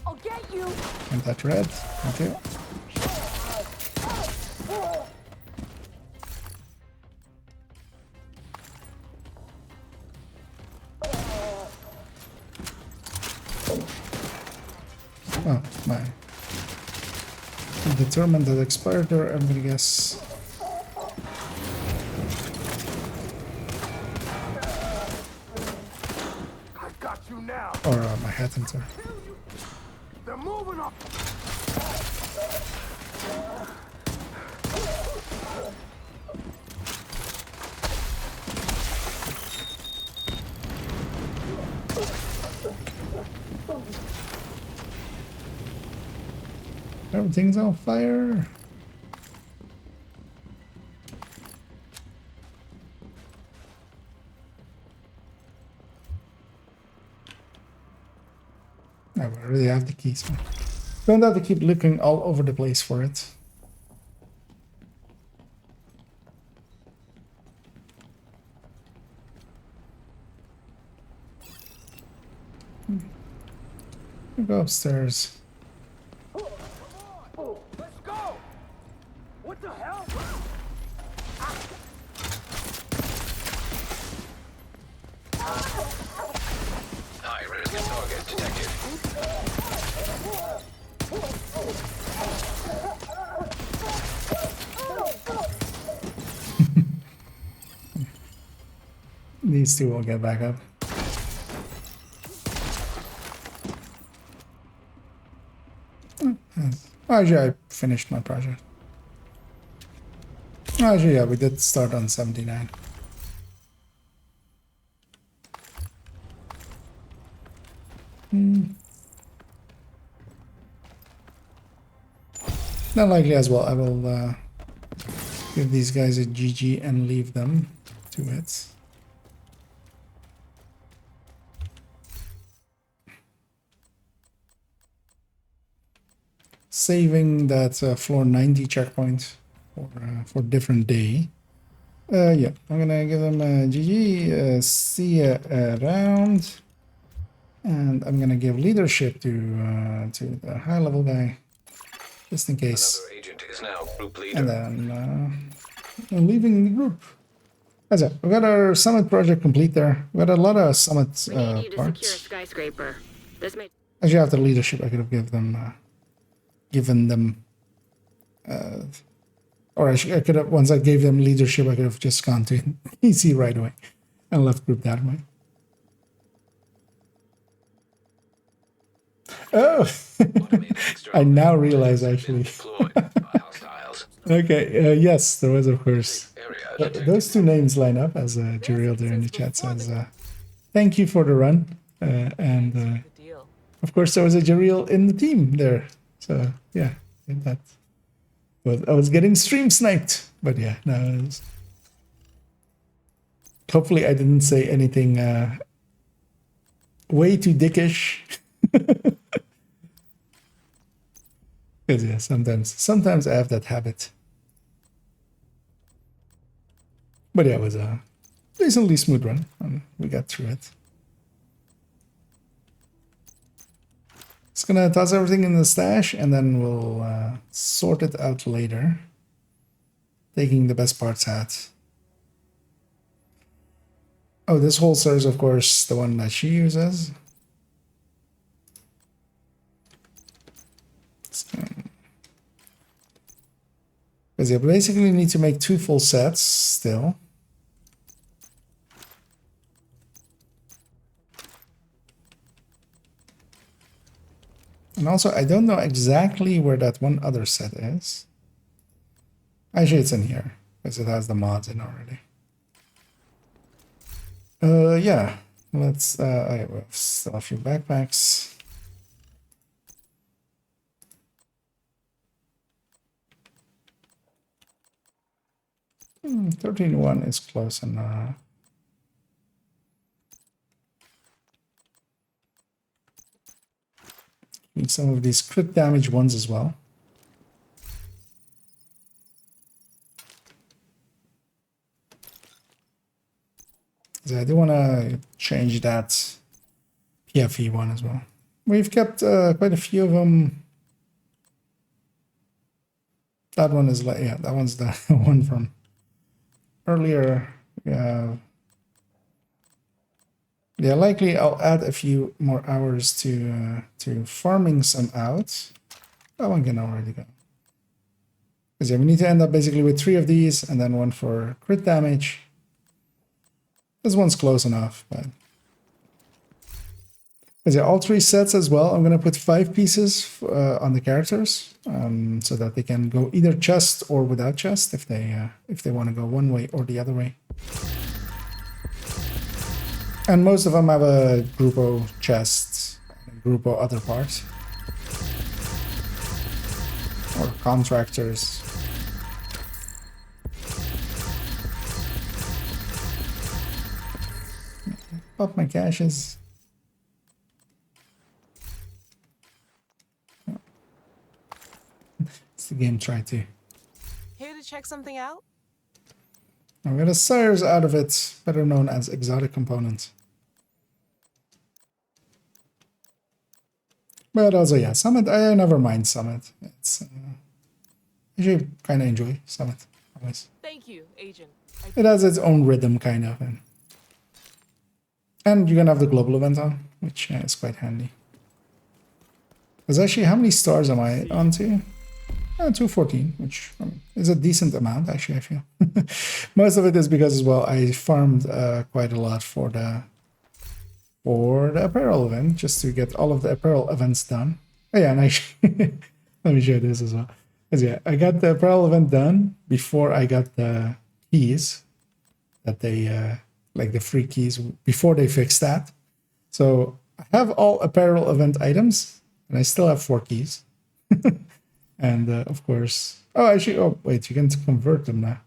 I'll get you. And that red. Thank you. Oh, my. Determined that expired there, I'm gonna guess. I got you now. Or my hat hunter. They're moving up. Everything's on fire. I already have the keys. Don't have to keep looking all over the place for it. Go upstairs. Let's go! What the hell? High-risk target detected. These two will get back up. Actually, I finished my project. Actually, yeah, we did start on 79. Not likely as well. I will give these guys a GG and leave them to it. Saving that floor 90 checkpoint for different day. Yeah, I'm gonna give them a GG. See ya around, and I'm gonna give leadership to the high level guy, just in case. Another agent is now group leader. And then I'm leaving the group. That's it. We got our summit project complete there. We got a lot of summit We need you to secure a parts. skyscraper. This may Actually, after leadership, I could have given them, or I could have, once I gave them leadership, I could have just gone to EC right away and left group that way. Oh, Automated external I now network realize has been actually. deployed by hostiles. Okay, yes, there was, of course. Area detected. Those two names line up, as Jeriel there in the chat says. Thank you for the run. And of course, there was a Jeriel in the team there. So, yeah, that was, I was getting stream sniped. But yeah, no. It was, hopefully, I didn't say anything way too dickish. Because, yeah, sometimes I have that habit. But yeah, it was a decently smooth run, and we got through it. Just gonna toss everything in the stash, and then we'll sort it out later. Taking the best parts out. Oh, this holster is, of course, the one that she uses. Because you basically need to make 2 full sets still. And also, I don't know exactly where that one other set is. Actually, it's in here, because it has the mods in already. Yeah. Let's, I have still a few backpacks. Hmm, 13-1 is close enough. Need some of these crit damage ones as well. So I do want to change that PFE one as well. We've kept quite a few of them. That one is like, yeah, that one's the one from earlier. Yeah, likely I'll add a few more hours to farming some out. That one can already go. Because yeah, we need to end up basically with 3 of these and then one for crit damage. This one's close enough, but because yeah, all 3 sets as well. I'm gonna put 5 pieces on the characters, so that they can go either chest or without chest if they want to go one way or the other way. And most of them have a Grupo chest, Grupo other parts, or contractors. Pop my caches. It's the game try to. Here to check something out? I'm gonna Sire's out of it, better known as exotic component. But also, yeah, Summit, I never mind Summit. It's actually kind of enjoy Summit always. Thank you, Agent. It has its own rhythm, kind of, and you can have the global event on, which is quite handy. Because actually, how many stars am I on to? 214, which is a decent amount, actually, I feel. Most of it is because, as well, I farmed quite a lot for the apparel event, just to get all of the apparel events done. Oh, yeah, and actually, let me show this as well. Because, yeah, I got the apparel event done before I got the keys that they, like the free keys, before they fixed that. So I have all apparel event items, and I still have 4 keys. And of course, oh, actually, oh, wait, you can convert them now.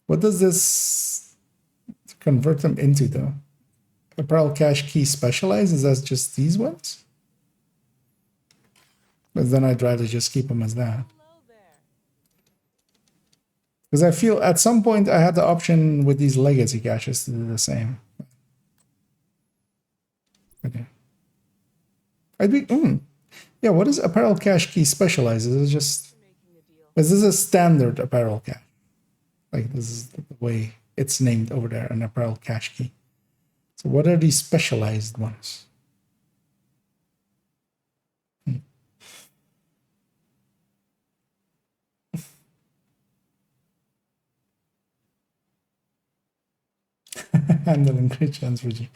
What does this convert them into, though? Apparel cache key specialized? Is that just these ones? But then I'd rather just keep them as that. Because I feel at some point I had the option with these legacy caches to do the same. Okay. I'd be, yeah, what is apparel cache key specialized? Is it just, is this a standard apparel cache? Like, this is the way it's named over there, an apparel cache key. So what are these specialized ones? Handling crit chance for G.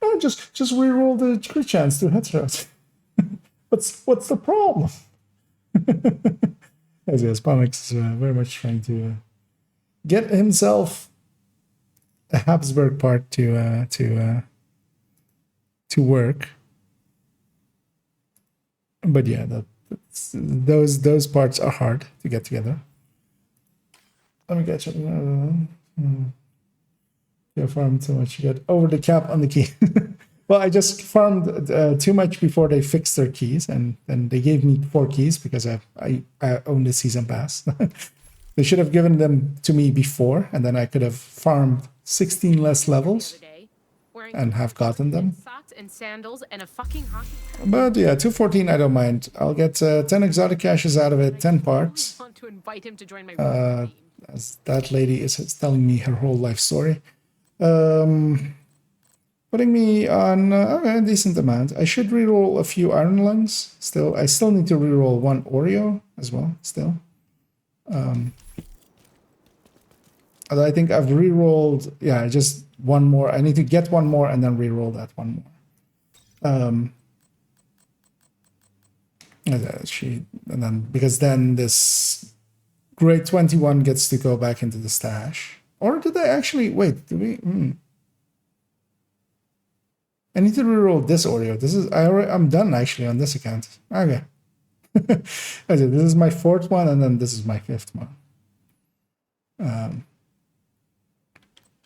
Oh, just reroll the crit chance to headshots. What's the problem? As yes, Pomix is very much trying to get himself a Habsburg part to work. But yeah, those parts are hard to get together. Let me get you. You farmed too much. You get over the cap on the key. Well, I just farmed too much before they fixed their keys, and then they gave me 4 keys because I own the season pass. They should have given them to me before, and then I could have farmed 16 less levels and have gotten them. Socks and sandals and a fucking hockey. But yeah, 214 I don't mind. I'll get 10 exotic caches out of it, 10 parts. I want to invite him to join my team. As that lady is telling me her whole life story. Putting me on a decent amount. I should reroll a few Iron Lungs. Still, I still need to reroll 1 Oreo as well. Still, although I think I've rerolled. Yeah, just 1 more. I need to get 1 more and then reroll that 1 more. And then because then this grade 21 gets to go back into the stash Or did I actually wait? Did we? I need to reroll this Oreo. This is I'm done actually on this account. Okay. Okay, this is my 4th one, and then this is my 5th one.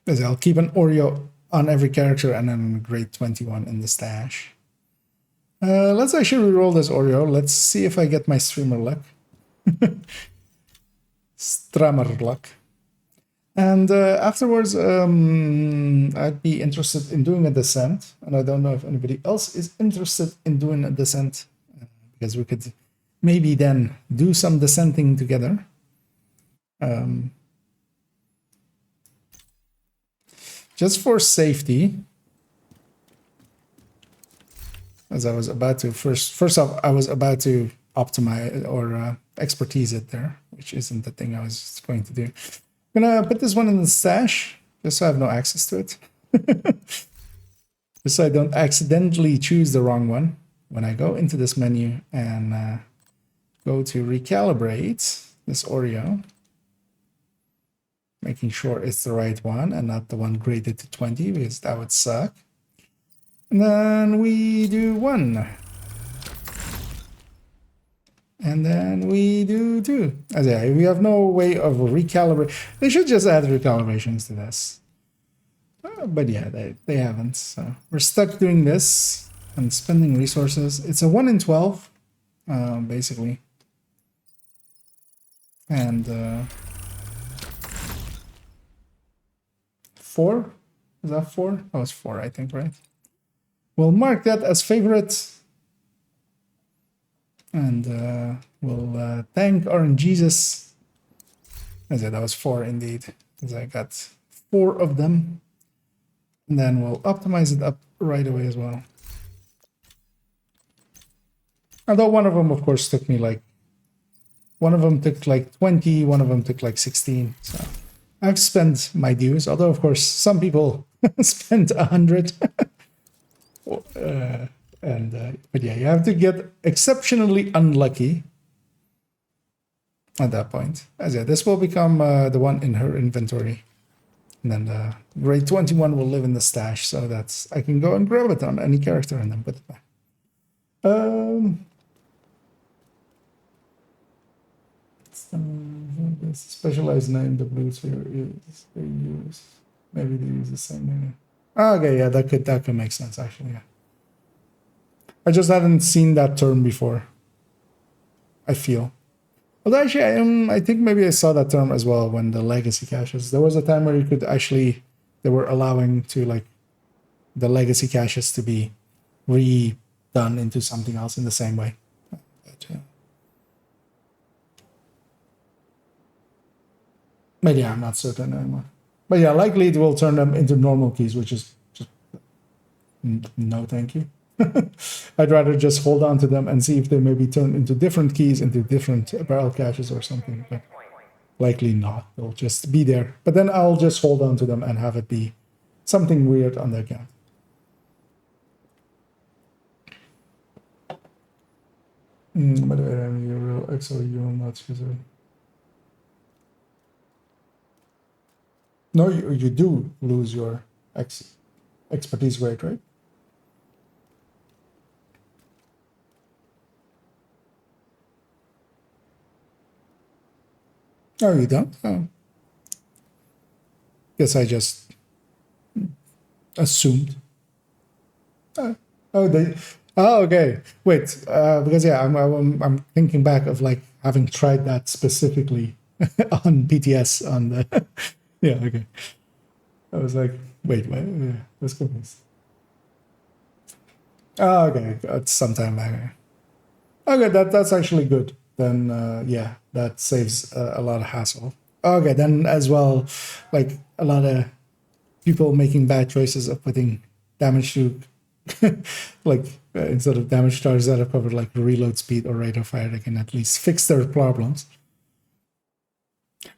I'll keep an Oreo on every character and then grade 21 in the stash. Let's actually reroll this Oreo. Let's see if I get my streamer luck. Strammer luck. And afterwards, I'd be interested in doing a descent. And I don't know if anybody else is interested in doing a descent, because we could maybe then do some descenting together. Just for safety, as I was about to first off, I was about to optimize or expertise it there, which isn't the thing I was going to do. I'm gonna put this one in the stash just so I have no access to it. Just so I don't accidentally choose the wrong one when I go into this menu and go to recalibrate this Oreo, making sure it's the right one and not the one graded to 20, because that would suck. And then we do 1. And then we do 2. As yeah, we have no way of recalibrating. They should just add recalibrations to this. But yeah, they haven't. So we're stuck doing this and spending resources. It's a 1 in 12, basically. And 4? Is that 4? Oh, it's 4, I think, right? We'll mark that as favorite. And we'll thank RNGesus. As that was 4 indeed, because I got 4 of them. And then we'll optimize it up right away as well. Although one of them, of course, took me like... One of them took like 20, one of them took like 16. So I've spent my dues. Although, of course, some people spent 100. But yeah, you have to get exceptionally unlucky at that point. As yeah, this will become the one in her inventory. And then grade 21 will live in the stash, so that's I can go and grab it on any character and then put it back. The specialized name the blue sphere is they use. Maybe they use the same name. Okay, yeah, that could make sense actually. Yeah. I just hadn't seen that term before, I feel. Although actually, I think maybe I saw that term as well when the legacy caches. There was a time where you could actually, they were allowing to like the legacy caches to be redone into something else in the same way. But yeah, I'm not certain anymore. But yeah, likely it will turn them into normal keys, which is just no thank you. I'd rather just hold on to them and see if they maybe turn into different keys, into different barrel caches or something. But likely not. They'll just be there. But then I'll just hold on to them and have it be something weird on the account. By the way, I'm your real XO, you will not use it. No, you do lose your expertise grade, right? Oh, you don't? Oh. Guess I just assumed. Okay. Wait, because yeah, I'm thinking back of like having tried that specifically on BTS on the. Yeah, okay. I was like, wait, yeah, let's go this. Oh, okay, that's sometime back. Okay, that's actually good. Then yeah, that saves a lot of hassle. Okay, then as well, like a lot of people making bad choices of putting damage to, like instead of damage charges that have covered like reload speed or rate of fire, they can at least fix their problems.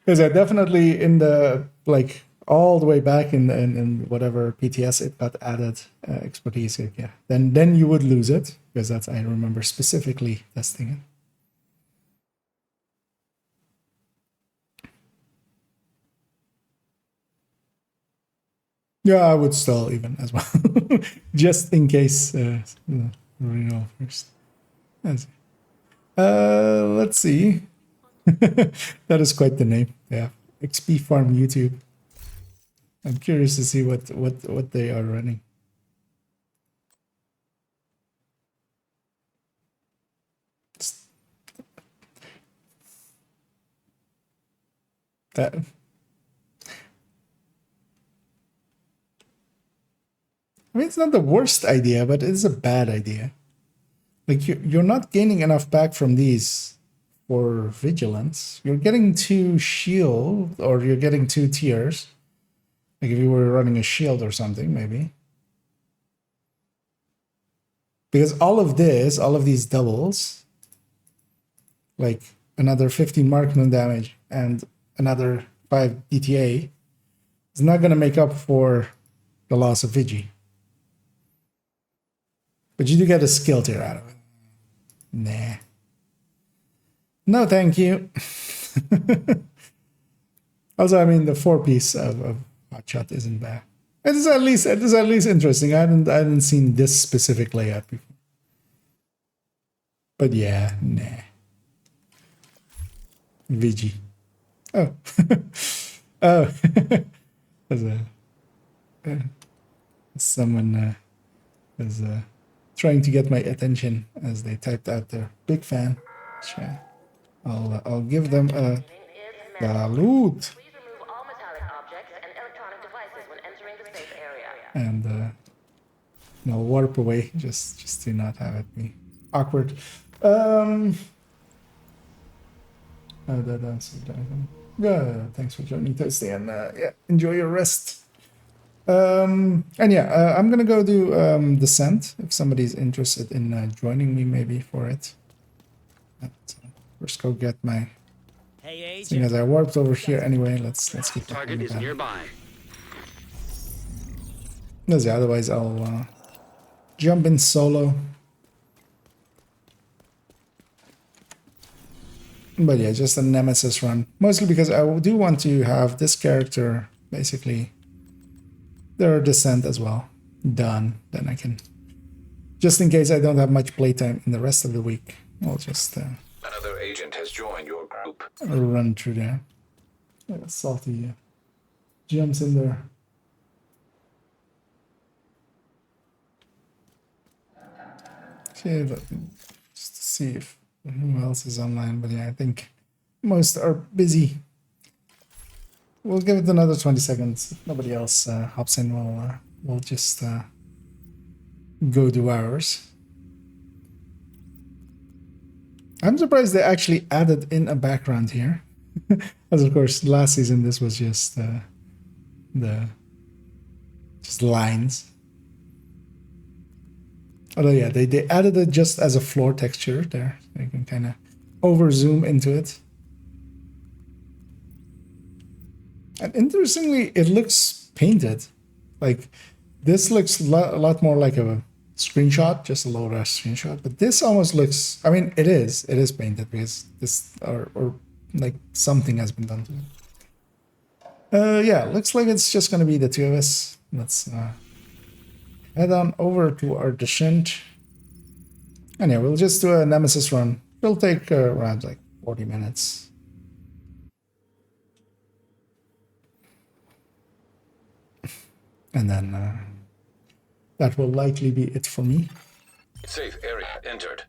Because yeah, definitely in the like all the way back in whatever PTS it got added expertise, yeah. Then you would lose it because that's I remember specifically testing it. Yeah, I would stall even as well, just in case. Renal first. Let's see. That is quite the name. Yeah, XP Farm YouTube. I'm curious to see what they are running. That I mean, it's not the worst idea, but it's a bad idea. Like you're not gaining enough back from these for vigilance. You're getting 2 shield, or you're getting 2 tiers. Like if you were running a shield or something, maybe. Because all of these doubles, like another 15 marksman damage and another 5 DTA, is not going to make up for the loss of Vigi. But you do get a skill tier out of it. Nah. No, thank you. Also, I mean, the 4-piece of Hotshot isn't bad. It is at least interesting. I hadn't seen this specific layout before. But yeah, nah. VG. Oh. Oh. As someone was trying to get my attention as they typed out their big fan. Sure. I'll give them a salute. Please remove all metallic objects and electronic devices when entering the safe area. And I'll warp away just to not have it be awkward. Oh, that answered that. Yeah, thanks for joining Thursday, and yeah, enjoy your rest. And yeah, I'm gonna go do Descent if somebody's interested in joining me maybe for it. First, go get my. Seeing as I warped over here anyway, let's keep the Target is nearby. Because yeah, otherwise I'll jump in solo. But yeah, just a Nemesis run. Mostly because I do want to have this character basically their Descent as well done. Then I can, just in case I don't have much playtime in the rest of the week, I'll just Another agent has joined your group. run through there. Yeah, salty jumps in there. Okay, just to see if who else is online, but yeah, I think most are busy. We'll give it another 20 seconds. If nobody else hops in, we'll just go do ours. I'm surprised they actually added in a background here. As of course, last season this was just just lines. Although yeah, they added it just as a floor texture there. So you can kind of over zoom into it. And interestingly, it looks painted. Like this looks a lot more like a screenshot, just a low-res screenshot. But this almost looks, I mean, it is painted because this or like something has been done to it. Yeah, looks like it's just gonna be the two of us. Let's head on over to our descent. And yeah, we'll just do a Nemesis run. It'll take around like 40 minutes. And then that will likely be it for me. Safe area entered.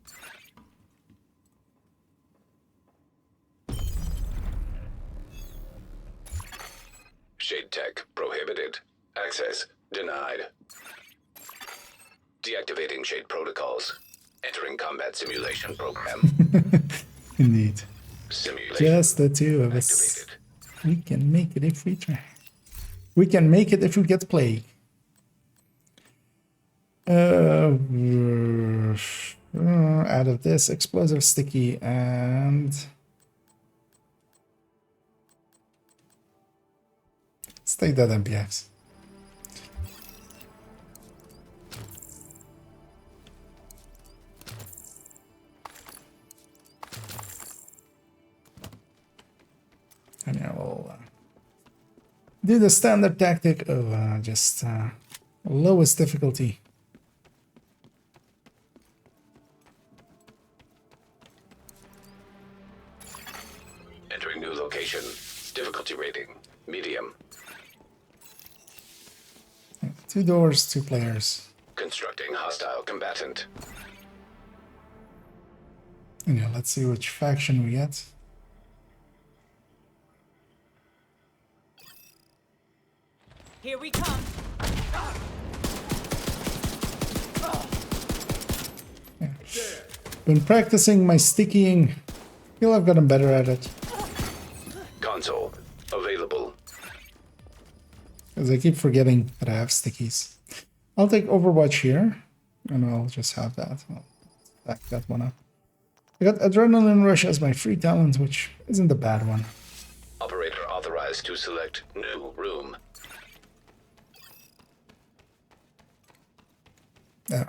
Shade tech prohibited. Access denied. Deactivating shade protocols. Entering combat simulation program. Indeed. Simulation Just the two of us. activated. We can make it if we try. We can make it if we get plague. Out of this, explosive sticky and let's take that MPX. And yeah, we'll Do the standard tactic of just lowest difficulty. Entering new location. Difficulty rating. Medium. 2 doors, 2 players. Constructing hostile combatant. And yeah, let's see which faction we get. Here we come. Been practicing my stickying. Feel I've gotten better at it. Console. Available. Because I keep forgetting that I have stickies. I'll take Overwatch here. And I'll just have that. I'll back that one up. I got Adrenaline Rush as my free talent, which isn't a bad one. Operator authorized to select new room. Oh.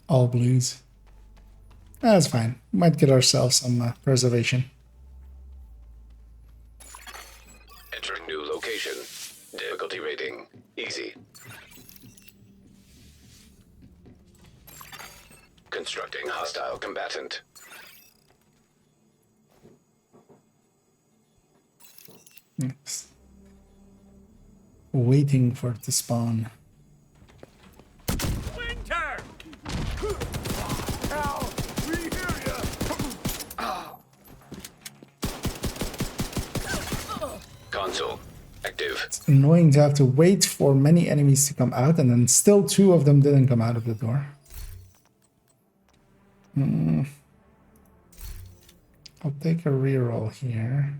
All blues. That's fine. Might get ourselves some preservation. Entering new location. Difficulty rating. Easy. Constructing hostile combatant. Oops. Waiting for it to spawn. Winter! Hell, we hear ya! Console. Active. It's annoying to have to wait for many enemies to come out, and then still 2 of them didn't come out of the door. I'll take a reroll here.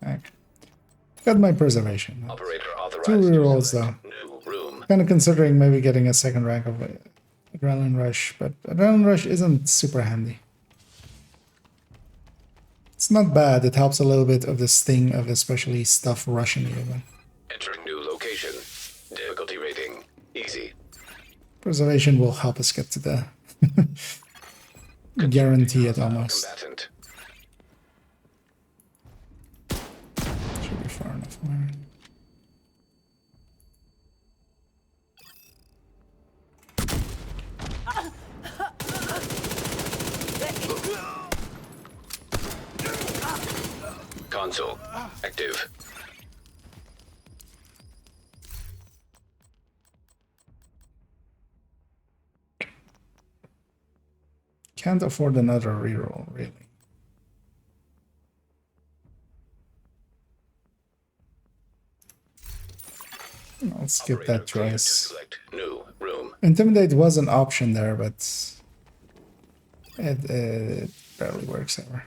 Okay. Got my preservation. Operator authorized 2 to rerolls select though. new room. Kind of considering maybe getting a second rank of Adrenaline Rush, but Adrenaline Rush isn't super handy. It's not bad. It helps a little bit of the sting of especially stuff rushing you. But Entering new location. Difficulty rating. Easy. preservation will help us get to the guarantee it almost. Combatant. Should be far enough away. Console. Active. Can't afford another reroll, really. I'll skip Operator that cleared to choice. select new room. Intimidate was an option there, but it barely works ever.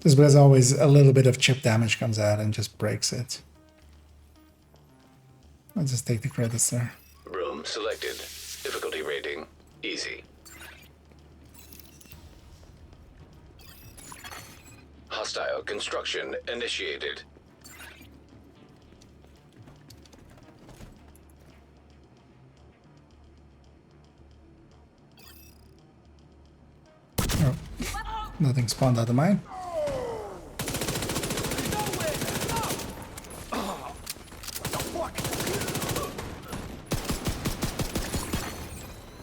Just because always a little bit of chip damage comes out and just breaks it. I'll just take the credits there. Room selected. Difficulty rating. Easy. Hostile construction initiated. Oh, nothing spawned out of mine.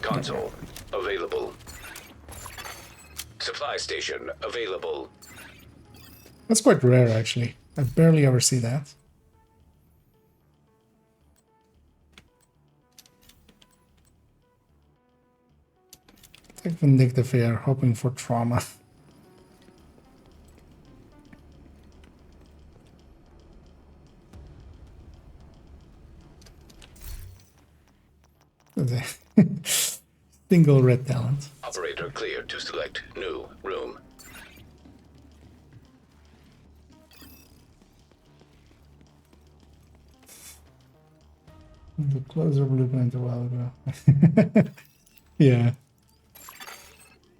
Console available. Supply station available. That's quite rare, actually. I barely ever see that. Take Vindictive here, hoping for trauma. Single red talent. Operator cleared to select new room. The closer blueprint a while ago. Yeah.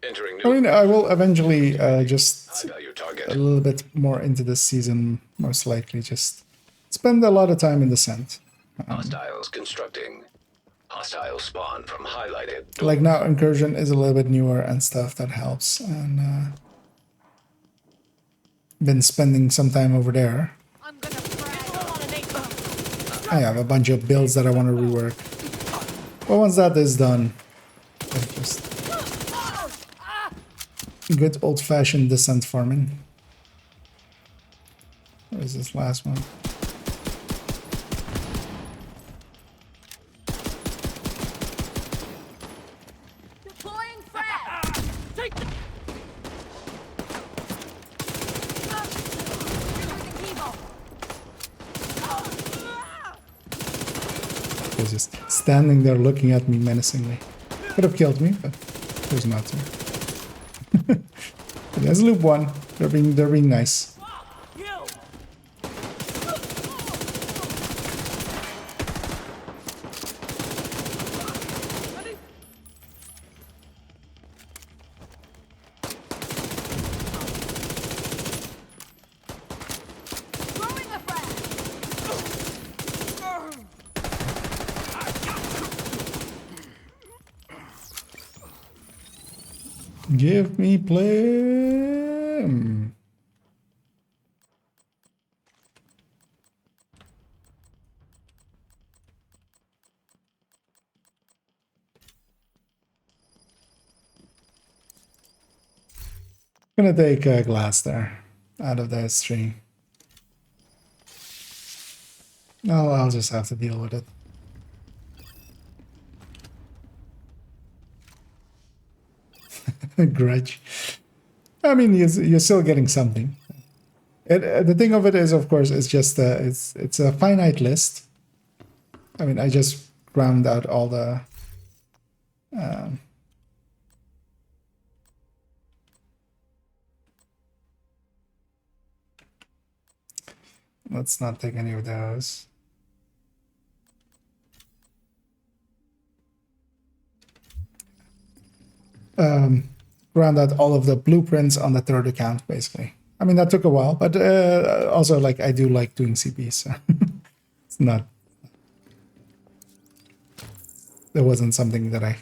Entering I new mean, I will eventually just high value target. target. a little bit more into this season, most likely. Just spend a lot of time in Descent. Hostiles constructing. Hostile spawn from highlighted door. Like now, Incursion is a little bit newer and stuff that helps. And been spending some time over there. I'm gonna frag. I have a bunch of builds that I want to rework. But once that is done, it's just good old-fashioned Descent farming. Where is this last one? Deploying frag. Take the... He's just standing there looking at me menacingly. Could have killed me, but chose not to. But there's loop one. They're being nice. Throwing a frag. Give me play. Gonna take a glass there out of those three. No, I'll just have to deal with it. Grudge. I mean, you're still getting something. The thing of it is, of course, it's just it's a finite list. I mean, I just ground out all the let's not take any of those. Ground out all of the blueprints on the third account, basically. I mean, that took a while, but also, like, I do like doing CPs, so it's not... There wasn't something that I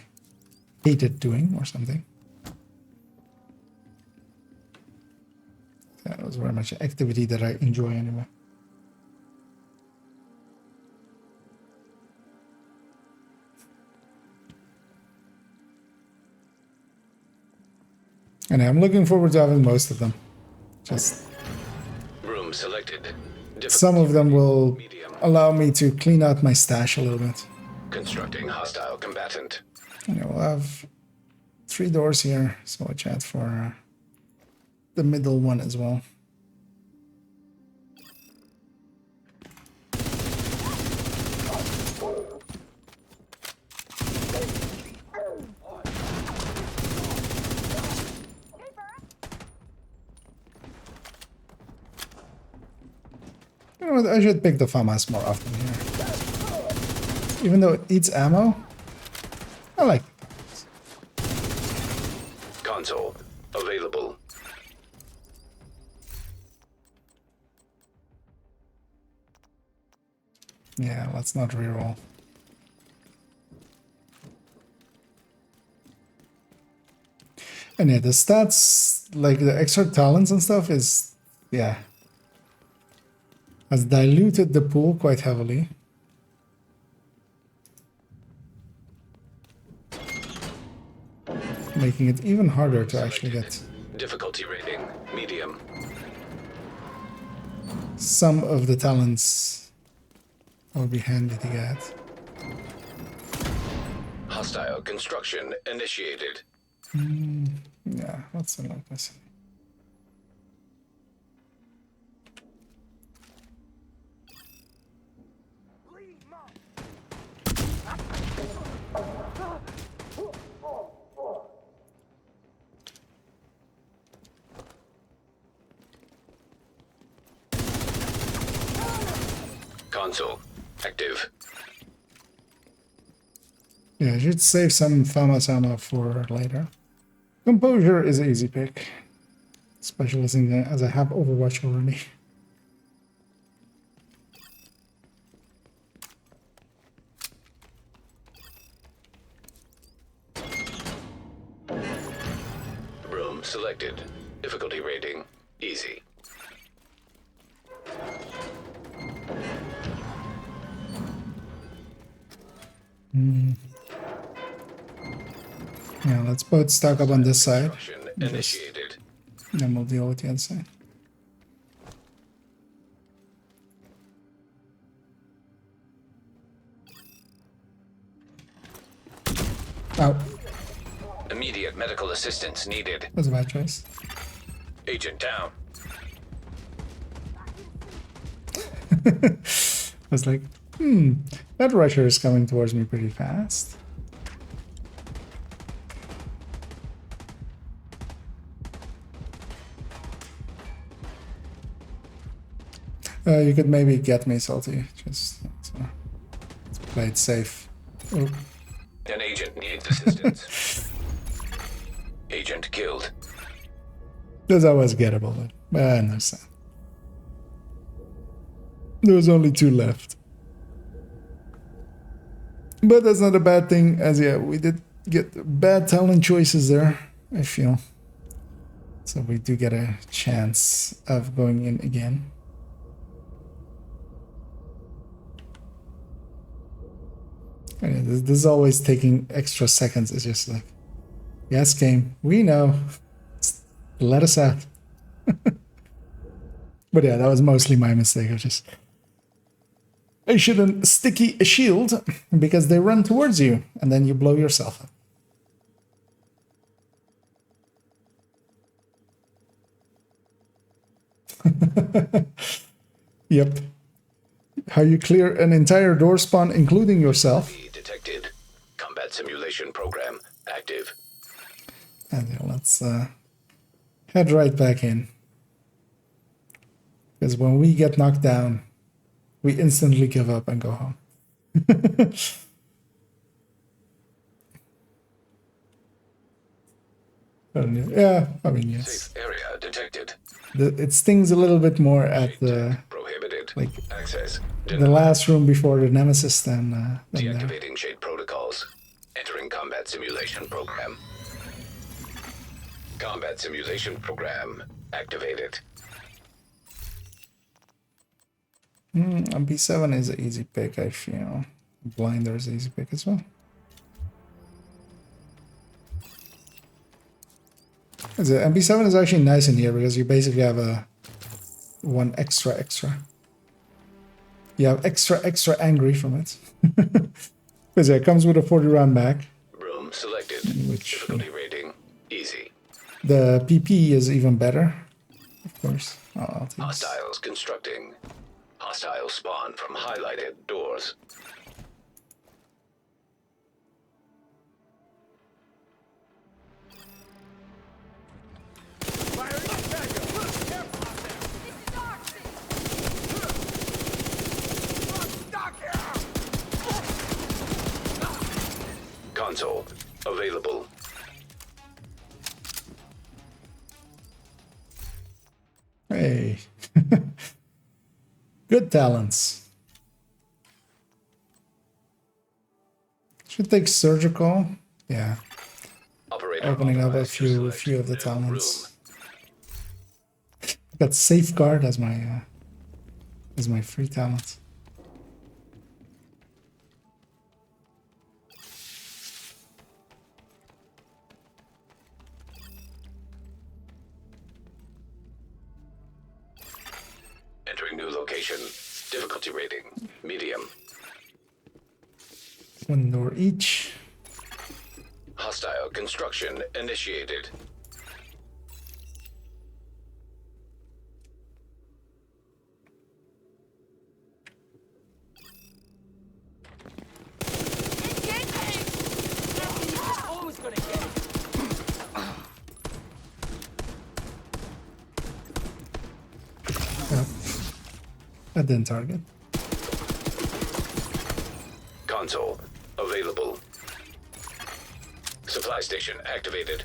hated doing or something. Yeah, it was very much an activity that I enjoy anyway. And I'm looking forward to having most of them. Just Room selected. some of them will Medium. allow me to clean out my stash a little bit. Constructing hostile combatant. And we'll have 3 doors here, so watch out for the middle one as well. You know what, I should pick the FAMAS more often here. Even though it eats ammo, I like it. Console available. Yeah, let's not reroll. And yeah, the stats, like the extra talents and stuff is, yeah, has diluted the pool quite heavily. Making it even harder to actually get Difficulty rating medium. some of the talents. That would be handy to get. Hostile construction initiated. Yeah, what's the like this? Console active. Yeah, I should save some FAMAS ammo for later. Composure is an easy pick. especially as I have Overwatch already. Room selected. Difficulty rating, easy. Yeah, let's both stock up on this side. Construction initiated. Then we'll deal with the other side. Oh, Immediate medical assistance needed. that's a bad choice. Agent down. I was like, that rusher is coming towards me pretty fast. You could maybe get me, Salty. Just let's play it safe. Oh, An agent needs assistance. Agent killed. that's always gettable, but I understand. There's only 2 left. But that's not a bad thing, as yeah, we did get bad talent choices there, I feel. So we do get a chance of going in again. And this is always taking extra seconds. It's just like, yes, game, we know. Just let us out. But yeah, that was mostly my mistake. I shouldn't sticky a shield because they run towards you and then you blow yourself up. Yep. How you clear an entire door spawn, including yourself. Detected. Combat simulation program active. And yeah, let's head right back in. Because when we get knocked down, we instantly give up and go home. Yeah, I mean, yes. Safe area detected. It stings a little bit more at the Prohibited. like Access. the last room before the Nemesis than there. Deactivating shade protocols. Entering combat simulation program. Combat simulation program activated. B7 is an easy pick, I feel. Blinder is an easy pick as well. MB7 is actually nice in here because you basically have a one extra. You have extra angry from it. Because it comes with a 40 round mag. Room selected. Which Difficulty rating easy. the PP is even better, of course. I'll take this. Hostiles constructing. Hostile spawn from highlighted doors. Console available. Hey. Good talents. Should take surgical. Yeah. Operator Opening up a authorized to few of the select talents. Got safeguard as my free talent. Entering new location. Difficulty rating medium. One door each. Hostile construction initiated. Always gonna get it. That didn't target. Console available. Supply station activated.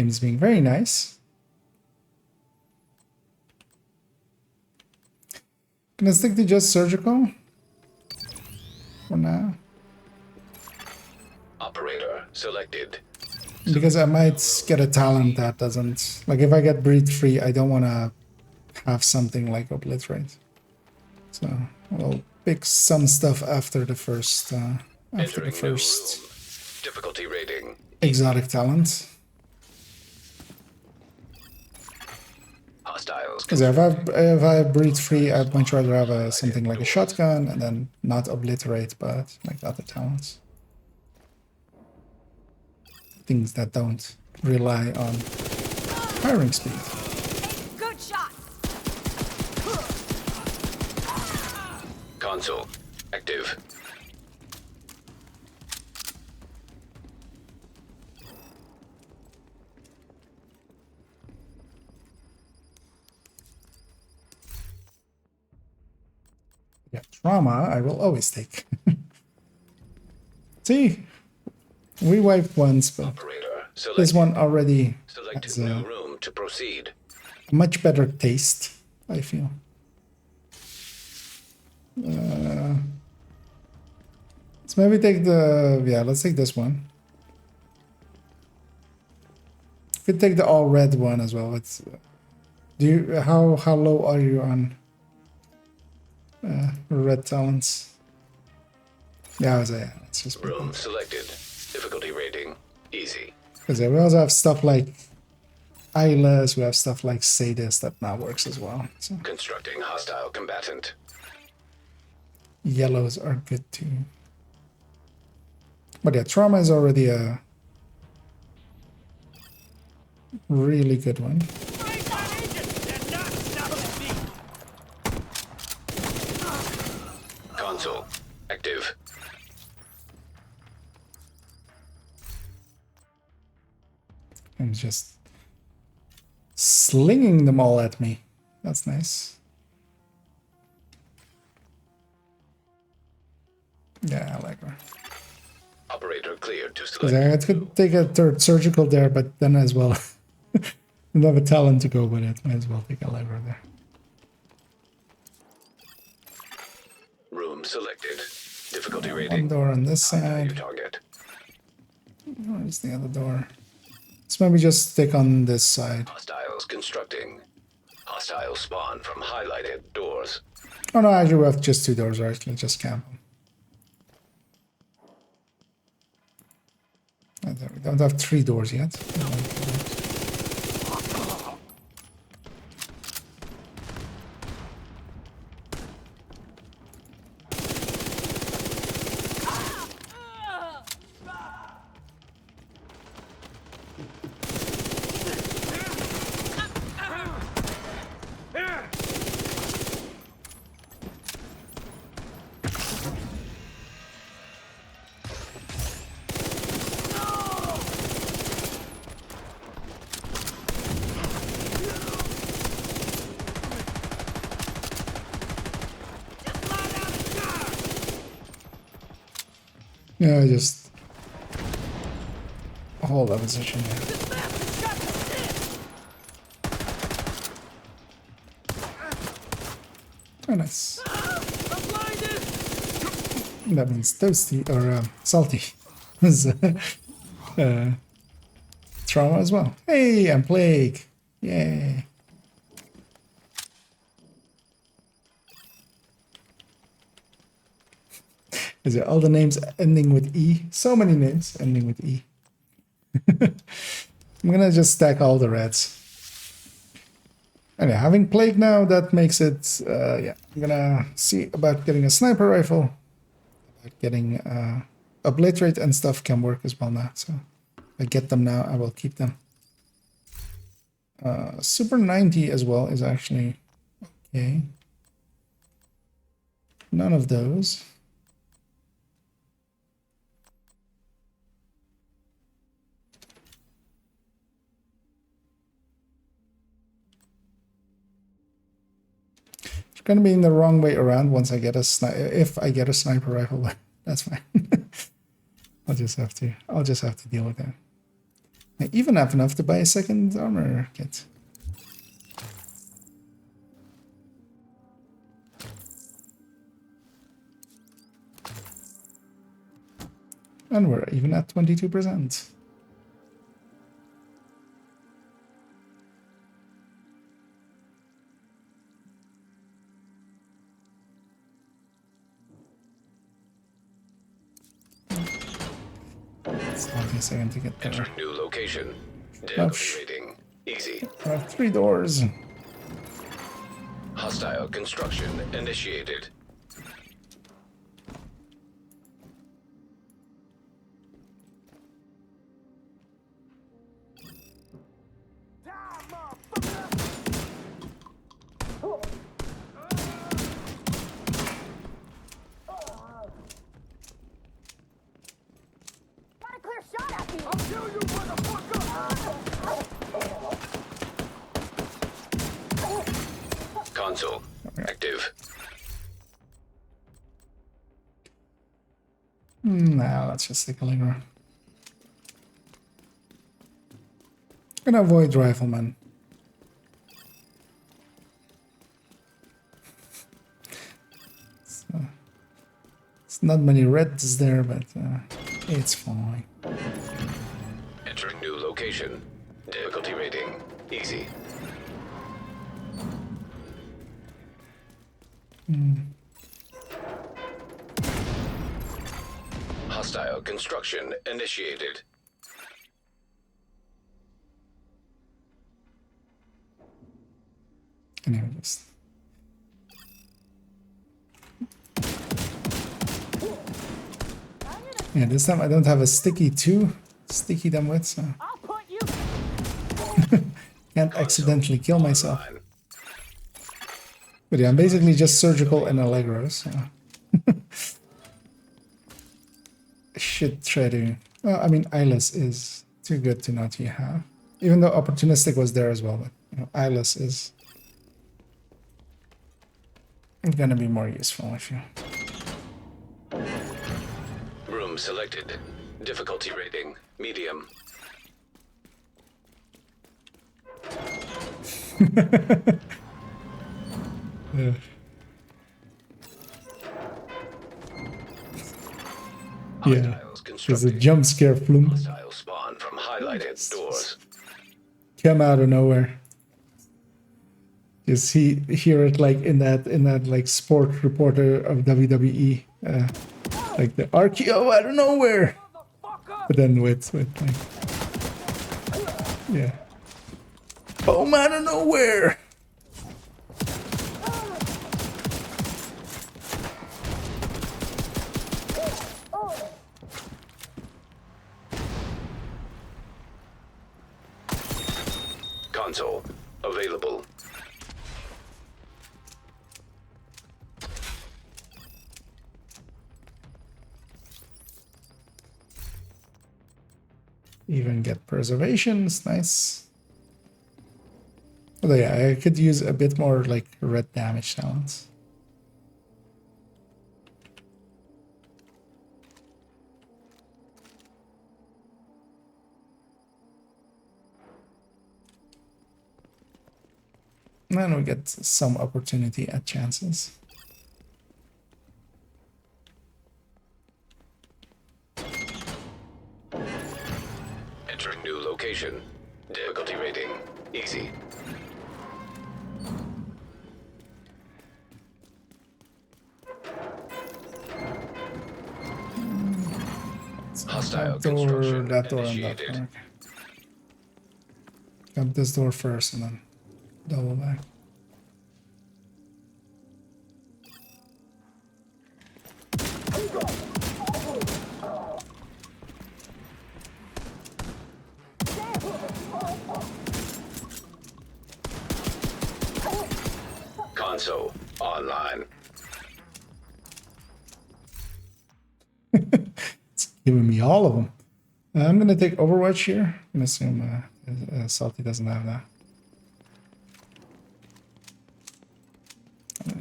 game is being very nice. Gonna stick to just surgical for now. Operator selected. Because I might get a talent that doesn't... Like, if I get breathe free, I don't want to have something like obliterate. So, we'll pick some stuff after the first... Entering new room. Difficulty rating. exotic talent. Hostiles. Because if I breathe free, I'd much rather have something like a shotgun and then not obliterate, but like other talents. Things that don't rely on firing speed. Good shot. Console active. Yeah, trauma I will always take. See, we wiped once, but Operator selected. this one already Select has new a room to proceed. much better taste, I feel. Let's maybe take the... Yeah, let's take this one. We could take the all red one as well. It's, do you... How low are you on red talents? Yeah, I was let's just put Room them. selected. Difficulty rating easy. Because we also have stuff like eyeless, we have stuff like sadist that now works as well. So Constructing hostile combatant. yellows are good too. But yeah, trauma is already a really good one. Console active. I'm just slinging them all at me. That's nice. Yeah, I like her. Operator cleared to Because select. I could take a third surgical there, but then as well, I don't have a talent to go with it. Might as well take a lever there. Room selected. Difficulty One rating. door on this High value side. target. Where's the other door? Let's maybe just stick on this side. Hostiles constructing. Hostile spawn from highlighted doors. Oh no, actually we have just two doors, right? Let's just camp them. There, we don't have three doors yet. Yeah, just hold that position there. Oh, nice. That means toasty or salty. Trauma as well. Hey, I'm plague. Yay. Is it all the names ending with E? So many names ending with E. I'm gonna just stack all the reds. And yeah, having plague now, that makes it, yeah, I'm gonna see about getting a sniper rifle. About getting obliterate and stuff can work as well now. So if I get them now, I will keep them. Super 90 as well is actually okay. None of those. Gonna be in the wrong way around once I get a if I get a sniper rifle. That's fine. I'll just have to deal with that. I even have enough to buy a second armor kit. And we're even at 22%. It's not a second to get there. Enter new location. Oh, Difficulty rating. Easy. I have 3 doors. Hostile construction initiated. Got a clear shot at you. I'll kill you, motherfucker! Console active. Nah, let's just take a linger. Gonna avoid rifleman. So, it's not many reds there, but it's fine. Entering new location. Difficulty rating. Easy. Hostile construction initiated. Anyway, just yeah. This time I don't have a sticky to sticky them with, so I'll put you. can't accidentally kill myself. Online. But yeah, I'm basically just surgical and Allegro, so I should try to. Well, I mean, eyeless is too good to not have. Even though opportunistic was there as well, but you know, eyeless is gonna be more useful if you. Room selected. Difficulty rating. Medium. Yeah, Hostiles there's a constructing. jump scare flume. Hostile spawn from highlighted doors. Come out of nowhere. You see, hear it like in that like sport reporter of WWE, like the RKO out of nowhere. But then with like, yeah, boom out of nowhere. Console available. Even get preservations, nice. Although yeah, I could use a bit more like red damage talents. And then we get some opportunity at chances. Entering new location. Difficulty rating. Easy. Hostile That door, construction that door, and that initiated. door. Okay. Got this door first and then double back. Console online. It's giving me all of them. I'm gonna take Overwatch here. I'm gonna assume Salty doesn't have that.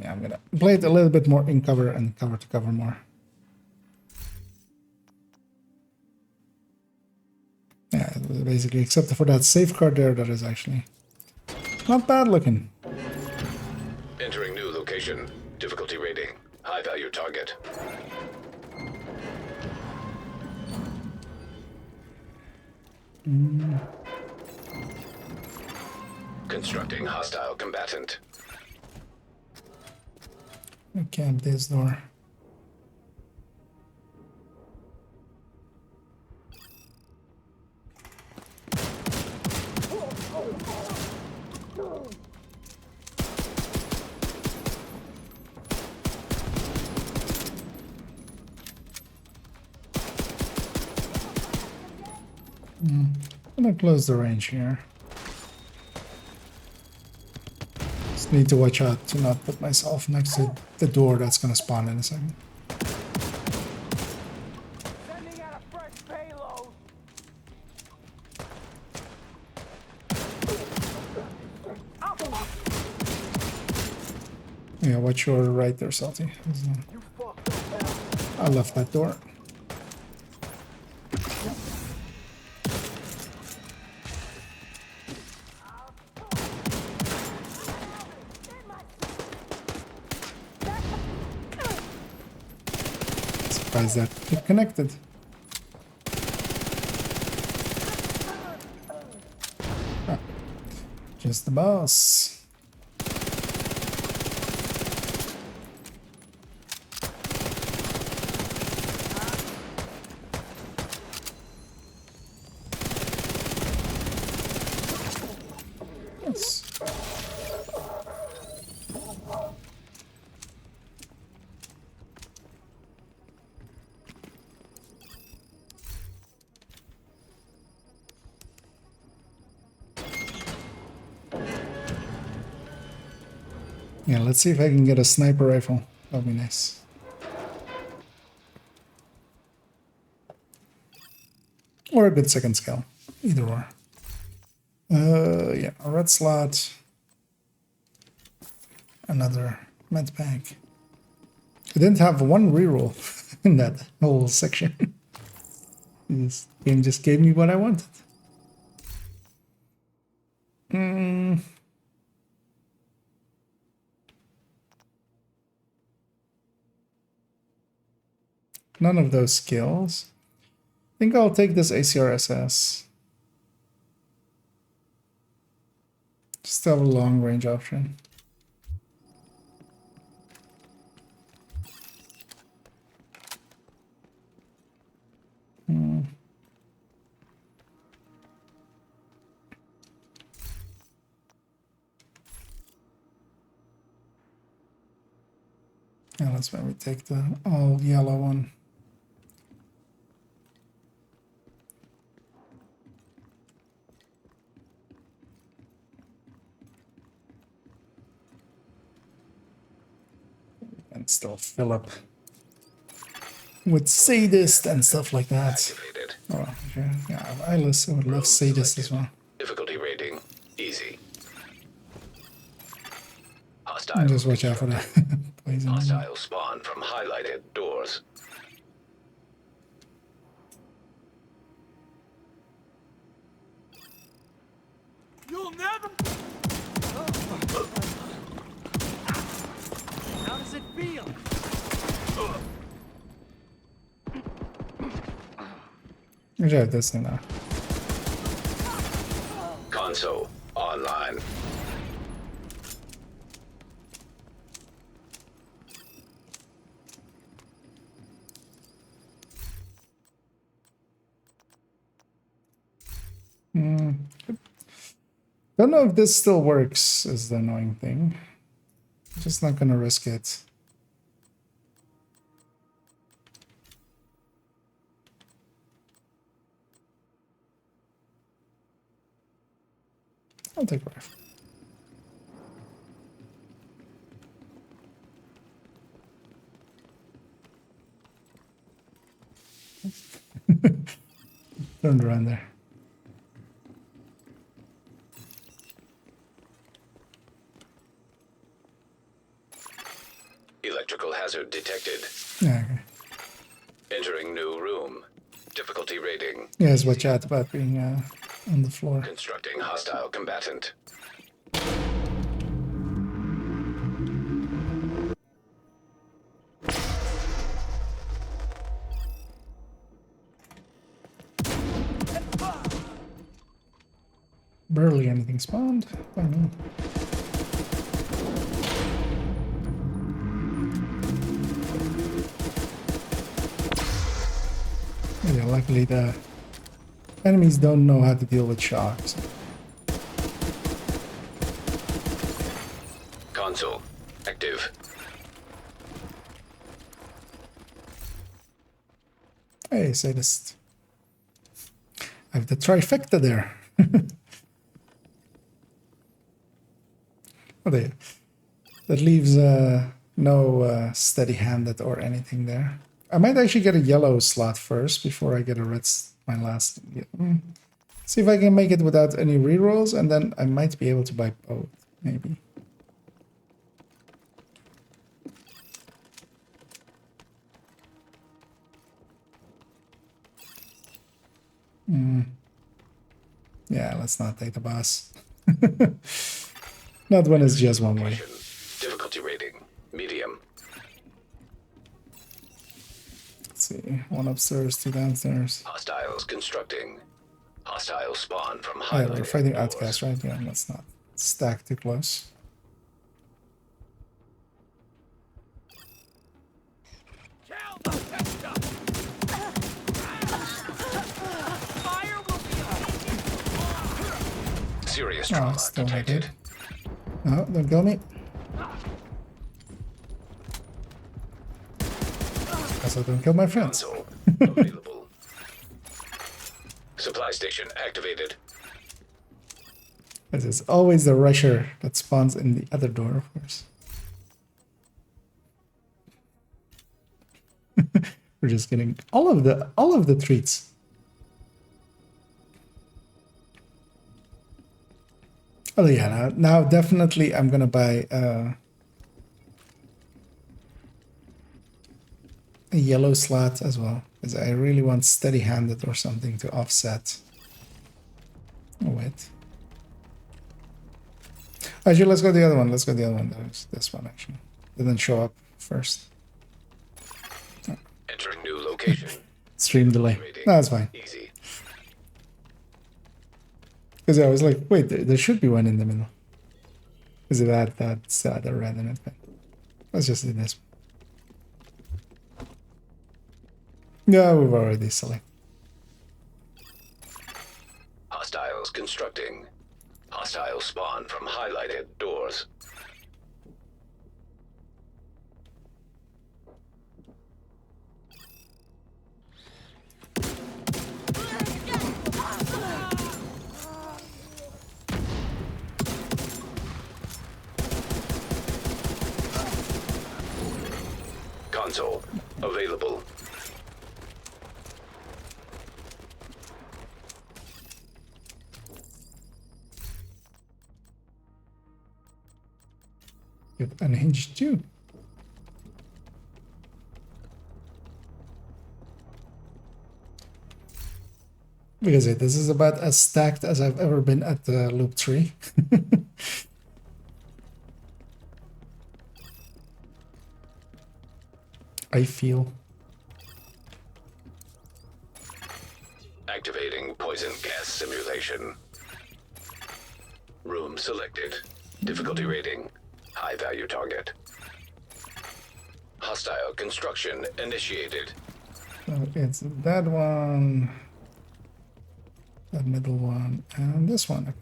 Yeah, I'm gonna play it a little bit more in cover and cover to cover more. Yeah, basically, except for that safeguard there, that is actually not bad looking. Entering new location. Difficulty rating. High value target. Constructing hostile combatant. We can't this door. I'm gonna close the range here. Just need to watch out to not put myself next to the door that's gonna spawn in a second. Sending out a fresh payload. Yeah, watch your right there, Salty. I left that door. Surprised that it connected. Ah, just the boss. Yes. Yeah, let's see if I can get a sniper rifle. That'll be nice. Or a good second skill. Either or. Yeah, a red slot. Another med pack. I didn't have one reroll in that whole section. This game just gave me what I wanted. None of those skills. I think I'll take this ACRSS. Just have a long range option. Yeah, that's why we take the all yellow one. And still fill up with sadist and stuff like that. Activated. Oh, yeah, I would love sadist as well. Difficulty rating. Easy. And Hostile. just watch out for that poison. Hostile spawn from highlighted doors. You'll never. How does it feel? Good job, this thing now. Console online. Don't know if this still works, is the annoying thing. I'm just not gonna risk it. I'll take rifle. Turned around there. Electrical hazard detected. Yeah, okay. Entering new room. Difficulty rating. Yes, watch out about being on the floor. Constructing hostile combatant. Barely anything spawned. I know. Yeah, luckily the enemies don't know how to deal with shocks. Console active. Hey, sadist. I have the trifecta there. Oh, there. That leaves no steady-handed or anything there. I might actually get a yellow slot first before I get a red. My last. Yeah. See if I can make it without any rerolls, and then I might be able to buy both, maybe. Yeah, let's not take the boss. Not when it's just one way. Difficulty rating medium. Let's see. One upstairs, two downstairs. Hostiles constructing. Hostile spawn from Oh, yeah, we're highlighted fighting doors. outcasts, right? Yeah, let's not stack too close. Fire will be Serious Oh, trauma still not detected. good. No, don't kill me. Also, don't kill my friends. Console available. Supply station activated. This is always the rusher that spawns in the other door, of course. We're just getting all of the treats. Oh yeah, now definitely I'm gonna buy a yellow slot as well, because I really want steady-handed or something to offset. Oh wait. Actually, let's go the other one. Let's go the other one. There's this one actually. Didn't show up first. Entering new location. Stream delay. No, that's fine. Easy. Because I was like, wait, there should be one in the middle. Is it that's the red in it? Let's just do this. Yeah, we've already selected. Hostiles constructing. Hostile spawn from highlighted doors. Console available. Get unhinged too. Because this is about as stacked as I've ever been at the loop tree. I feel. Activating poison gas simulation. Room selected. Difficulty rating. High value target. Hostile construction initiated. So it's that one, that middle one, and this one.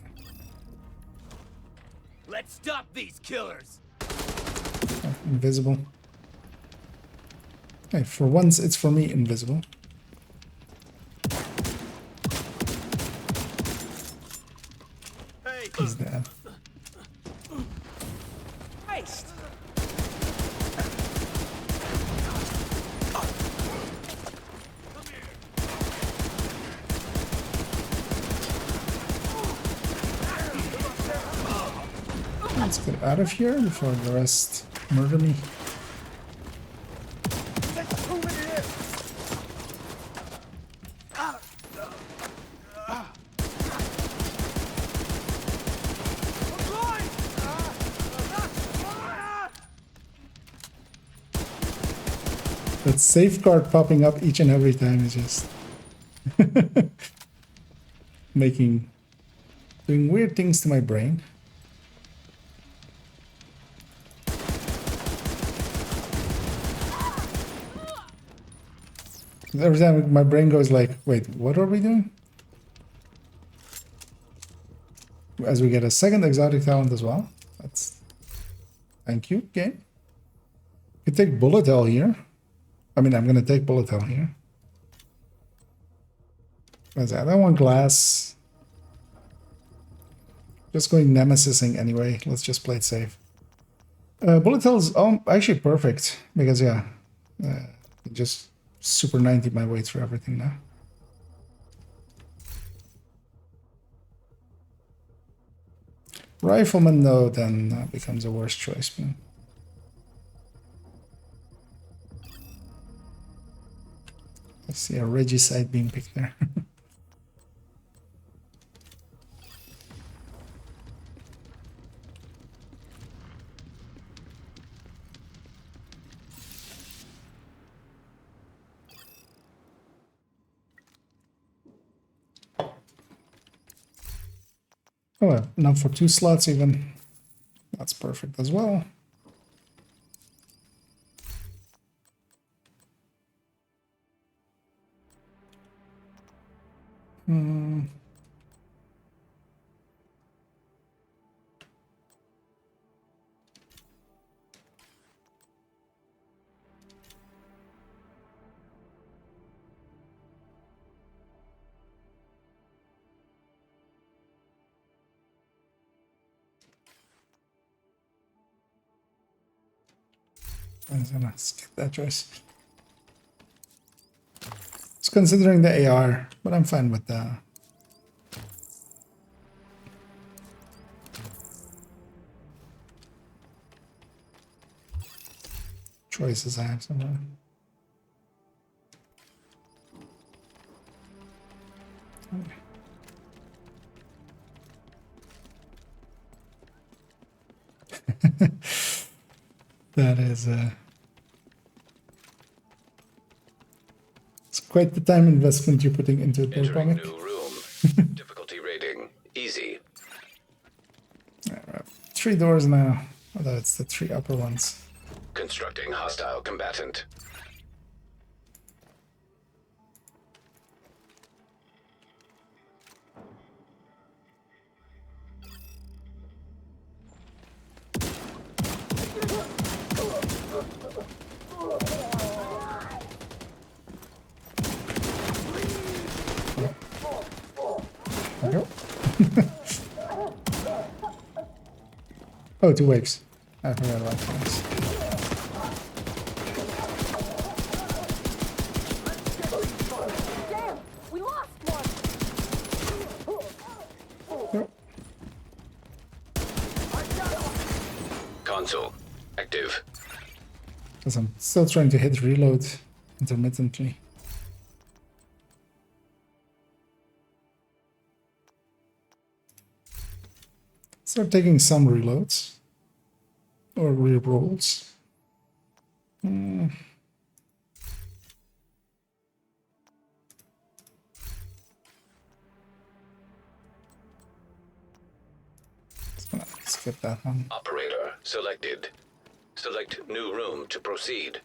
Let's stop these killers. Oh, invisible. Hey, for once it's for me invisible. Hey, He's dead. Christ! Let's get out of here before the rest murder me. That's too many here. That safeguard popping up each and every time is just doing weird things to my brain. Every time my brain goes like, wait, what are we doing? As we get a second exotic talent as well. That's thank you, game. You could take bullet hell here. I mean, I'm gonna take bullet hell here. What's that? I want glass. Just going nemesising anyway. Let's just play it safe. Bullet hell is actually perfect because yeah, just super 90 my way through everything now. Rifleman though then becomes a worse choice. But I see a regicide being picked there. Oh, enough for 2 slots even. That's perfect as well. I'm gonna skip that choice. It's considering the AR, but I'm fine with the choices I have somewhere. That is it's quite the time investment you're putting into it, Entering comic. new room. Difficulty rating easy. Right, 3 doors now, although it's the 3 upper ones. Constructing hostile combatant. There you go. Oh, 2 waves. I forgot about this. Damn, we lost one. Yep. Console active. Because I'm still trying to hit reload intermittently. Start taking some reloads or rerolls. Just gonna skip that one. Operator selected. Select new room to proceed.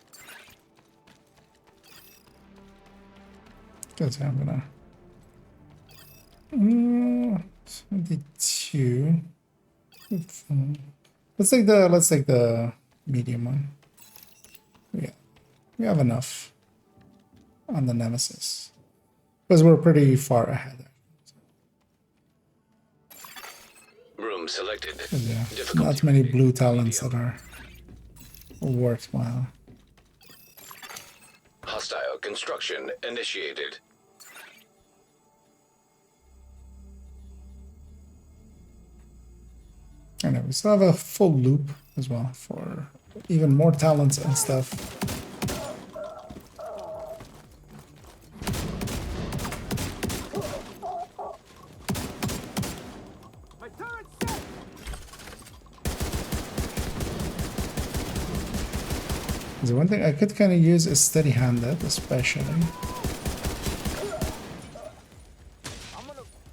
Because I'm gonna 22. Let's take the medium one. Yeah, we have enough on the Nemesis because we're pretty far ahead. Room selected. Yeah, Difficulty not many rating blue talents medium. that are worthwhile. Hostile construction initiated. I know we still have a full loop as well for even more talents and stuff. My turret's set! The one thing I could kind of use is steady-handed, especially.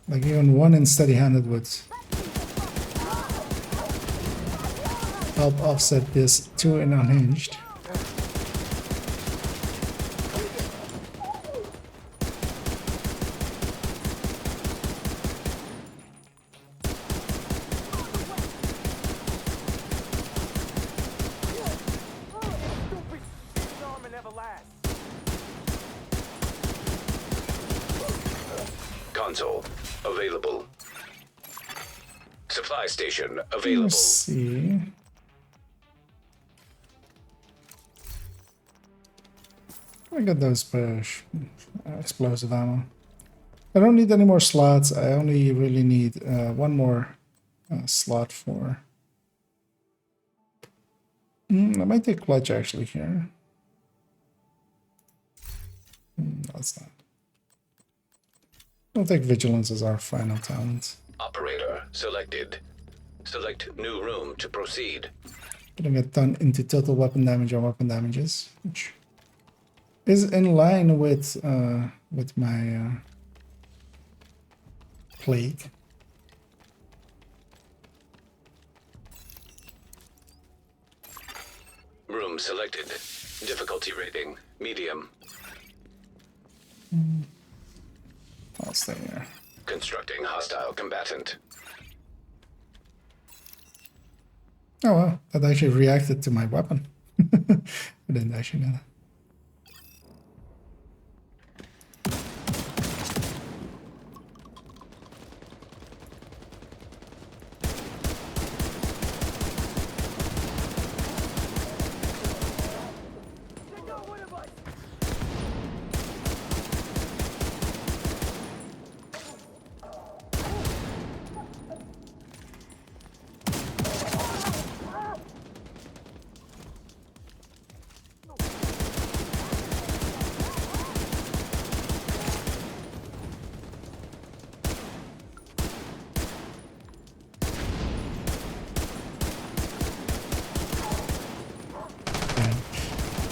Like even one in steady-handed would help offset this two in unhinged. Stupid shit armor never lasts. Console available. Supply station available. Let's see. I got those explosive ammo. I don't need any more slots. I only really need one more slot for. I might take clutch actually here. No, it's not. We'll take vigilance as our final talent. Operator selected. Select new room to proceed. Putting a ton into total weapon damage or weapon damages, which is in line with my plague. Room selected. Difficulty rating medium. I'll stay here. Constructing hostile combatant. Oh wow, that actually reacted to my weapon. I didn't actually know that. They got one of us.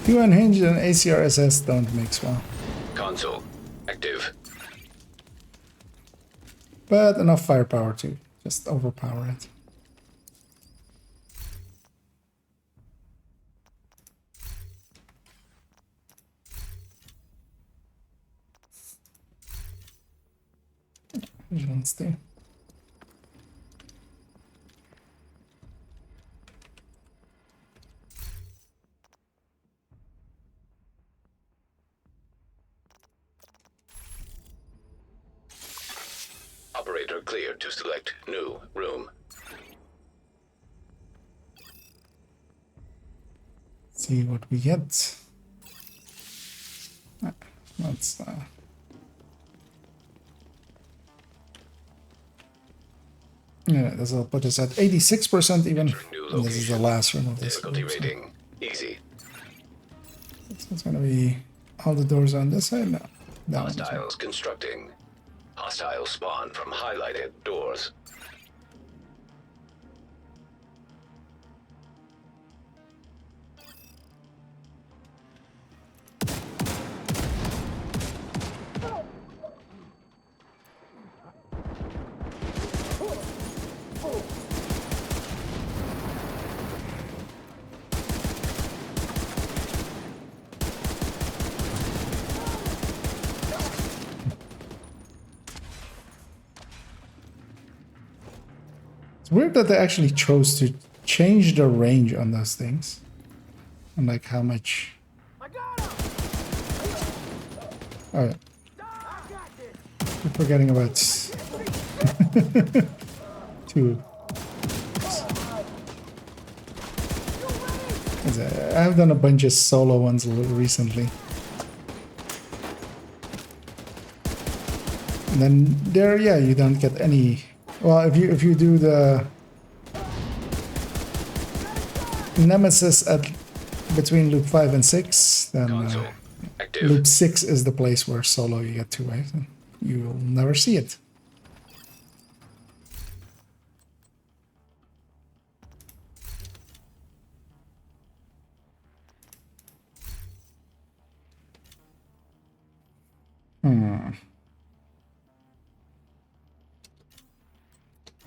Two unhinged and ACRSS don't mix well. Console active. But enough firepower to just overpower it. Vigilance too. Operator cleared to select new room. See what we get. Let's yeah, this will put us at 86% even. New And this is the location. last room of this Difficulty group, so rating easy. it's gonna be all the doors on this side now. That one as well. Hostiles constructing. Hostile spawn from highlighted doors. It's weird that they actually chose to change the range on those things. And like how much. I got him. Oh yeah, I got this. we're forgetting about two. I've done a bunch of solo ones recently. And then there, yeah, you don't get any. Well, if you do the Nemesis at between loop 5 and 6, then Console active. loop 6 is the place where solo you get to, right? You will never see it.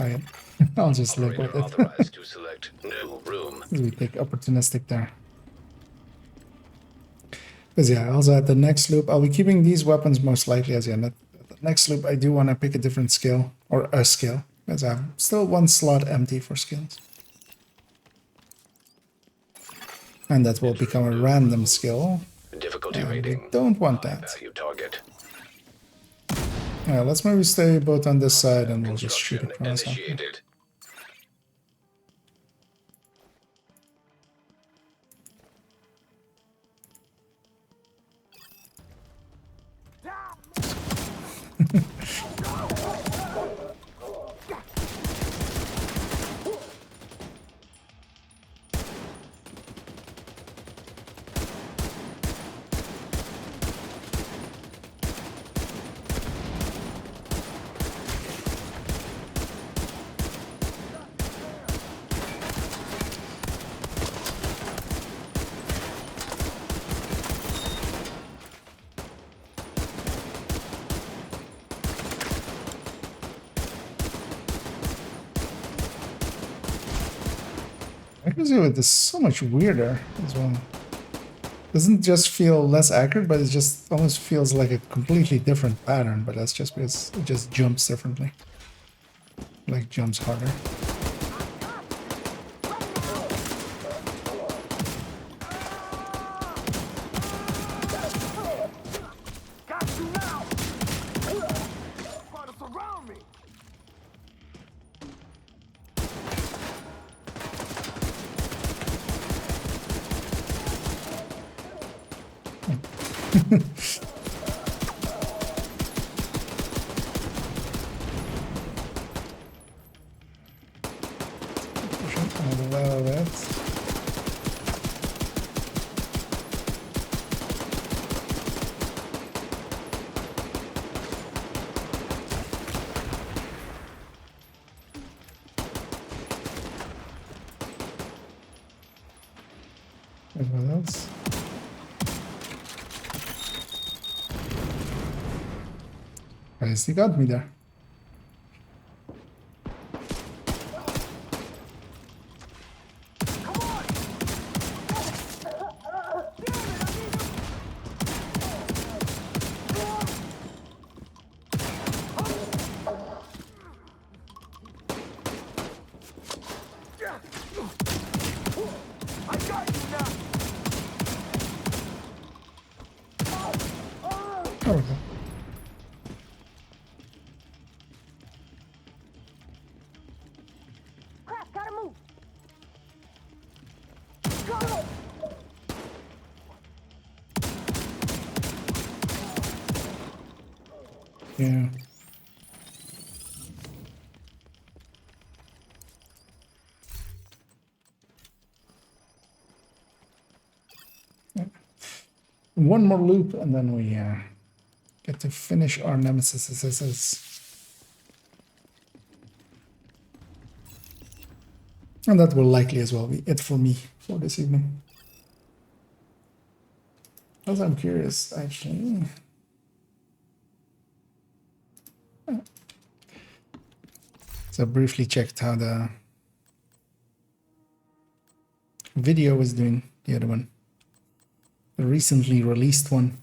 try it. I'll just live with Operator it. authorized to select new room. We take opportunistic there. Because yeah, also at the next loop, I'll be keeping these weapons most likely as at the next loop. I do want to pick a different skill or a skill because I have still one slot empty for skills, and that will become a random skill. Difficulty And we rating. don't want High that. value target. Yeah, let's maybe stay both on this side and we'll just shoot Construction across. After. initiated. Accuracy with is so much weirder as well. Doesn't just feel less accurate, but it just almost feels like a completely different pattern. But that's just because it just jumps differently. Like jumps harder. Got you now! Trying to surround me! I'll allow that. What else? Guys, he got me there. I got you now! There we go. Crap, gotta move. Yeah. One more loop and then we get to finish our nemesis. And that will likely as well be it for me for this evening. As I'm curious, actually. So I briefly checked how the video was doing, the other one. The recently released one.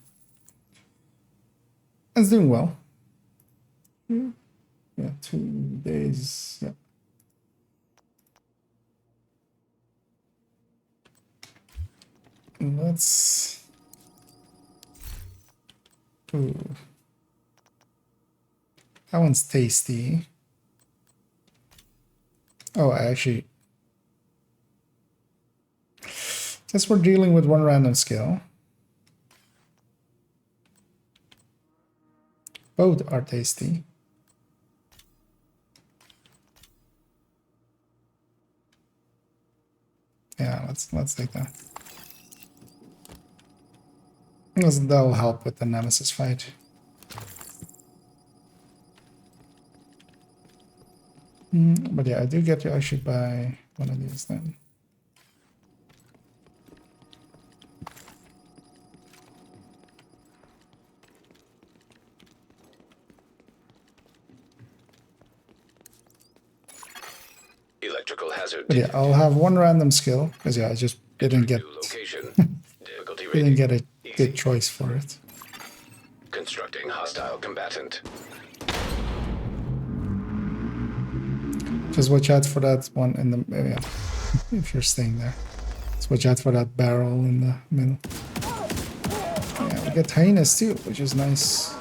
It's doing well. Yeah, 2 days. Yeah. Let's. Ooh. That one's tasty. Oh, I actually. Since we're dealing with one random skill, both are tasty. Yeah, let's take that. That'll help with the nemesis fight. But yeah, I do get to actually buy one of these then. Vehicle hazard. But yeah, I'll have one random skill because yeah, I just didn't get New location. Difficulty didn't rating. get a Easy. good choice for it. Constructing hostile combatant. Just watch out for that one in the yeah, if you're staying there. Just watch out for that barrel in the middle. Yeah, we get hyenas too, which is nice.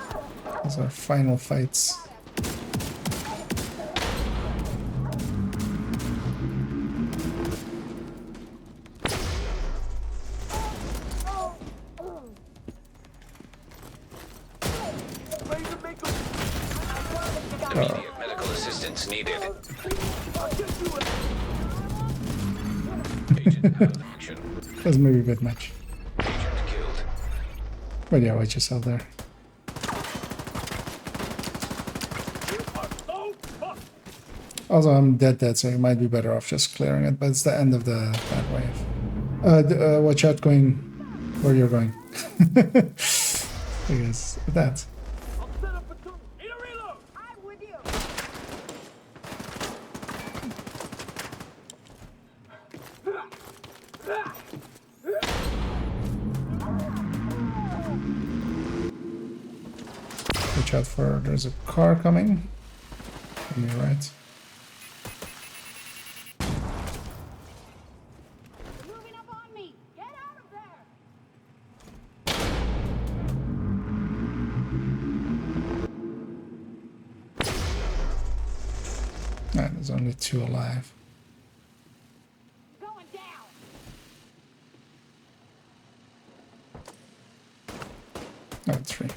Those are final fights. Immediate medical assistance needed. Agent out of action. That's maybe a bit much. Agent killed. But yeah, watch yourself there. Also, I'm dead, so you might be better off just clearing it, but it's the end of the bad wave. Watch out going where you're going. Because of that. I'm with you. Watch out for, there's a car coming. On your right. Moving up on me. Get out of there. Ah, there's only 2 alive. Going down. No, 3.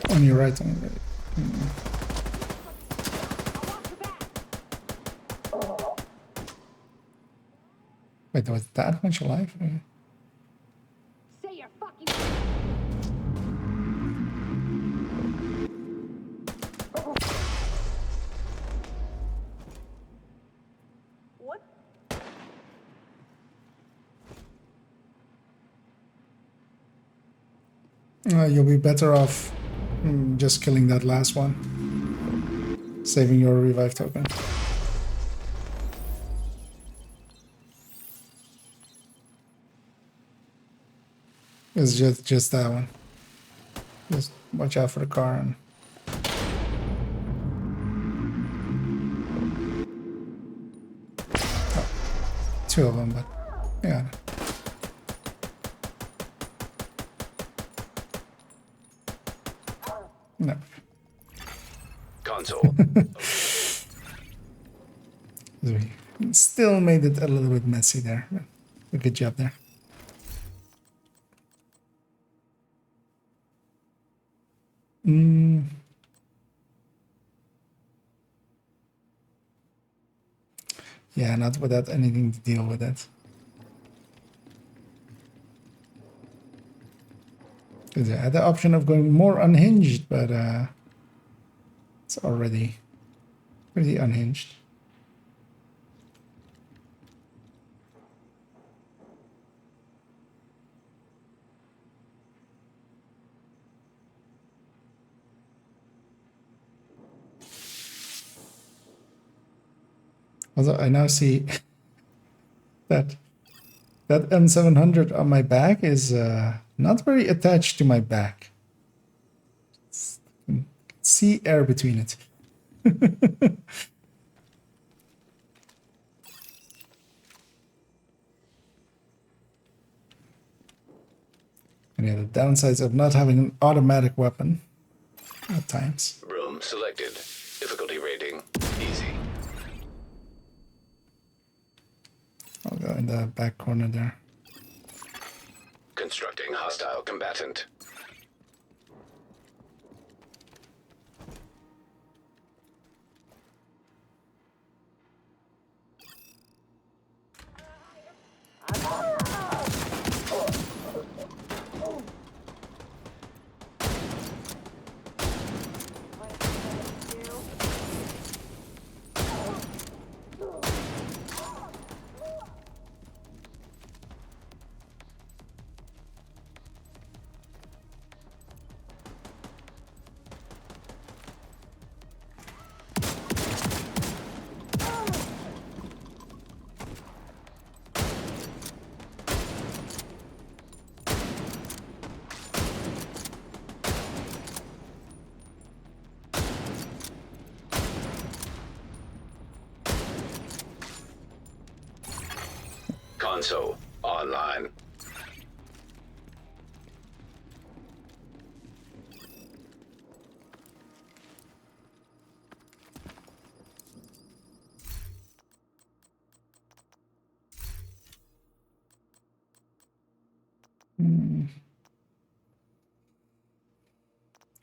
On your right, on your right. I want you back. Wait, there was that much alive? Say you're fucking. What? You'll be better off just killing that last one. Saving your revive token. It's just that one. Just watch out for the car and oh, 2 of them, but yeah. No. Console. We still made it a little bit messy there. But good job there. Yeah, not without anything to deal with it. 'Cause I had the option of going more unhinged, but it's already pretty unhinged. Although I now see that M700 on my back is not very attached to my back. See air between it. And yeah, the downsides of not having an automatic weapon at times. Room selected. Difficulty rating. Easy. I'll go in the back corner there. Constructing hostile combatant. Console online.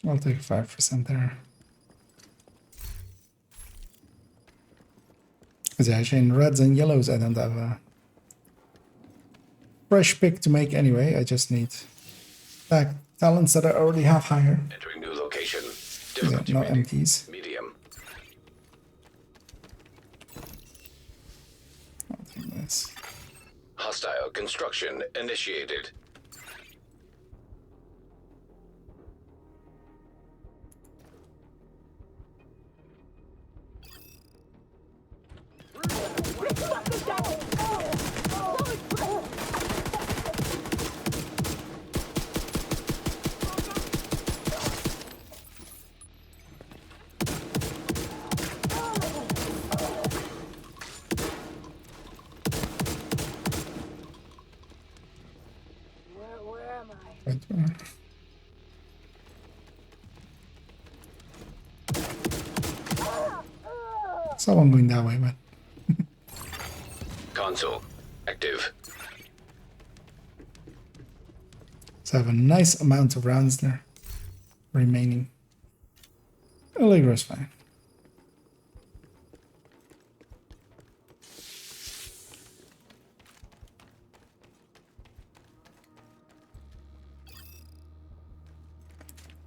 I'll take 5% there. Because actually in reds and yellows, I don't have a fresh pick to make anyway. I just need back talents that I already have higher. Entering new location. Yeah, Difficulty no rating, empties. medium. I'll take this. Hostile construction initiated. Where am I? Right there. Someone going that way, but Console active. so I have a nice amount of rounds there remaining. Allegro's fine.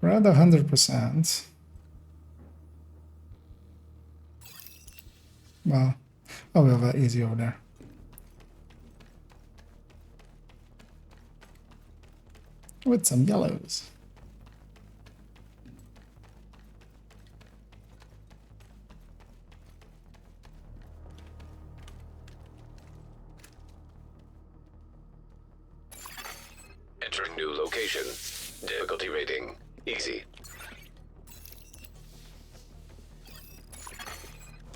We're at 100%. Well, oh, we have that easy over there. With some yellows. Entering new location. Difficulty rating, easy.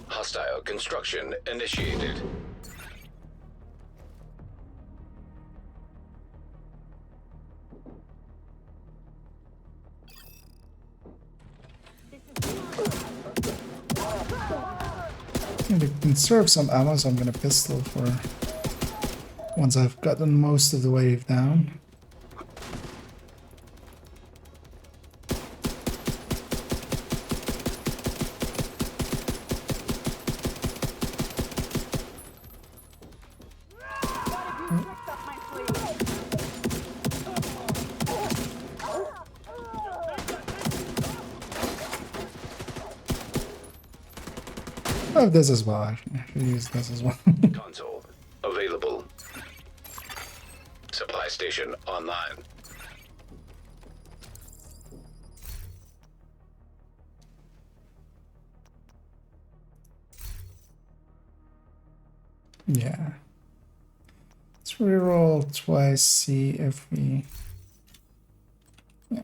Hostile construction initiated. I can conserve some ammo, so I'm gonna pistol for once I've gotten most of the wave down. I have this as well, actually. I should use this as well. Console available. Supply station online. Yeah. Let's reroll twice, see if we... Yeah.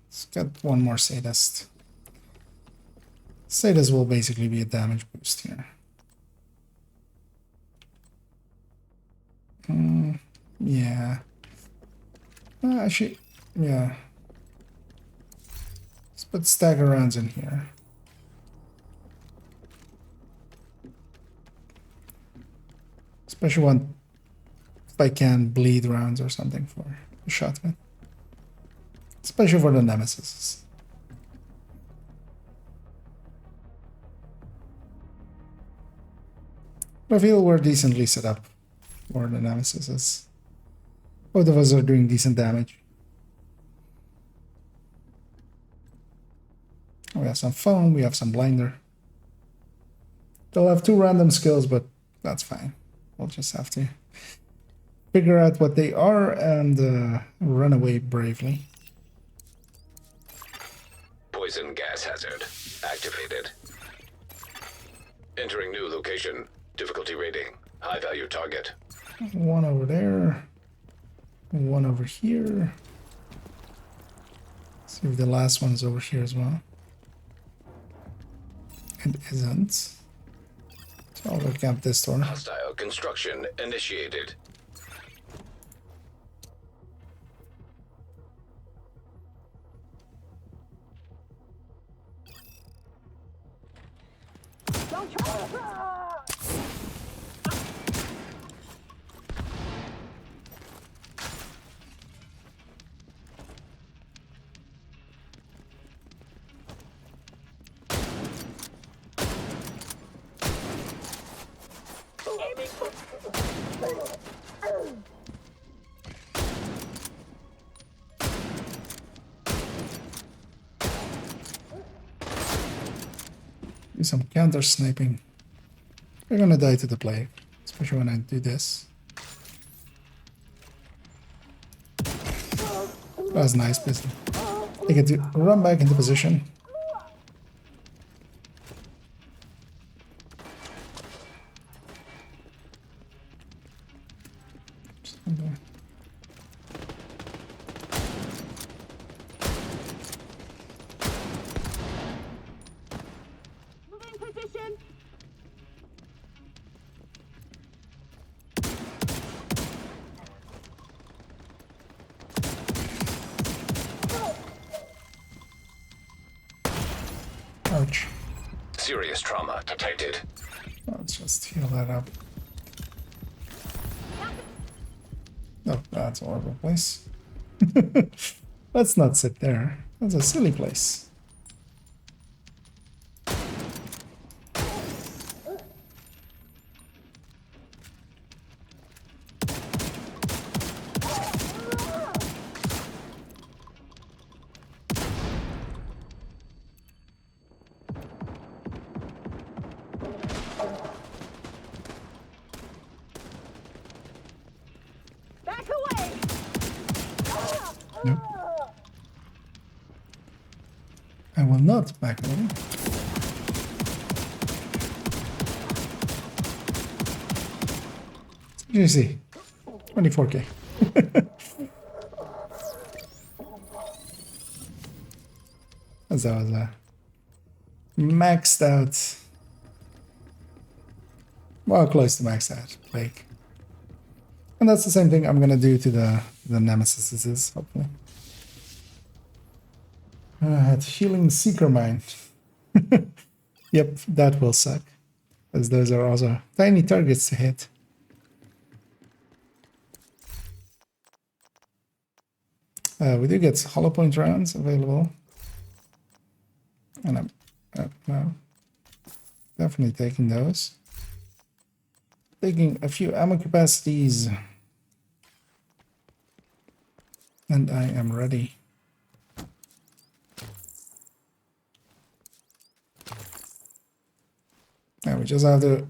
Let's get one more sadist. Sadist will basically be a damage boost here. Yeah. Actually, yeah. Let's put stagger rounds in here. Especially one, if I can, bleed rounds or something for a shot with. Especially for the nemesis. I feel we're decently set up for the nemesis. Both of us are doing decent damage. We have some foam, we have some blinder. They'll have two random skills, but that's fine. We'll just have to figure out what they are and run away bravely. Poison gas hazard activated. Entering new location. Difficulty rating, high value target. One over there. One over here. See if the last one is over here as well. It isn't. So I'll camp this door. Hostile construction initiated. Do some counter sniping. You're gonna die to the plague, especially when I do this. That was nice, pistol. I get to run back into position. Moving position. Ouch. Serious trauma detected. Let's just heal that up. Oh, that's a horrible place. Let's not sit there. That's a silly place. Back away. Nope. I will not back away. You see, 24k. As that was maxed out. Well, close to maxed out. Like, and that's the same thing I'm gonna do to the Nemesis, hopefully. Healing Seeker Mine. Yep, that will suck. As those are also tiny targets to hit. We do get hollow point rounds available. And I'm well, definitely taking those. Taking a few ammo capacities. And I am ready. Now we just have to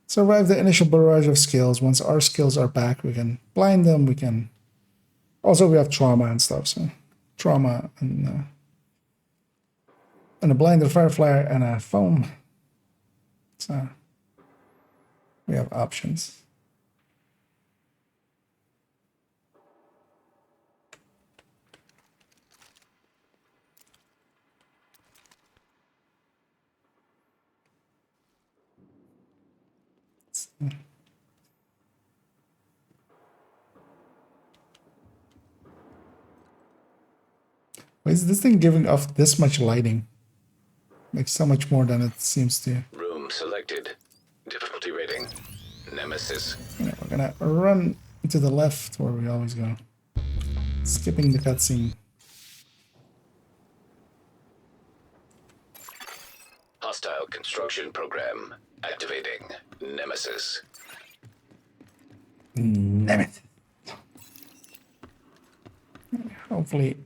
survive the initial barrage of skills. Once our skills are back, we can blind them. We can also we have trauma and stuff. So trauma and a blinder, fire flare, and a foam. So we have options. Why is this thing giving off this much lighting? Like so much more than it seems to. Room selected. Difficulty rating. Nemesis. Yeah, we're gonna run to the left where we always go. Skipping the cutscene. Hostile construction program. Activating. Nemesis. Damn it. Hopefully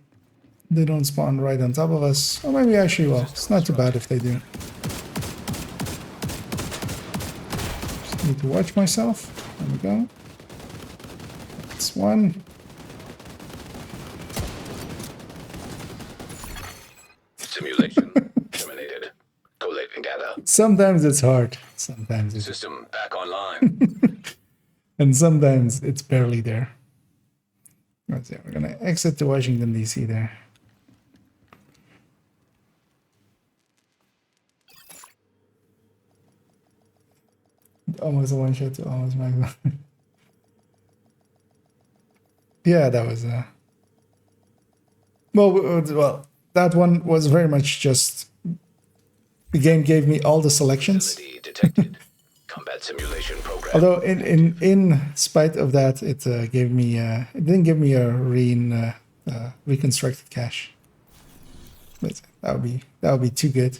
they don't spawn right on top of us. Or maybe actually will. It's not too bad if they do. Just need to watch myself. There we go. That's one. Simulation terminated. Collating data. Sometimes it's hard. Sometimes it's... System back online. And sometimes it's barely there. Let's see. We're gonna exit to Washington, D.C. there. Almost a one shot to almost maximum. Yeah, that was well, that one was very much just The game gave me all the selections. Facility detected. Combat simulation program. Although in spite of that, it gave me it didn't give me a reconstructed cache. But that would be too good.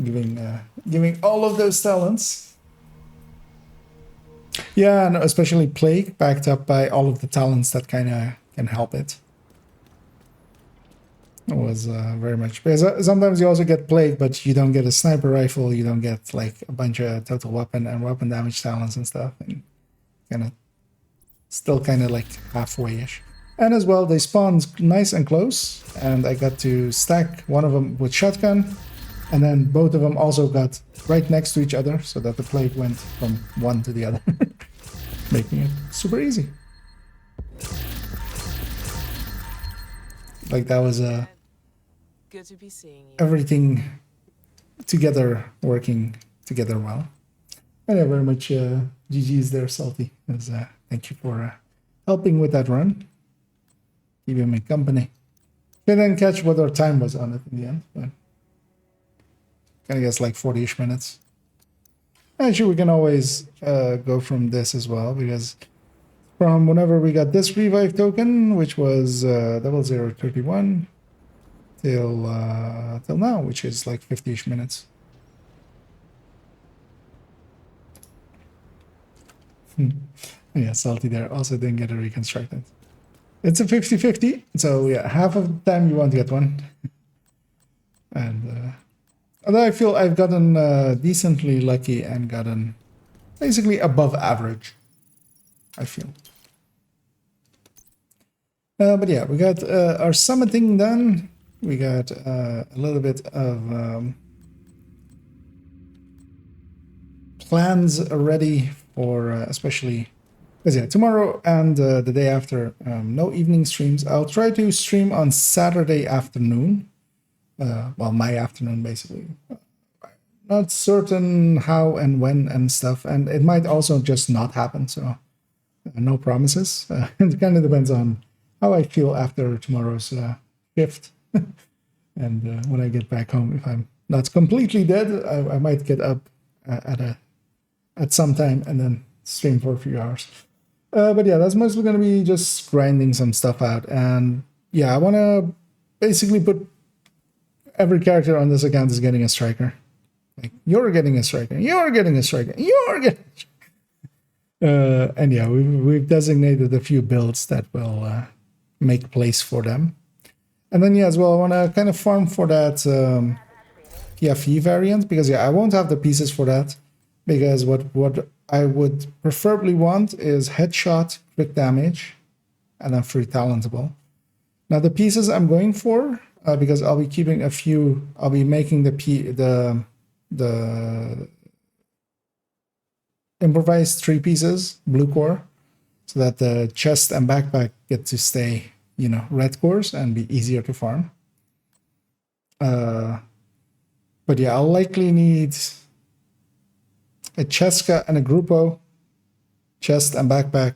Giving all of those talents. Yeah, and especially Plague, backed up by all of the talents that kind of can help it. It was very much, because sometimes you also get Plague, but you don't get a sniper rifle, you don't get like a bunch of total weapon and weapon damage talents and stuff, and kind of still kind of like halfway-ish. And as well, they spawned nice and close, and I got to stack one of them with shotgun, and then both of them also got right next to each other, so that the Plague went from one to the other, making it super easy. Like that was Good to be seeing you. everything together, working together well. And yeah, very much GG's there, Salty. Thank you for helping with that run. Keeping me company. I didn't catch what our time was on it in the end, but I guess like 40-ish minutes. Actually, we can always go from this as well, because from whenever we got this revive token, which was 0031, till now, which is like 50-ish minutes. Yeah, Salty there also didn't get it reconstructed. It's a 50-50, so yeah, half of the time you won't get one. And although I feel I've gotten decently lucky and gotten basically above average, I feel. But yeah, we got our summiting done. We got a little bit of plans ready for especially, because yeah, tomorrow and the day after, no evening streams. I'll try to stream on Saturday afternoon. Well, my afternoon, basically. Not certain how and when and stuff, and it might also just not happen, so no promises. It kind of depends on how I feel after tomorrow's shift. And when I get back home, if I'm not completely dead, I might get up at some time and then stream for a few hours. But yeah, that's mostly going to be just grinding some stuff out. And yeah, I want to basically put every character on this account is getting a striker. Like, you're getting a striker, you're getting a striker, you're getting a striker. And yeah, we've designated a few builds that will make place for them. And then yeah, as well, I want to kind of farm for that PFE variant, because yeah, I won't have the pieces for that, because what I would preferably want is headshot, quick damage, and then free talentable. Now the pieces I'm going for, because I'll be keeping a few, I'll be making the improvised 3 pieces, blue core, so that the chest and backpack get to stay, you know, red cores and be easier to farm. But yeah, I'll likely need a Cheska and a Grupo, chest and backpack.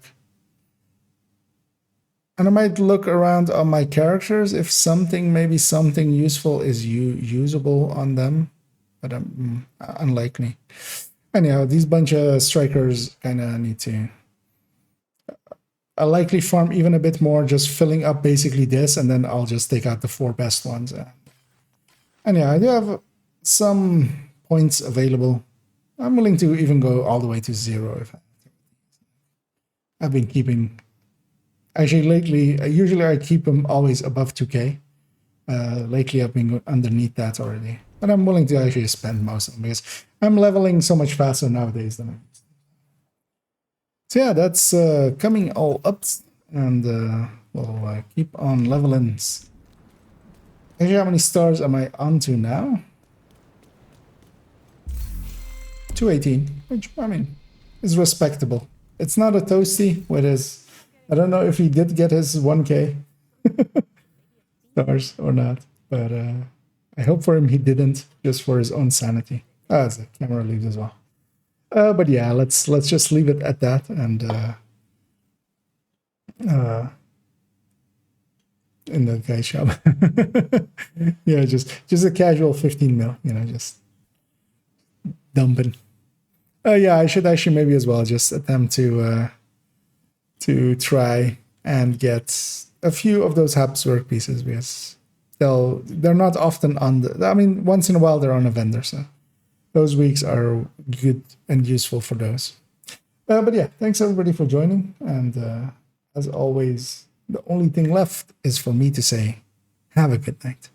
And I might look around on my characters if maybe something useful is usable on them, but unlikely. Anyhow, these bunch of strikers kind of need to. I'll likely farm even a bit more, just filling up basically this, and then I'll just take out the 4 best ones. And yeah, I do have some points available. I'm willing to even go all the way to 0 if I've been keeping. Actually, lately, usually I keep them always above 2k. Lately, I've been underneath that already. But I'm willing to actually spend most of them, because I'm leveling so much faster nowadays than I used to. So yeah, that's coming all up, and we'll keep on leveling. Actually, how many stars am I on to now? 218, which, I mean, is respectable. It's not a toasty with his... I don't know if he did get his 1k stars or not, but I hope for him he didn't, just for his own sanity. As the camera leaves as well. But yeah, let's just leave it at that, and in the guy shop. Yeah, just a casual 15 mil, just dumping. Yeah, I should actually maybe as well just attempt to try and get a few of those Habsburg pieces, because they're not often on the. I mean, once in a while they're on a vendor, so those weeks are good and useful for those. But yeah, thanks everybody for joining, and as always, the only thing left is for me to say, have a good night.